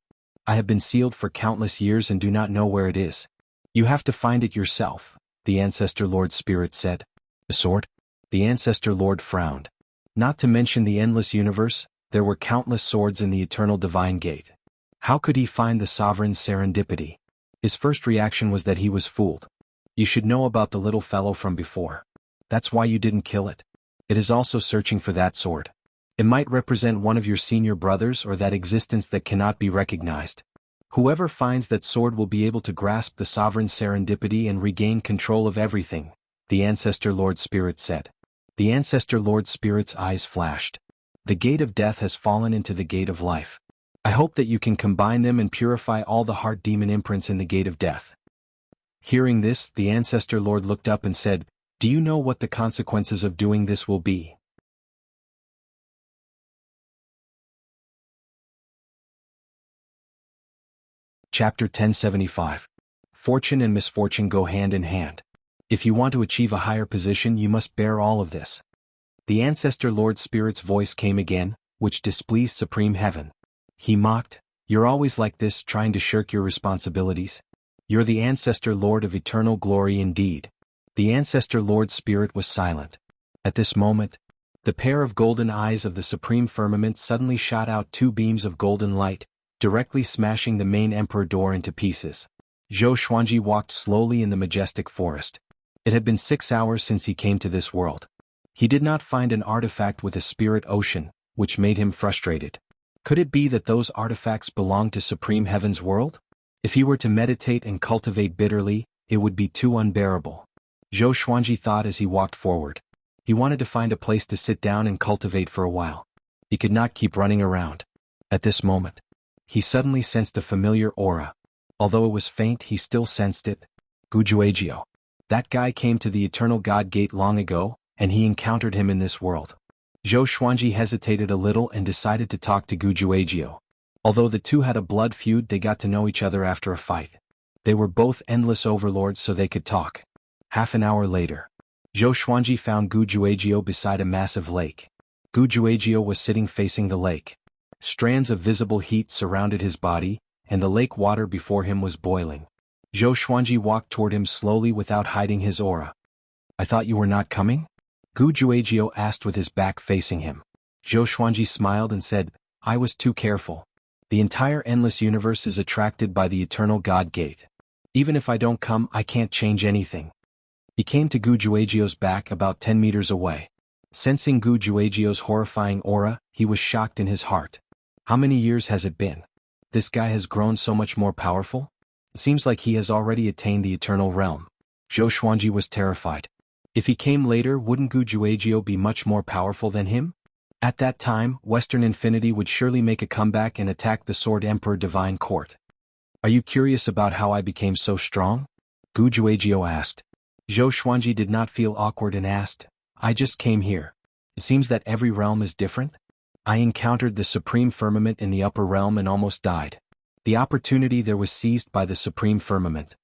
I have been sealed for countless years and do not know where it is. You have to find it yourself," the Ancestor Lord Spirit said. "A sword?" The Ancestor Lord frowned. Not to mention the endless universe, there were countless swords in the eternal divine gate. How could he find the sovereign serendipity? His first reaction was that he was fooled. "You should know about the little fellow from before. That's why you didn't kill it. It is also searching for that sword. It might represent one of your senior brothers or that existence that cannot be recognized. Whoever finds that sword will be able to grasp the sovereign serendipity and regain control of everything," the Ancestor Lord Spirit said. The Ancestor Lord Spirit's eyes flashed. "The gate of death has fallen into the gate of life. I hope that you can combine them and purify all the heart demon imprints in the gate of death." Hearing this, the Ancestor Lord looked up and said, "Do you know what the consequences of doing this will be?" Chapter 1075. Fortune and misfortune go hand in hand. If you want to achieve a higher position, you must bear all of this. The Ancestor Lord Spirit's voice came again, which displeased Supreme Heaven. He mocked, "You're always like this, trying to shirk your responsibilities. You're the Ancestor Lord of eternal glory indeed." The Ancestor Lord Spirit was silent. At this moment, the pair of golden eyes of the supreme firmament suddenly shot out two beams of golden light, directly smashing the main emperor door into pieces. Zhou Xuanji walked slowly in the majestic forest. It had been 6 hours since he came to this world. He did not find an artifact with a spirit ocean, which made him frustrated. Could it be that those artifacts belonged to Supreme Heaven's world? If he were to meditate and cultivate bitterly, it would be too unbearable. Zhou Xuanji thought as he walked forward. He wanted to find a place to sit down and cultivate for a while. He could not keep running around. At this moment, he suddenly sensed a familiar aura. Although it was faint, he still sensed it. Gujuejiao. That guy came to the Eternal God Gate long ago, and he encountered him in this world. Zhou Xuanji hesitated a little and decided to talk to Gujuejiao. Although the two had a blood feud, they got to know each other after a fight. They were both endless overlords, so they could talk. Half an hour later, Zhou Xuanji found Gujuejiao beside a massive lake. Gujuejiao was sitting facing the lake. Strands of visible heat surrounded his body, and the lake water before him was boiling. Zhou Xuanji walked toward him slowly without hiding his aura. "I thought you were not coming?" Gujuejiao asked with his back facing him. Zhou Xuanji smiled and said, "I was too careful. The entire endless universe is attracted by the Eternal God Gate. Even if I don't come, I can't change anything." He came to Gujuejiao's back about 10 meters away. Sensing Gujuejiao's horrifying aura, he was shocked in his heart. How many years has it been? This guy has grown so much more powerful? It seems like he has already attained the eternal realm. Zhou Xuanji was terrified. If he came later, wouldn't Gujuejiao be much more powerful than him? At that time, Western Infinity would surely make a comeback and attack the Sword Emperor Divine Court. "Are you curious about how I became so strong?" Gujuejiao asked. Zhou Xuanji did not feel awkward and asked, "I just came here. It seems that every realm is different. I encountered the Supreme Firmament in the upper realm and almost died. The opportunity there was seized by the Supreme Firmament."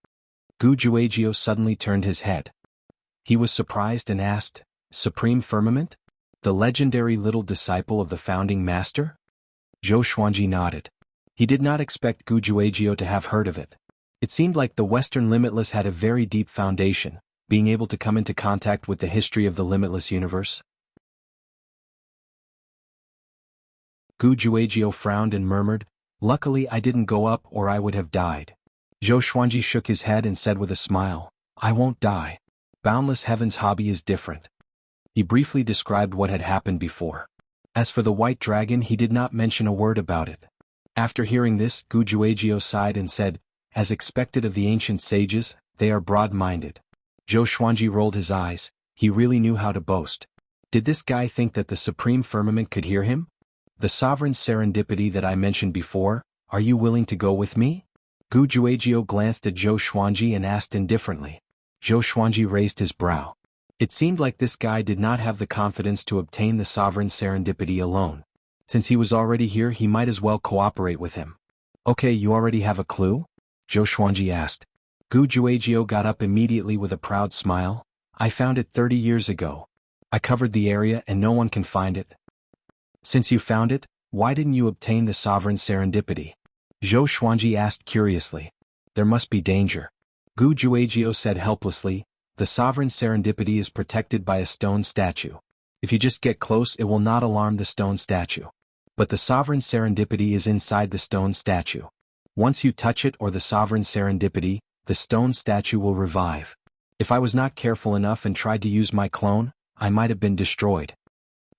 Gujuejiao suddenly turned his head. He was surprised and asked, "Supreme Firmament? The legendary little disciple of the founding master?" Zhou Xuanji nodded. He did not expect Gujuejiao to have heard of it. It seemed like the Western Limitless had a very deep foundation, being able to come into contact with the history of the limitless universe? Gu Juejiu frowned and murmured, "Luckily I didn't go up or I would have died." Zhou Xuanji shook his head and said with a smile, "I won't die. Boundless Heaven's hobby is different." He briefly described what had happened before. As for the white dragon, he did not mention a word about it. After hearing this, Gu Juejiu sighed and said, "As expected of the ancient sages, they are broad-minded." Zhou Xuanji rolled his eyes. He really knew how to boast. Did this guy think that the supreme firmament could hear him? "The sovereign serendipity that I mentioned before, are you willing to go with me?" Gu Juejiu glanced at Zhou Xuanji and asked indifferently. Zhou Xuanji raised his brow. It seemed like this guy did not have the confidence to obtain the sovereign serendipity alone. Since he was already here, he might as well cooperate with him. "Okay, you already have a clue?" Zhou Xuanji asked. Gu Juejiu got up immediately with a proud smile. "I found it 30 years ago. I covered the area and no one can find it." "Since you found it, why didn't you obtain the sovereign serendipity?" Zhou Xuanji asked curiously. "There must be danger." Gu Juejiu said helplessly, "The sovereign serendipity is protected by a stone statue. If you just get close, it will not alarm the stone statue. But the sovereign serendipity is inside the stone statue. Once you touch it or the sovereign serendipity, the stone statue will revive. If I was not careful enough and tried to use my clone, I might have been destroyed."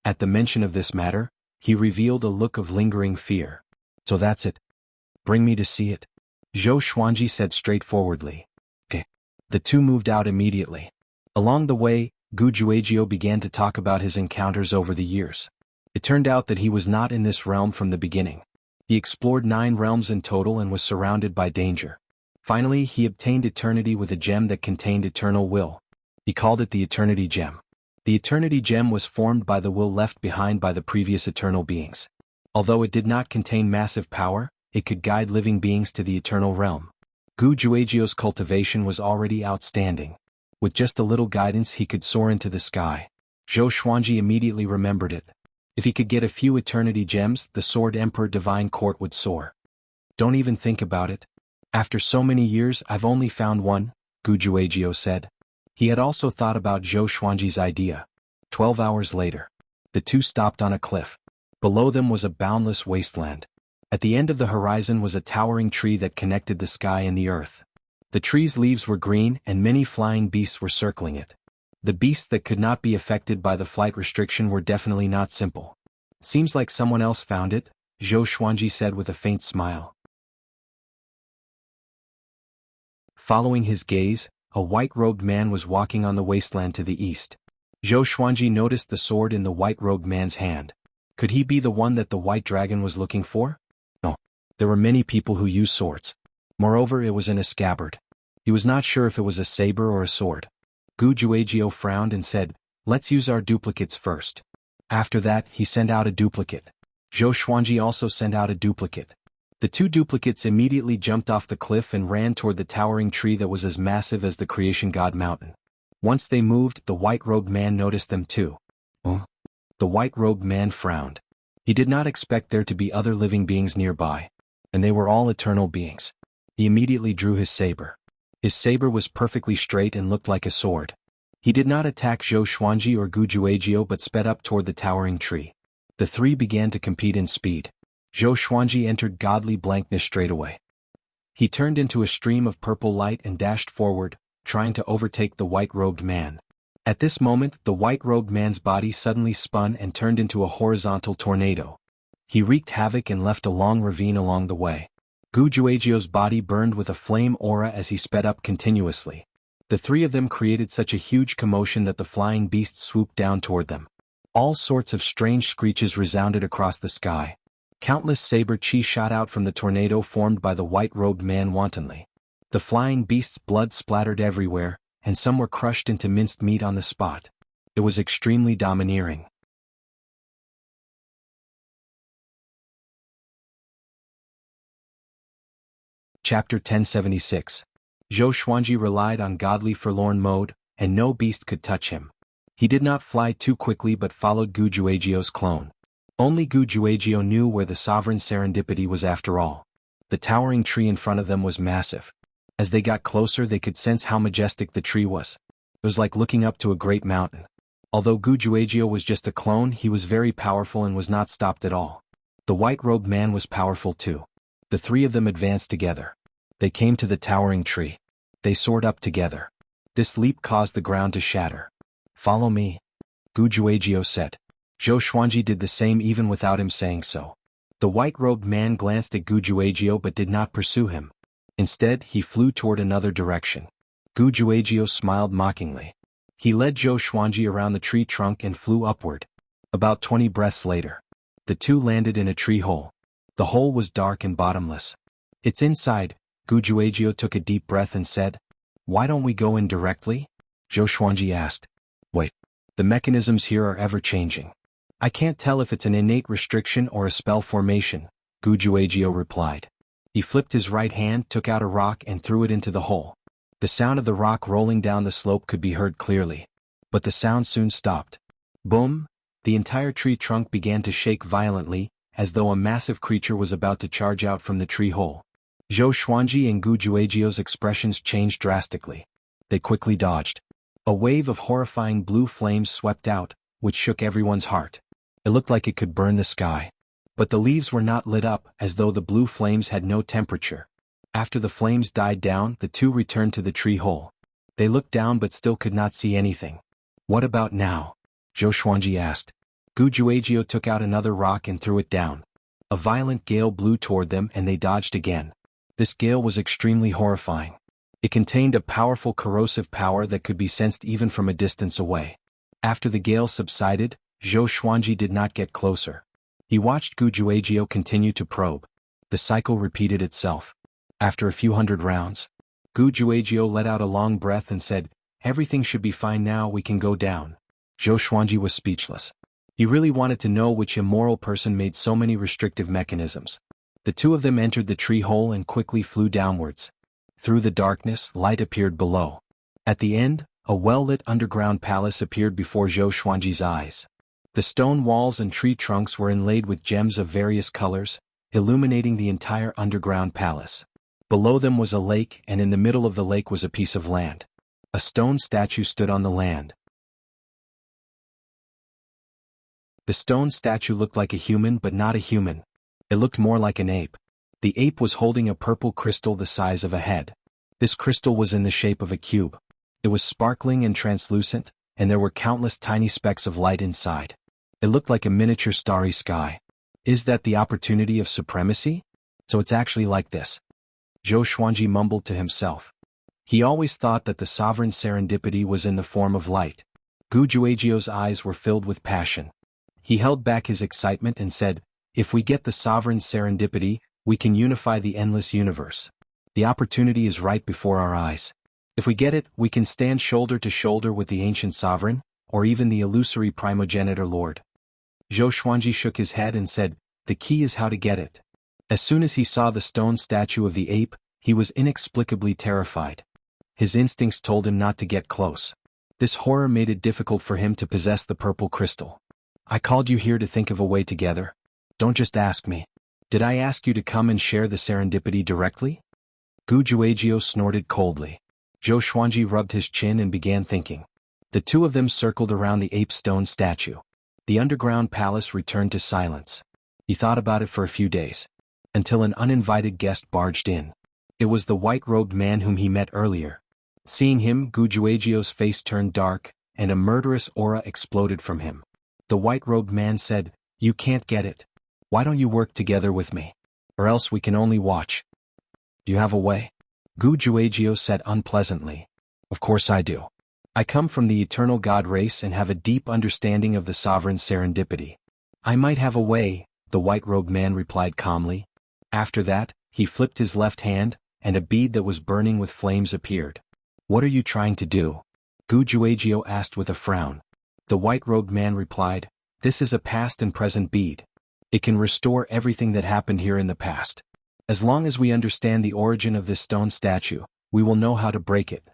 At the mention of this matter, he revealed a look of lingering fear. "So that's it. Bring me to see it," Zhou Xuanji said straightforwardly. The two moved out immediately. Along the way, Gu Juejiu began to talk about his encounters over the years. It turned out that he was not in this realm from the beginning. He explored 9 realms in total and was surrounded by danger. Finally, he obtained eternity with a gem that contained eternal will. He called it the Eternity Gem. The Eternity Gem was formed by the will left behind by the previous eternal beings. Although it did not contain massive power, it could guide living beings to the eternal realm. Gu Juejiu's cultivation was already outstanding. With just a little guidance, he could soar into the sky. Zhou Xuanji immediately remembered it. If he could get a few eternity gems, the Sword Emperor Divine Court would soar. "Don't even think about it. After so many years, I've only found one," Gu Juejiu said. He had also thought about Zhou Xuanji's idea. 12 hours later, the two stopped on a cliff. Below them was a boundless wasteland. At the end of the horizon was a towering tree that connected the sky and the earth. The tree's leaves were green and many flying beasts were circling it. The beasts that could not be affected by the flight restriction were definitely not simple. "Seems like someone else found it," Zhou Xuanji said with a faint smile. Following his gaze, a white-robed man was walking on the wasteland to the east. Zhou Xuanji noticed the sword in the white-robed man's hand. Could he be the one that the white dragon was looking for? No. There were many people who used swords. Moreover, it was in a scabbard. He was not sure if it was a saber or a sword. Gu Juejiu frowned and said, "Let's use our duplicates first." After that, he sent out a duplicate. Zhou Xuanji also sent out a duplicate. The 2 duplicates immediately jumped off the cliff and ran toward the towering tree that was as massive as the Creation God Mountain. Once they moved, the white-robed man noticed them too. The white-robed man frowned. He did not expect there to be other living beings nearby, and they were all eternal beings. He immediately drew his saber. His saber was perfectly straight and looked like a sword. He did not attack Zhou Xuanji or Gu Juejiu but sped up toward the towering tree. The 3 began to compete in speed. Zhou Xuanji entered godly blankness straight away. He turned into a stream of purple light and dashed forward, trying to overtake the white-robed man. At this moment, the white-robed man's body suddenly spun and turned into a horizontal tornado. He wreaked havoc and left a long ravine along the way. Gu Juejiu's body burned with a flame aura as he sped up continuously. The 3 of them created such a huge commotion that the flying beasts swooped down toward them. All sorts of strange screeches resounded across the sky. Countless saber chi shot out from the tornado formed by the white-robed man wantonly. The flying beasts' blood splattered everywhere, and some were crushed into minced meat on the spot. It was extremely domineering. Chapter 1076. Zhou Xuanji relied on godly forlorn mode, and no beast could touch him. He did not fly too quickly but followed Gu Juejiu's clone. Only Gu Juejiu knew where the sovereign serendipity was after all. The towering tree in front of them was massive. As they got closer, they could sense how majestic the tree was. It was like looking up to a great mountain. Although Gujuegyo was just a clone, he was very powerful and was not stopped at all. The white-robed man was powerful too. The three of them advanced together. They came to the towering tree. They soared up together. This leap caused the ground to shatter. "Follow me," Gujuegyo said. Zhou Xuanji did the same even without him saying so. The white-robed man glanced at Gujuegyo but did not pursue him. Instead, he flew toward another direction. Gujuegyo smiled mockingly. He led Zhou Xuanji around the tree trunk and flew upward. About 20 breaths later, the two landed in a tree hole. The hole was dark and bottomless. "It's inside," Gujuegyo took a deep breath and said. "Why don't we go in directly?" Zhou Xuanji asked. "Wait. The mechanisms here are ever-changing. I can't tell if it's an innate restriction or a spell formation," Gujuegyo replied. He flipped his right hand, took out a rock and threw it into the hole. The sound of the rock rolling down the slope could be heard clearly. But the sound soon stopped. Boom! The entire tree trunk began to shake violently, as though a massive creature was about to charge out from the tree hole. Zhou Xuanji and Gujuegyo's expressions changed drastically. They quickly dodged. A wave of horrifying blue flames swept out, which shook everyone's heart. It looked like it could burn the sky. But the leaves were not lit up, as though the blue flames had no temperature. After the flames died down, the two returned to the tree hole. They looked down but still could not see anything. "What about now?" Zhou Xuanji asked. Gujuegyo took out another rock and threw it down. A violent gale blew toward them and they dodged again. This gale was extremely horrifying. It contained a powerful corrosive power that could be sensed even from a distance away. After the gale subsided, Zhou Xuanji did not get closer. He watched Gujuegyo continue to probe. The cycle repeated itself. After a few hundred rounds, Gujuegyo let out a long breath and said, "Everything should be fine now, we can go down." Zhou Xuanji was speechless. He really wanted to know which immoral person made so many restrictive mechanisms. The two of them entered the tree hole and quickly flew downwards. Through the darkness, light appeared below. At the end, a well-lit underground palace appeared before Zhou Xuanji's eyes. The stone walls and tree trunks were inlaid with gems of various colors, illuminating the entire underground palace. Below them was a lake, and in the middle of the lake was a piece of land. A stone statue stood on the land. The stone statue looked like a human but not a human. It looked more like an ape. The ape was holding a purple crystal the size of a head. This crystal was in the shape of a cube. It was sparkling and translucent, and there were countless tiny specks of light inside. It looked like a miniature starry sky. Is that the opportunity of supremacy? So it's actually like this. Zhou Xuanji mumbled to himself. He always thought that the sovereign serendipity was in the form of light. Gujuegyo's eyes were filled with passion. He held back his excitement and said, "If we get the sovereign serendipity, we can unify the endless universe. The opportunity is right before our eyes. If we get it, we can stand shoulder to shoulder with the ancient sovereign, or even the illusory primogenitor lord." Zhou Xuanji shook his head and said, "The key is how to get it." As soon as he saw the stone statue of the ape, he was inexplicably terrified. His instincts told him not to get close. This horror made it difficult for him to possess the purple crystal. "I called you here to think of a way together. Don't just ask me. Did I ask you to come and share the serendipity directly?" Gujuegyo snorted coldly. Zhou Xuanji rubbed his chin and began thinking. The two of them circled around the ape stone statue. The underground palace returned to silence. He thought about it for a few days. Until an uninvited guest barged in. It was the white-robed man whom he met earlier. Seeing him, Gujuegyo's face turned dark, and a murderous aura exploded from him. The white-robed man said, "You can't get it. Why don't you work together with me? Or else we can only watch." "Do you have a way?" Gujuegyo said unpleasantly. "Of course I do. I come from the eternal god race and have a deep understanding of the sovereign serendipity." "I might have a way," the white-robed man replied calmly. After that, he flipped his left hand, and a bead that was burning with flames appeared. "What are you trying to do?" Gujuegyo asked with a frown. The white-robed man replied, "This is a past and present bead. It can restore everything that happened here in the past. As long as we understand the origin of this stone statue, we will know how to break it."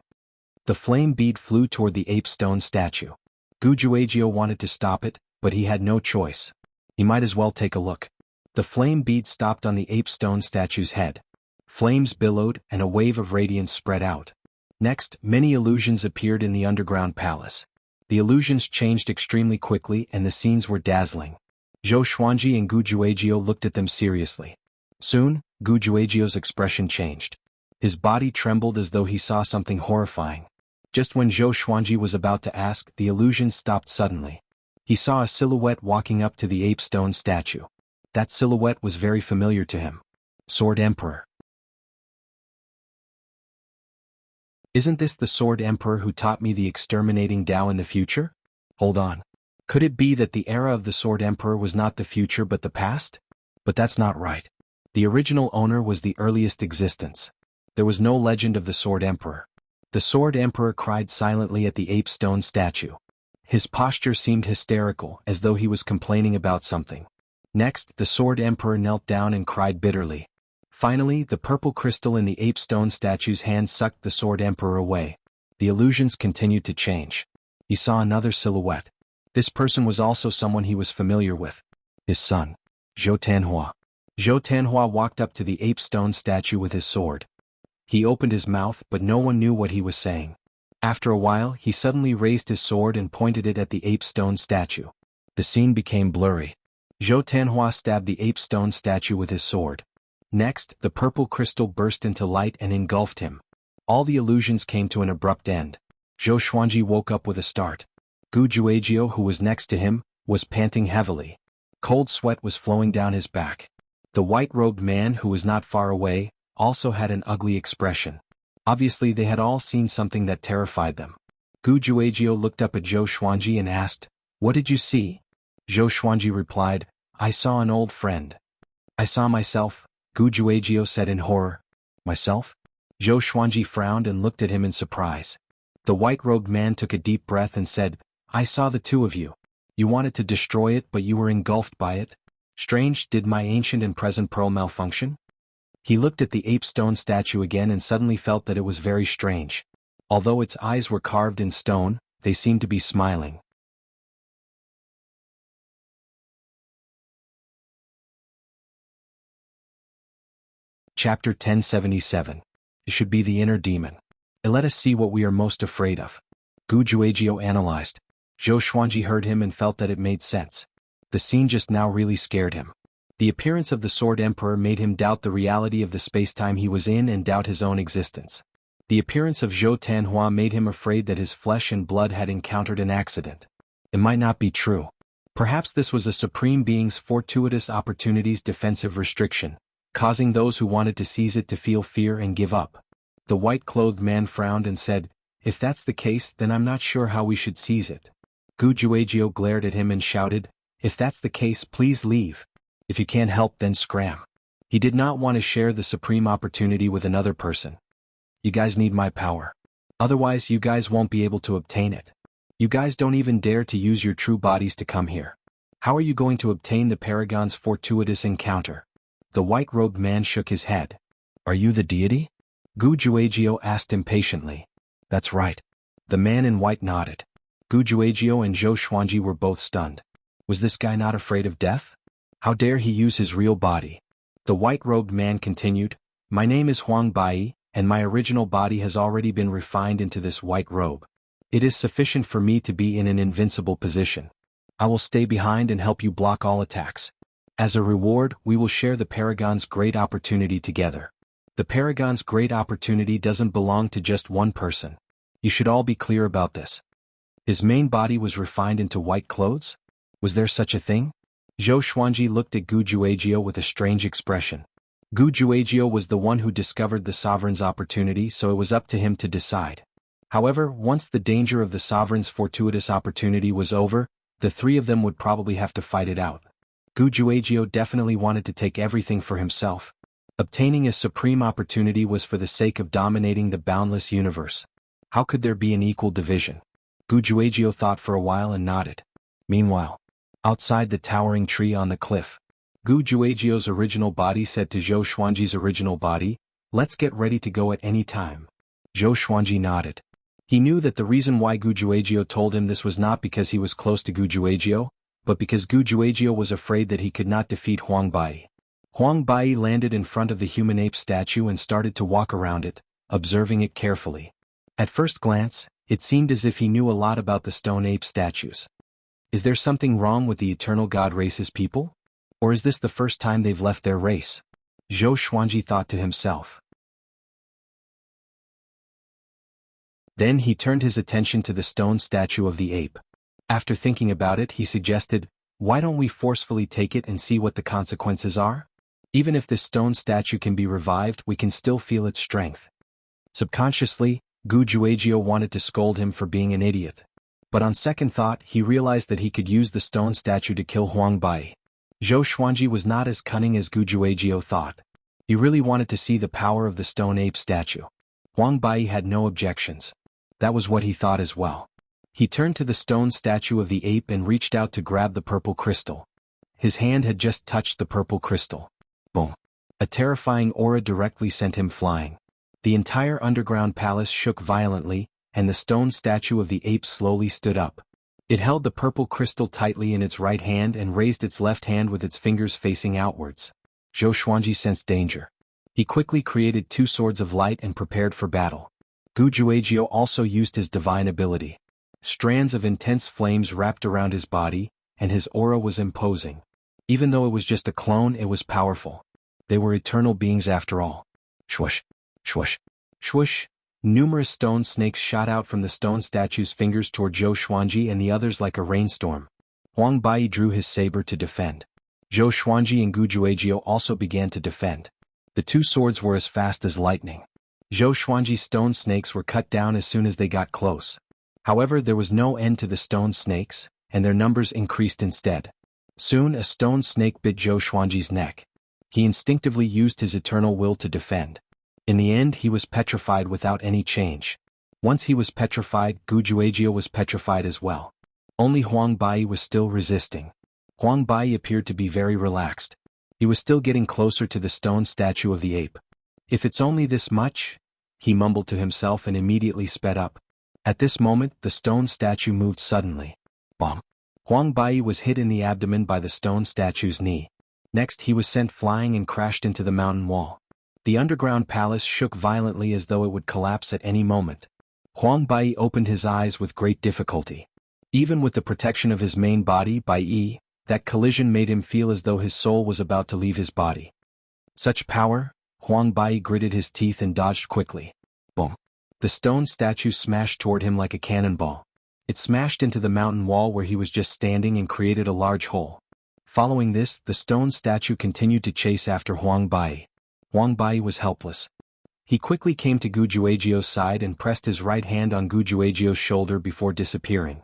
The flame bead flew toward the ape stone statue. Gujuegyo wanted to stop it, but he had no choice. He might as well take a look. The flame bead stopped on the ape stone statue's head. Flames billowed, and a wave of radiance spread out. Next, many illusions appeared in the underground palace. The illusions changed extremely quickly and the scenes were dazzling. Zhou Xuanji and Gu Juejiu looked at them seriously. Soon, Gu Juejiu's expression changed. His body trembled as though he saw something horrifying. Just when Zhou Xuanji was about to ask, the illusion stopped suddenly. He saw a silhouette walking up to the ape stone statue. That silhouette was very familiar to him. Sword Emperor. Isn't this the Sword Emperor who taught me the exterminating Tao in the future? Hold on. Could it be that the era of the Sword Emperor was not the future but the past? But that's not right. The original owner was the earliest existence. There was no legend of the Sword Emperor. The Sword Emperor cried silently at the ape stone statue. His posture seemed hysterical, as though he was complaining about something. Next, the Sword Emperor knelt down and cried bitterly. Finally, the purple crystal in the ape stone statue's hand sucked the Sword Emperor away. The illusions continued to change. He saw another silhouette. This person was also someone he was familiar with. His son, Zhou Tanhua. Zhou Tanhua walked up to the ape stone statue with his sword. He opened his mouth, but no one knew what he was saying. After a while, he suddenly raised his sword and pointed it at the ape stone statue. The scene became blurry. Zhou Tanhua stabbed the ape stone statue with his sword. Next, the purple crystal burst into light and engulfed him. All the illusions came to an abrupt end. Zhou Xuanji woke up with a start. Gu Juejiu, who was next to him, was panting heavily. Cold sweat was flowing down his back. The white-robed man, who was not far away, also had an ugly expression. Obviously they had all seen something that terrified them. Gu Juejiu looked up at Zhou Xuanji and asked, "What did you see?" Zhou Xuanji replied, "I saw an old friend." "I saw myself," Gu Juejiu said in horror. "Myself?" Zhou Xuanji frowned and looked at him in surprise. The white-robed man took a deep breath and said, "I saw the two of you. You wanted to destroy it but you were engulfed by it. Strange, did my ancient and present pearl malfunction?" He looked at the ape stone statue again and suddenly felt that it was very strange. Although its eyes were carved in stone, they seemed to be smiling. Chapter 1077. It should be the inner demon. Let us see what we are most afraid of. Gu Juejiu analyzed. Zhou Xuanji heard him and felt that it made sense. The scene just now really scared him. The appearance of the Sword Emperor made him doubt the reality of the space-time he was in and doubt his own existence. The appearance of Zhou Tanhua made him afraid that his flesh and blood had encountered an accident. It might not be true. Perhaps this was a Supreme Being's fortuitous opportunities defensive restriction, causing those who wanted to seize it to feel fear and give up. The white-clothed man frowned and said, "If that's the case, then I'm not sure how we should seize it." Gu Juejiu glared at him and shouted, "If that's the case, please leave. If you can't help, then scram." He did not want to share the supreme opportunity with another person. "You guys need my power. Otherwise you guys won't be able to obtain it. You guys don't even dare to use your true bodies to come here. How are you going to obtain the Paragon's fortuitous encounter?" The white-robed man shook his head. "Are you the deity?" Gu Juejiu asked impatiently. "That's right." The man in white nodded. Gu Juejiu and Zhou Xuanji were both stunned. Was this guy not afraid of death? How dare he use his real body? The white-robed man continued, "My name is Huang Bai, and my original body has already been refined into this white robe. It is sufficient for me to be in an invincible position. I will stay behind and help you block all attacks. As a reward, we will share the Paragon's great opportunity together. The Paragon's great opportunity doesn't belong to just one person. You should all be clear about this." His main body was refined into white clothes? Was there such a thing? Zhou Xuanji looked at Gu Juejiu with a strange expression. Gu Juejiu was the one who discovered the sovereign's opportunity, so it was up to him to decide. However, once the danger of the sovereign's fortuitous opportunity was over, the three of them would probably have to fight it out. Gu Juejiu definitely wanted to take everything for himself. Obtaining a supreme opportunity was for the sake of dominating the boundless universe. How could there be an equal division? Gu Juejiu thought for a while and nodded. Meanwhile, outside the towering tree on the cliff, Gu Juejiu's original body said to Zhou Xuanji's original body, "Let's get ready to go at any time." Zhou Xuanji nodded. He knew that the reason why Gu Juejiu told him this was not because he was close to Gu Juejiu, but because Gu Juejiu was afraid that he could not defeat Huang Bai. Huang Bai landed in front of the human ape statue and started to walk around it, observing it carefully. At first glance, it seemed as if he knew a lot about the stone ape statues. Is there something wrong with the eternal god race's people? Or is this the first time they've left their race? Zhou Xuanji thought to himself. Then he turned his attention to the stone statue of the ape. After thinking about it, he suggested, why don't we forcefully take it and see what the consequences are? Even if this stone statue can be revived, we can still feel its strength. Subconsciously, Gu Juejiu wanted to scold him for being an idiot. But on second thought, he realized that he could use the stone statue to kill Huang Bai. Zhou Xuanji was not as cunning as Gu Juejiu thought. He really wanted to see the power of the stone ape statue. Huang Bai had no objections. That was what he thought as well. He turned to the stone statue of the ape and reached out to grab the purple crystal. His hand had just touched the purple crystal. Boom. A terrifying aura directly sent him flying. The entire underground palace shook violently, and the stone statue of the ape slowly stood up. It held the purple crystal tightly in its right hand and raised its left hand with its fingers facing outwards. Zhou Xuanji sensed danger. He quickly created 2 swords of light and prepared for battle. Gu Juejiu also used his divine ability. Strands of intense flames wrapped around his body, and his aura was imposing. Even though it was just a clone, it was powerful. They were eternal beings after all. Swoosh, swoosh, swoosh. Numerous stone snakes shot out from the stone statue's fingers toward Zhou Xuanji and the others like a rainstorm. Huang Bai drew his saber to defend. Zhou Xuanji and Gu Juejiu also began to defend. The 2 swords were as fast as lightning. Zhou Xuanji's stone snakes were cut down as soon as they got close. However, there was no end to the stone snakes, and their numbers increased instead. Soon a stone snake bit Zhou Xuanji's neck. He instinctively used his eternal will to defend. In the end, he was petrified without any change. Once he was petrified, Gu Juejiu was petrified as well. Only Huang Bai was still resisting. Huang Bai appeared to be very relaxed. He was still getting closer to the stone statue of the ape. If it's only this much, he mumbled to himself and immediately sped up. At this moment, the stone statue moved suddenly. Bomb! Huang Bai was hit in the abdomen by the stone statue's knee. Next, he was sent flying and crashed into the mountain wall. The underground palace shook violently as though it would collapse at any moment. Huang Bai opened his eyes with great difficulty. Even with the protection of his main body by Yi, that collision made him feel as though his soul was about to leave his body. Such power? Huang Bai gritted his teeth and dodged quickly. Boom! The stone statue smashed toward him like a cannonball. It smashed into the mountain wall where he was just standing and created a large hole. Following this, the stone statue continued to chase after Huang Bai. Huang Bai was helpless. He quickly came to Gu Juejiu's side and pressed his right hand on Gu Juejiu's shoulder before disappearing.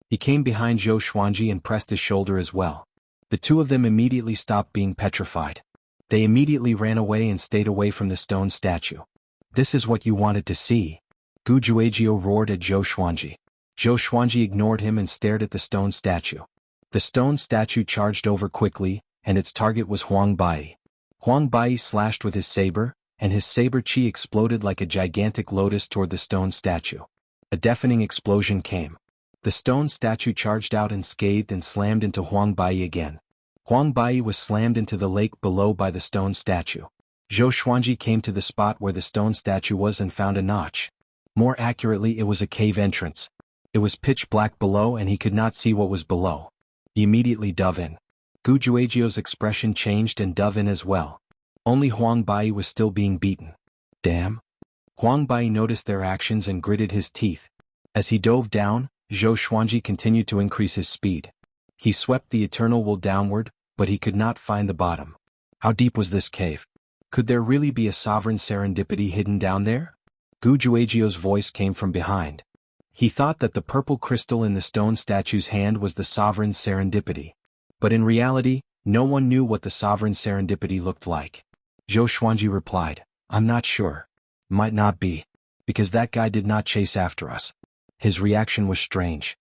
He came behind Zhou Xuanji and pressed his shoulder as well. The 2 of them immediately stopped being petrified. They immediately ran away and stayed away from the stone statue. This is what you wanted to see. Gu Juejiu roared at Zhou Xuanji. Zhou Xuanji ignored him and stared at the stone statue. The stone statue charged over quickly, and its target was Huang Bai. Huang Bai slashed with his saber, and his saber chi exploded like a gigantic lotus toward the stone statue. A deafening explosion came. The stone statue charged out unscathed and slammed into Huang Bai again. Huang Bai was slammed into the lake below by the stone statue. Zhou Xuanji came to the spot where the stone statue was and found a notch. More accurately, it was a cave entrance. It was pitch black below and he could not see what was below. He immediately dove in. Gu Juejiu's expression changed and dove in as well. Only Huang Bai was still being beaten. Damn! Huang Bai noticed their actions and gritted his teeth. As he dove down, Zhou Xuanji continued to increase his speed. He swept the eternal will downward, but he could not find the bottom. How deep was this cave? Could there really be a sovereign serendipity hidden down there? Gu Juejiu's voice came from behind. He thought that the purple crystal in the stone statue's hand was the sovereign serendipity. But in reality, no one knew what the sovereign serendipity looked like. Zhou Xuanji replied, I'm not sure. Might not be. Because that guy did not chase after us. His reaction was strange.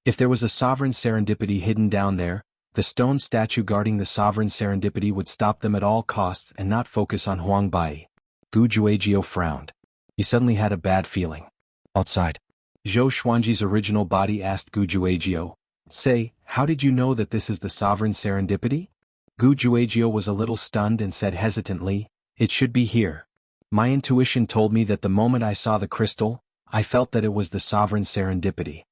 If there was a sovereign serendipity hidden down there, the stone statue guarding the sovereign serendipity would stop them at all costs and not focus on Huang Bai. Gu Juejiu frowned. He suddenly had a bad feeling. Outside. Zhou Xuanji's original body asked Gu Juejiu, Say, how did you know that this is the sovereign serendipity? Gu Juejiu was a little stunned and said hesitantly, It should be here. My intuition told me that the moment I saw the crystal, I felt that it was the sovereign serendipity.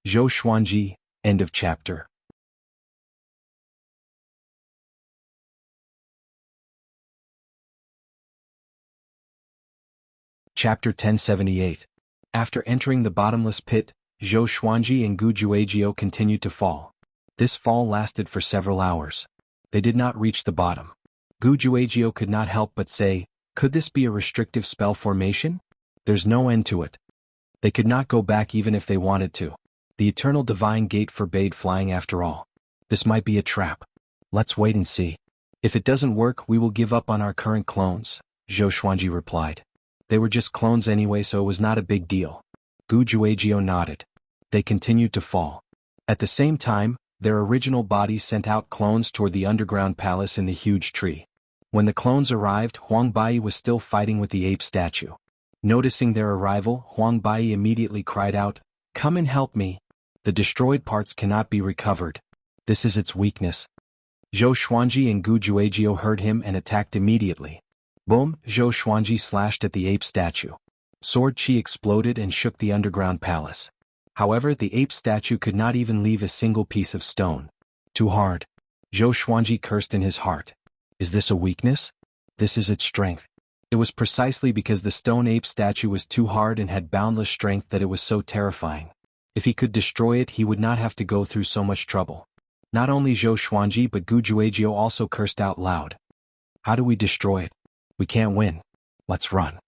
Zhou Xuanji, end of chapter. Chapter 1078. After entering the bottomless pit, Zhou Xuanji and Gu Juejiu continued to fall. This fall lasted for several hours. They did not reach the bottom. Gu Juejiu could not help but say, could this be a restrictive spell formation? There's no end to it. They could not go back even if they wanted to. The eternal divine gate forbade flying after all. This might be a trap. Let's wait and see. If it doesn't work, we will give up on our current clones, Zhou Xuanji replied. They were just clones anyway, so it was not a big deal. Gu Juejiu nodded. They continued to fall. At the same time, their original bodies sent out clones toward the underground palace in the huge tree. When the clones arrived, Huang Bai was still fighting with the ape statue. Noticing their arrival, Huang Bai immediately cried out, "Come and help me. The destroyed parts cannot be recovered. This is its weakness." Zhou Xuanji and Gu Juejiu heard him and attacked immediately. Boom! Zhou Xuanji slashed at the ape statue. Sword chi exploded and shook the underground palace. However, the ape statue could not even leave a single piece of stone. Too hard. Zhou Xuanji cursed in his heart. Is this a weakness? This is its strength. It was precisely because the stone ape statue was too hard and had boundless strength that it was so terrifying. If he could destroy it, he would not have to go through so much trouble. Not only Zhou Xuanji but Gu Juejiu also cursed out loud. How do we destroy it? We can't win. Let's run.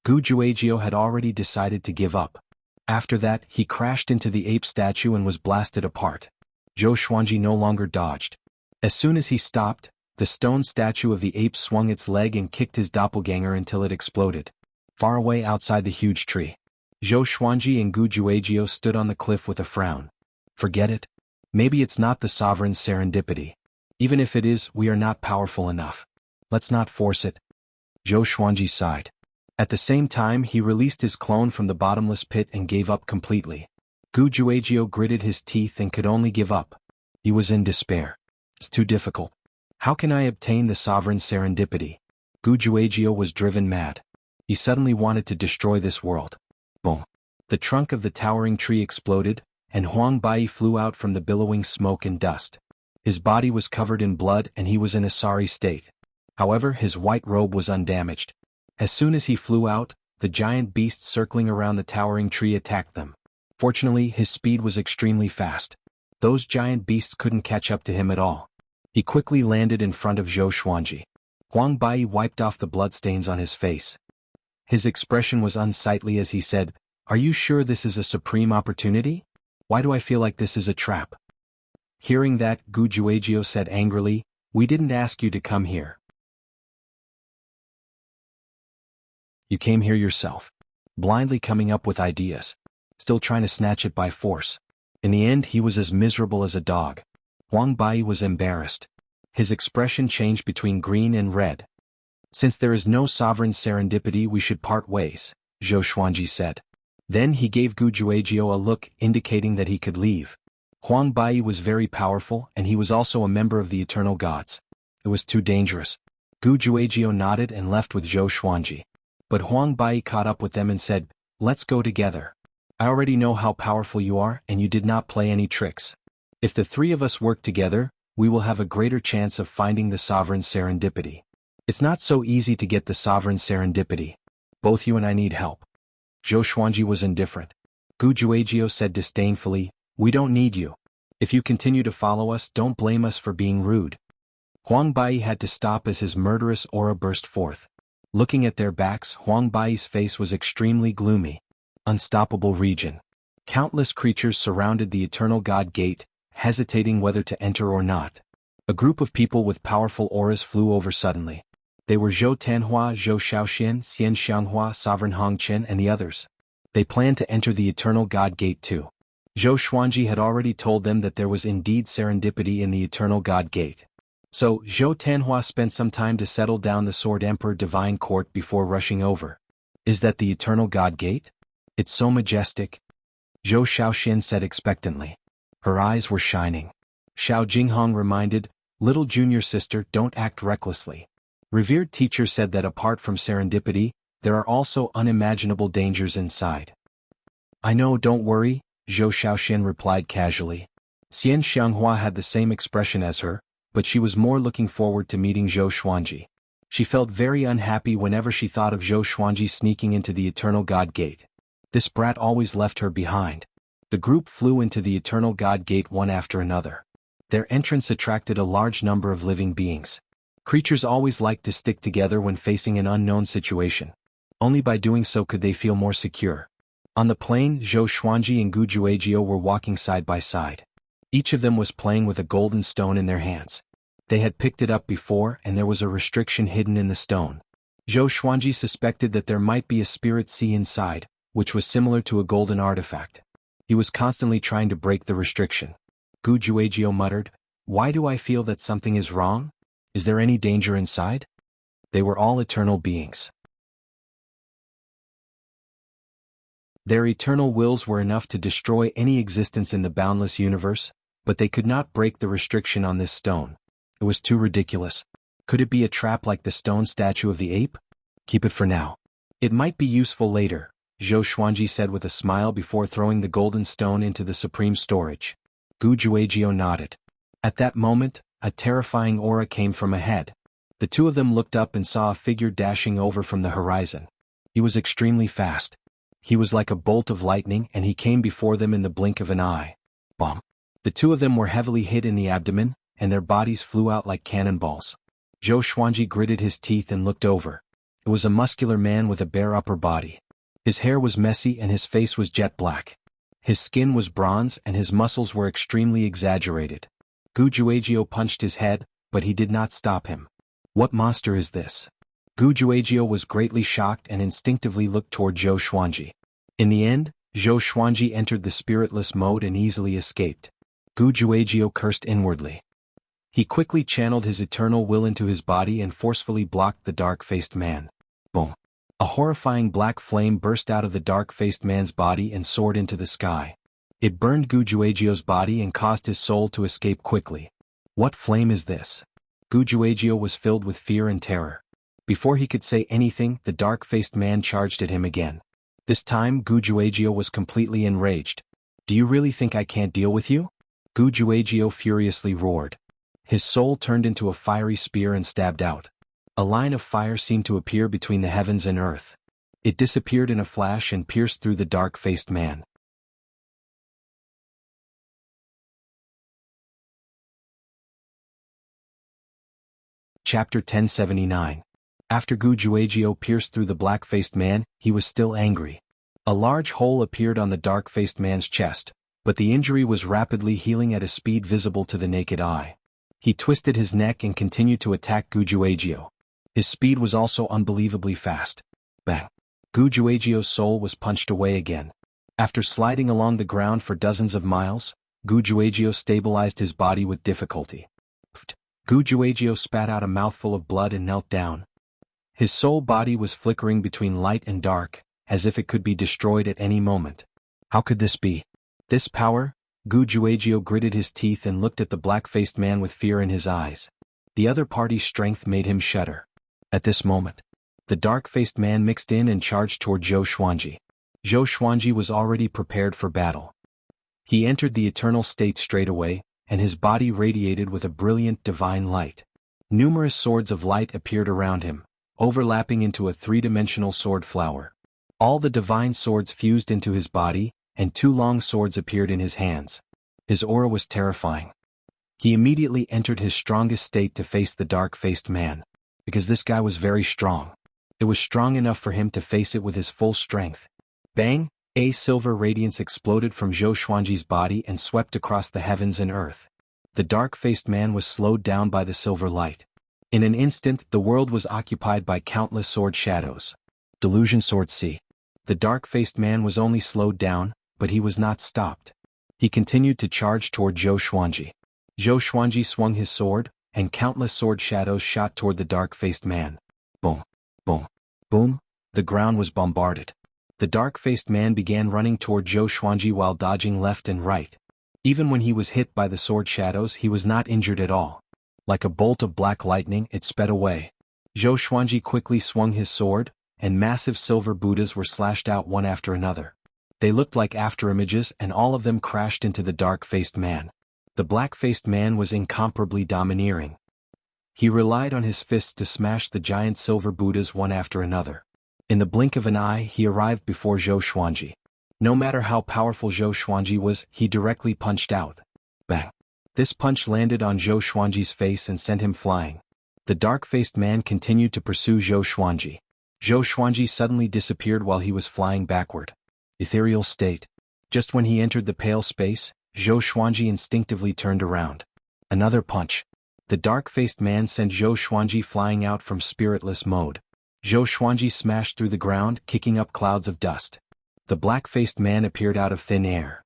Gu Juejiu had already decided to give up. After that, he crashed into the ape statue and was blasted apart. Zhou Xuanji no longer dodged. As soon as he stopped, the stone statue of the ape swung its leg and kicked his doppelganger until it exploded. Far away outside the huge tree, Zhou Xuanji and Gu Juejiu stood on the cliff with a frown. Forget it. Maybe it's not the sovereign serendipity. Even if it is, we are not powerful enough. Let's not force it. Zhou Xuanji sighed. At the same time, he released his clone from the bottomless pit and gave up completely. Gu Juejiu gritted his teeth and could only give up. He was in despair. It's too difficult. How can I obtain the sovereign serendipity? Gu Juejiu was driven mad. He suddenly wanted to destroy this world. Boom. The trunk of the towering tree exploded, and Huang Bai flew out from the billowing smoke and dust. His body was covered in blood and he was in a sorry state. However, his white robe was undamaged. As soon as he flew out, the giant beasts circling around the towering tree attacked them. Fortunately, his speed was extremely fast. Those giant beasts couldn't catch up to him at all. He quickly landed in front of Zhou Xuanji. Huang Bai wiped off the bloodstains on his face. His expression was unsightly as he said, "Are you sure this is a supreme opportunity? Why do I feel like this is a trap?" Hearing that, Gu Juejiu said angrily, "We didn't ask you to come here. You came here yourself, blindly coming up with ideas, still trying to snatch it by force." In the end, he was as miserable as a dog. Huang Bai was embarrassed. His expression changed between green and red. "Since there is no sovereign serendipity, we should part ways," Zhou Xuanji said. Then he gave Gu Juejiu a look indicating that he could leave. Huang Bai was very powerful and he was also a member of the eternal gods. It was too dangerous. Gu Juejiu nodded and left with Zhou Xuanji. But Huang Bai caught up with them and said, "Let's go together. I already know how powerful you are and you did not play any tricks. If the three of us work together, we will have a greater chance of finding the sovereign serendipity. It's not so easy to get the sovereign serendipity. Both you and I need help." Zhou Xuanji was indifferent. Gu Juejiu said disdainfully, "We don't need you. If you continue to follow us, don't blame us for being rude." Huang Bai had to stop as his murderous aura burst forth. Looking at their backs, Huang Bai's face was extremely gloomy. Unstoppable region. Countless creatures surrounded the eternal god gate, hesitating whether to enter or not. A group of people with powerful auras flew over suddenly. They were Zhou Tanhua, Zhou Shaoxian, Xian Xianghua, Sovereign Hong Chen and the others. They planned to enter the eternal god gate too. Zhou Xuanji had already told them that there was indeed serendipity in the eternal god gate. So, Zhou Tanhua spent some time to settle down the Sword Emperor Divine Court before rushing over. "Is that the eternal god gate? It's so majestic," Zhou Shaoxian said expectantly. Her eyes were shining. Xiao Jinghong reminded, "Little junior sister, don't act recklessly. Revered teacher said that apart from serendipity, there are also unimaginable dangers inside. I know, don't worry, Zhou Shaoxian replied casually. Xian Xianghua had the same expression as her, but she was more looking forward to meeting Zhou Xuanji. She felt very unhappy whenever she thought of Zhou Xuanji sneaking into the Eternal God Gate. This brat always left her behind. The group flew into the Eternal God Gate one after another. Their entrance attracted a large number of living beings. Creatures always liked to stick together when facing an unknown situation. Only by doing so could they feel more secure. On the plain, Zhou Xuanji and Gu Juejiu were walking side by side. Each of them was playing with a golden stone in their hands. They had picked it up before, and there was a restriction hidden in the stone. Zhou Xuanji suspected that there might be a spirit sea inside, which was similar to a golden artifact. He was constantly trying to break the restriction. Gu Juejiu muttered, "Why do I feel that something is wrong? Is there any danger inside?" They were all eternal beings. Their eternal wills were enough to destroy any existence in the boundless universe, but they could not break the restriction on this stone. It was too ridiculous. Could it be a trap like the stone statue of the ape? Keep it for now. It might be useful later, Zhou Xuanji said with a smile before throwing the golden stone into the supreme storage. Gu Juejiu nodded. At that moment, a terrifying aura came from ahead. The two of them looked up and saw a figure dashing over from the horizon. He was extremely fast. He was like a bolt of lightning, and he came before them in the blink of an eye. Bomb. The two of them were heavily hit in the abdomen, and their bodies flew out like cannonballs. Zhou Xuanji gritted his teeth and looked over. It was a muscular man with a bare upper body. His hair was messy and his face was jet black. His skin was bronze and his muscles were extremely exaggerated. Gu Juejiu punched his head, but he did not stop him. What monster is this? Gu Juejiu was greatly shocked and instinctively looked toward Zhou Xuanji. In the end, Zhou Xuanji entered the spiritless mode and easily escaped. Gu Juejiu cursed inwardly. He quickly channeled his eternal will into his body and forcefully blocked the dark-faced man. Boom! A horrifying black flame burst out of the dark-faced man's body and soared into the sky. It burned Gu Juejiu's body and caused his soul to escape quickly. What flame is this? Gu Juejiu was filled with fear and terror. Before he could say anything, the dark-faced man charged at him again. This time, Gu Juejiu was completely enraged. Do you really think I can't deal with you? Gu Juejiu furiously roared. His soul turned into a fiery spear and stabbed out. A line of fire seemed to appear between the heavens and earth. It disappeared in a flash and pierced through the dark-faced man. Chapter 1079. After Gu Juejiu pierced through the black-faced man, he was still angry. A large hole appeared on the dark-faced man's chest, but the injury was rapidly healing at a speed visible to the naked eye. He twisted his neck and continued to attack Gu Juejiu. His speed was also unbelievably fast. Bang! Gu Juejiu's soul was punched away again. After sliding along the ground for dozens of miles, Gu Juejiu stabilized his body with difficulty. Gu Juejiu spat out a mouthful of blood and knelt down. His soul body was flickering between light and dark, as if it could be destroyed at any moment. How could this be? This power? Gu Juejiu gritted his teeth and looked at the black-faced man with fear in his eyes. The other party's strength made him shudder. At this moment, the dark-faced man mixed in and charged toward Zhou Xuanji. Zhou Xuanji was already prepared for battle. He entered the eternal state straight away, and his body radiated with a brilliant divine light. Numerous swords of light appeared around him, overlapping into a three-dimensional sword flower. All the divine swords fused into his body, and two long swords appeared in his hands. His aura was terrifying. He immediately entered his strongest state to face the dark-faced man, because this guy was very strong. It was strong enough for him to face it with his full strength. Bang! A silver radiance exploded from Zhou Xuanji's body and swept across the heavens and earth. The dark-faced man was slowed down by the silver light. In an instant, the world was occupied by countless sword shadows. Delusion Sword C. The dark-faced man was only slowed down, but he was not stopped. He continued to charge toward Zhou Xuanji. Zhou Xuanji swung his sword, and countless sword shadows shot toward the dark-faced man. Boom, boom, boom, the ground was bombarded. The dark-faced man began running toward Zhou Xuanji while dodging left and right. Even when he was hit by the sword shadows, he was not injured at all. Like a bolt of black lightning, it sped away. Zhou Xuanji quickly swung his sword, and massive silver Buddhas were slashed out one after another. They looked like afterimages and all of them crashed into the dark-faced man. The black-faced man was incomparably domineering. He relied on his fists to smash the giant silver Buddhas one after another. In the blink of an eye he arrived before Zhou Xuanji. No matter how powerful Zhou Xuanji was, he directly punched out. Bang! This punch landed on Zhou Xuanji's face and sent him flying. The dark-faced man continued to pursue Zhou Xuanji. Zhou Xuanji suddenly disappeared while he was flying backward. Ethereal state. Just when he entered the pale space, Zhou Xuanji instinctively turned around. Another punch. The dark-faced man sent Zhou Xuanji flying out from spiritless mode. Zhou Xuanji smashed through the ground, kicking up clouds of dust. The black-faced man appeared out of thin air.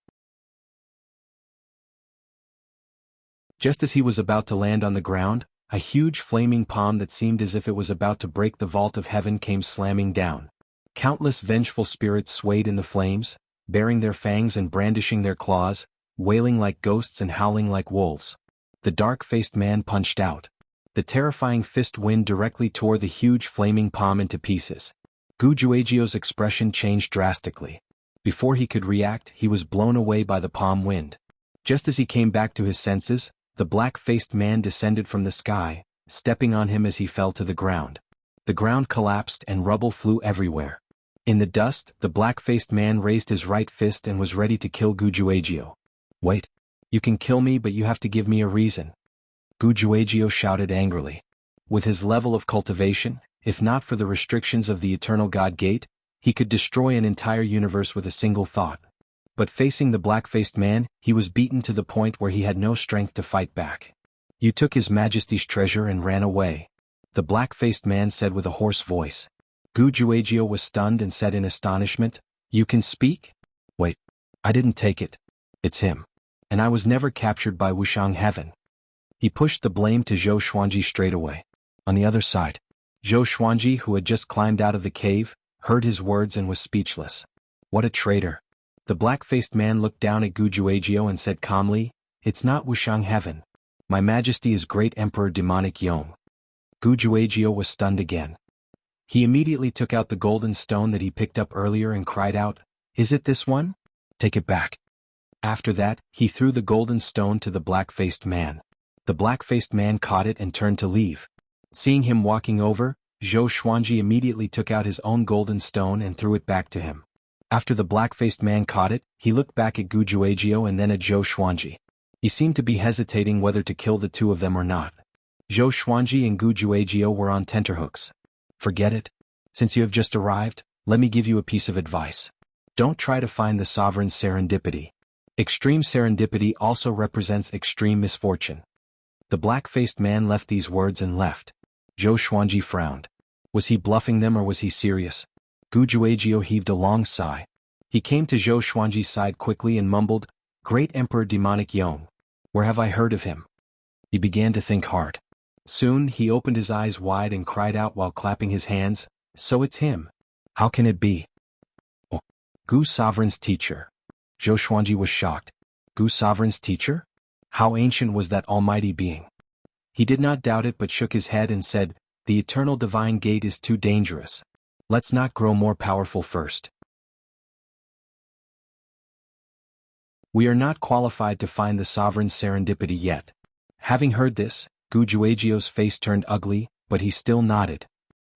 Just as he was about to land on the ground, a huge flaming palm that seemed as if it was about to break the vault of heaven came slamming down. Countless vengeful spirits swayed in the flames, baring their fangs and brandishing their claws, wailing like ghosts and howling like wolves. The dark-faced man punched out. The terrifying fist wind directly tore the huge flaming palm into pieces. Gu Juejiu's expression changed drastically. Before he could react, he was blown away by the palm wind. Just as he came back to his senses, the black-faced man descended from the sky, stepping on him as he fell to the ground. The ground collapsed and rubble flew everywhere. In the dust, the black-faced man raised his right fist and was ready to kill Gu Juejiu. "Wait. You can kill me, but you have to give me a reason." Gu Juejiu shouted angrily. With his level of cultivation, if not for the restrictions of the Eternal God Gate, he could destroy an entire universe with a single thought. But facing the black-faced man, he was beaten to the point where he had no strength to fight back. "You took His Majesty's treasure and ran away," the black-faced man said with a hoarse voice. Gu Juejiu was stunned and said in astonishment, "You can speak? Wait. I didn't take it. It's him. And I was never captured by Wuxiang Heaven." He pushed the blame to Zhou Xuanji straight away. On the other side, Zhou Xuanji, who had just climbed out of the cave, heard his words and was speechless. What a traitor. The black-faced man looked down at Gu Juejiu and said calmly, "It's not Wuxiang Heaven. My Majesty is Great Emperor Demonic Yong." Gu Juejiu was stunned again. He immediately took out the golden stone that he picked up earlier and cried out, "Is it this one? Take it back." After that, he threw the golden stone to the black-faced man. The black-faced man caught it and turned to leave. Seeing him walking over, Zhou Xuanji immediately took out his own golden stone and threw it back to him. After the black-faced man caught it, he looked back at Gu Juejiu and then at Zhou Xuanji. He seemed to be hesitating whether to kill the two of them or not. Zhou Xuanji and Gu Juejiu were on tenterhooks. "Forget it. Since you have just arrived, let me give you a piece of advice. Don't try to find the sovereign's serendipity. Extreme serendipity also represents extreme misfortune." The black-faced man left these words and left. Zhou Xuanji frowned. Was he bluffing them or was he serious? Gu Juejiu heaved a long sigh. He came to Zhou Xuanji's side quickly and mumbled, "Great Emperor Demonic Yong. Where have I heard of him?" He began to think hard. Soon he opened his eyes wide and cried out while clapping his hands, "So it's him. How can it be?" "Oh, Gu Sovereign's teacher." Zhou Xuanji was shocked. Gu Sovereign's teacher? How ancient was that almighty being? He did not doubt it but shook his head and said, "The eternal divine gate is too dangerous. Let's not grow more powerful first. We are not qualified to find the sovereign's serendipity yet." Having heard this, Gu Juejiu's face turned ugly, but he still nodded.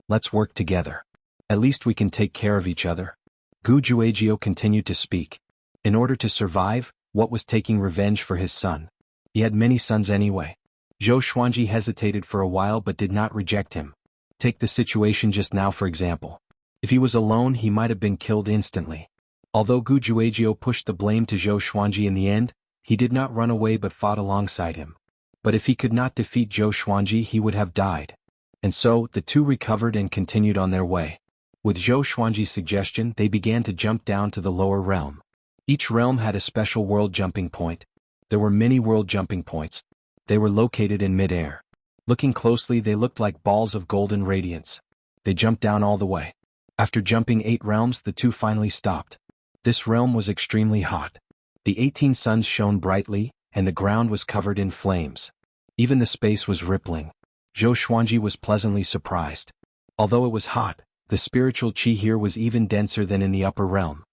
"Let's work together. At least we can take care of each other." Gu Juejiu continued to speak. In order to survive, what was taking revenge for his son? He had many sons anyway. Zhou Xuanji hesitated for a while but did not reject him. Take the situation just now for example. If he was alone he might have been killed instantly. Although Gu Juejiu pushed the blame to Zhou Xuanji in the end, he did not run away but fought alongside him. But if he could not defeat Zhou Xuanji he would have died. And so, the two recovered and continued on their way. With Zhou Xuanji's suggestion they began to jump down to the lower realm. Each realm had a special world jumping point. There were many world jumping points. They were located in mid-air. Looking closely they looked like balls of golden radiance. They jumped down all the way. After jumping 8 realms the two finally stopped. This realm was extremely hot. The 18 suns shone brightly, and the ground was covered in flames. Even the space was rippling. Zhou Xuanji was pleasantly surprised. Although it was hot, the spiritual qi here was even denser than in the upper realm.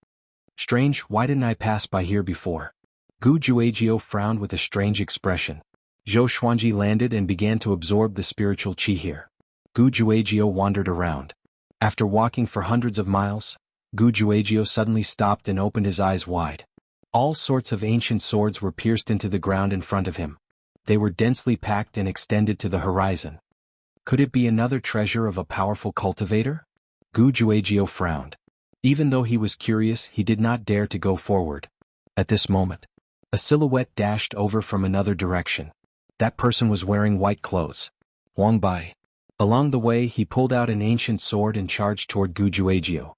Strange, why didn't I pass by here before? Gu Juejiu frowned with a strange expression. Zhou Xuanji landed and began to absorb the spiritual qi here. Gu Juejiu wandered around. After walking for hundreds of miles, Gu Juejiu suddenly stopped and opened his eyes wide. All sorts of ancient swords were pierced into the ground in front of him. They were densely packed and extended to the horizon. Could it be another treasure of a powerful cultivator? Gu Juejiu frowned. Even though he was curious, he did not dare to go forward. At this moment, a silhouette dashed over from another direction. That person was wearing white clothes. Huang Bai. Along the way, he pulled out an ancient sword and charged toward Gu Juejiu.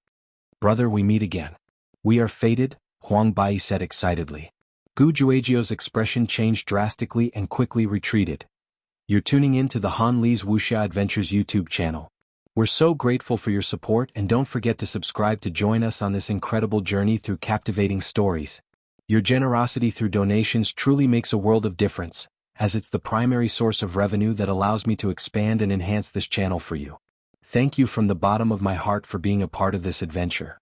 Brother, we meet again. We are fated, Huang Bai said excitedly. Gu Juejiu's expression changed drastically and quickly retreated. You're tuning in to the Han Li's Wuxia Adventures YouTube channel. We're so grateful for your support, and don't forget to subscribe to join us on this incredible journey through captivating stories. Your generosity through donations truly makes a world of difference, as it's the primary source of revenue that allows me to expand and enhance this channel for you. Thank you from the bottom of my heart for being a part of this adventure.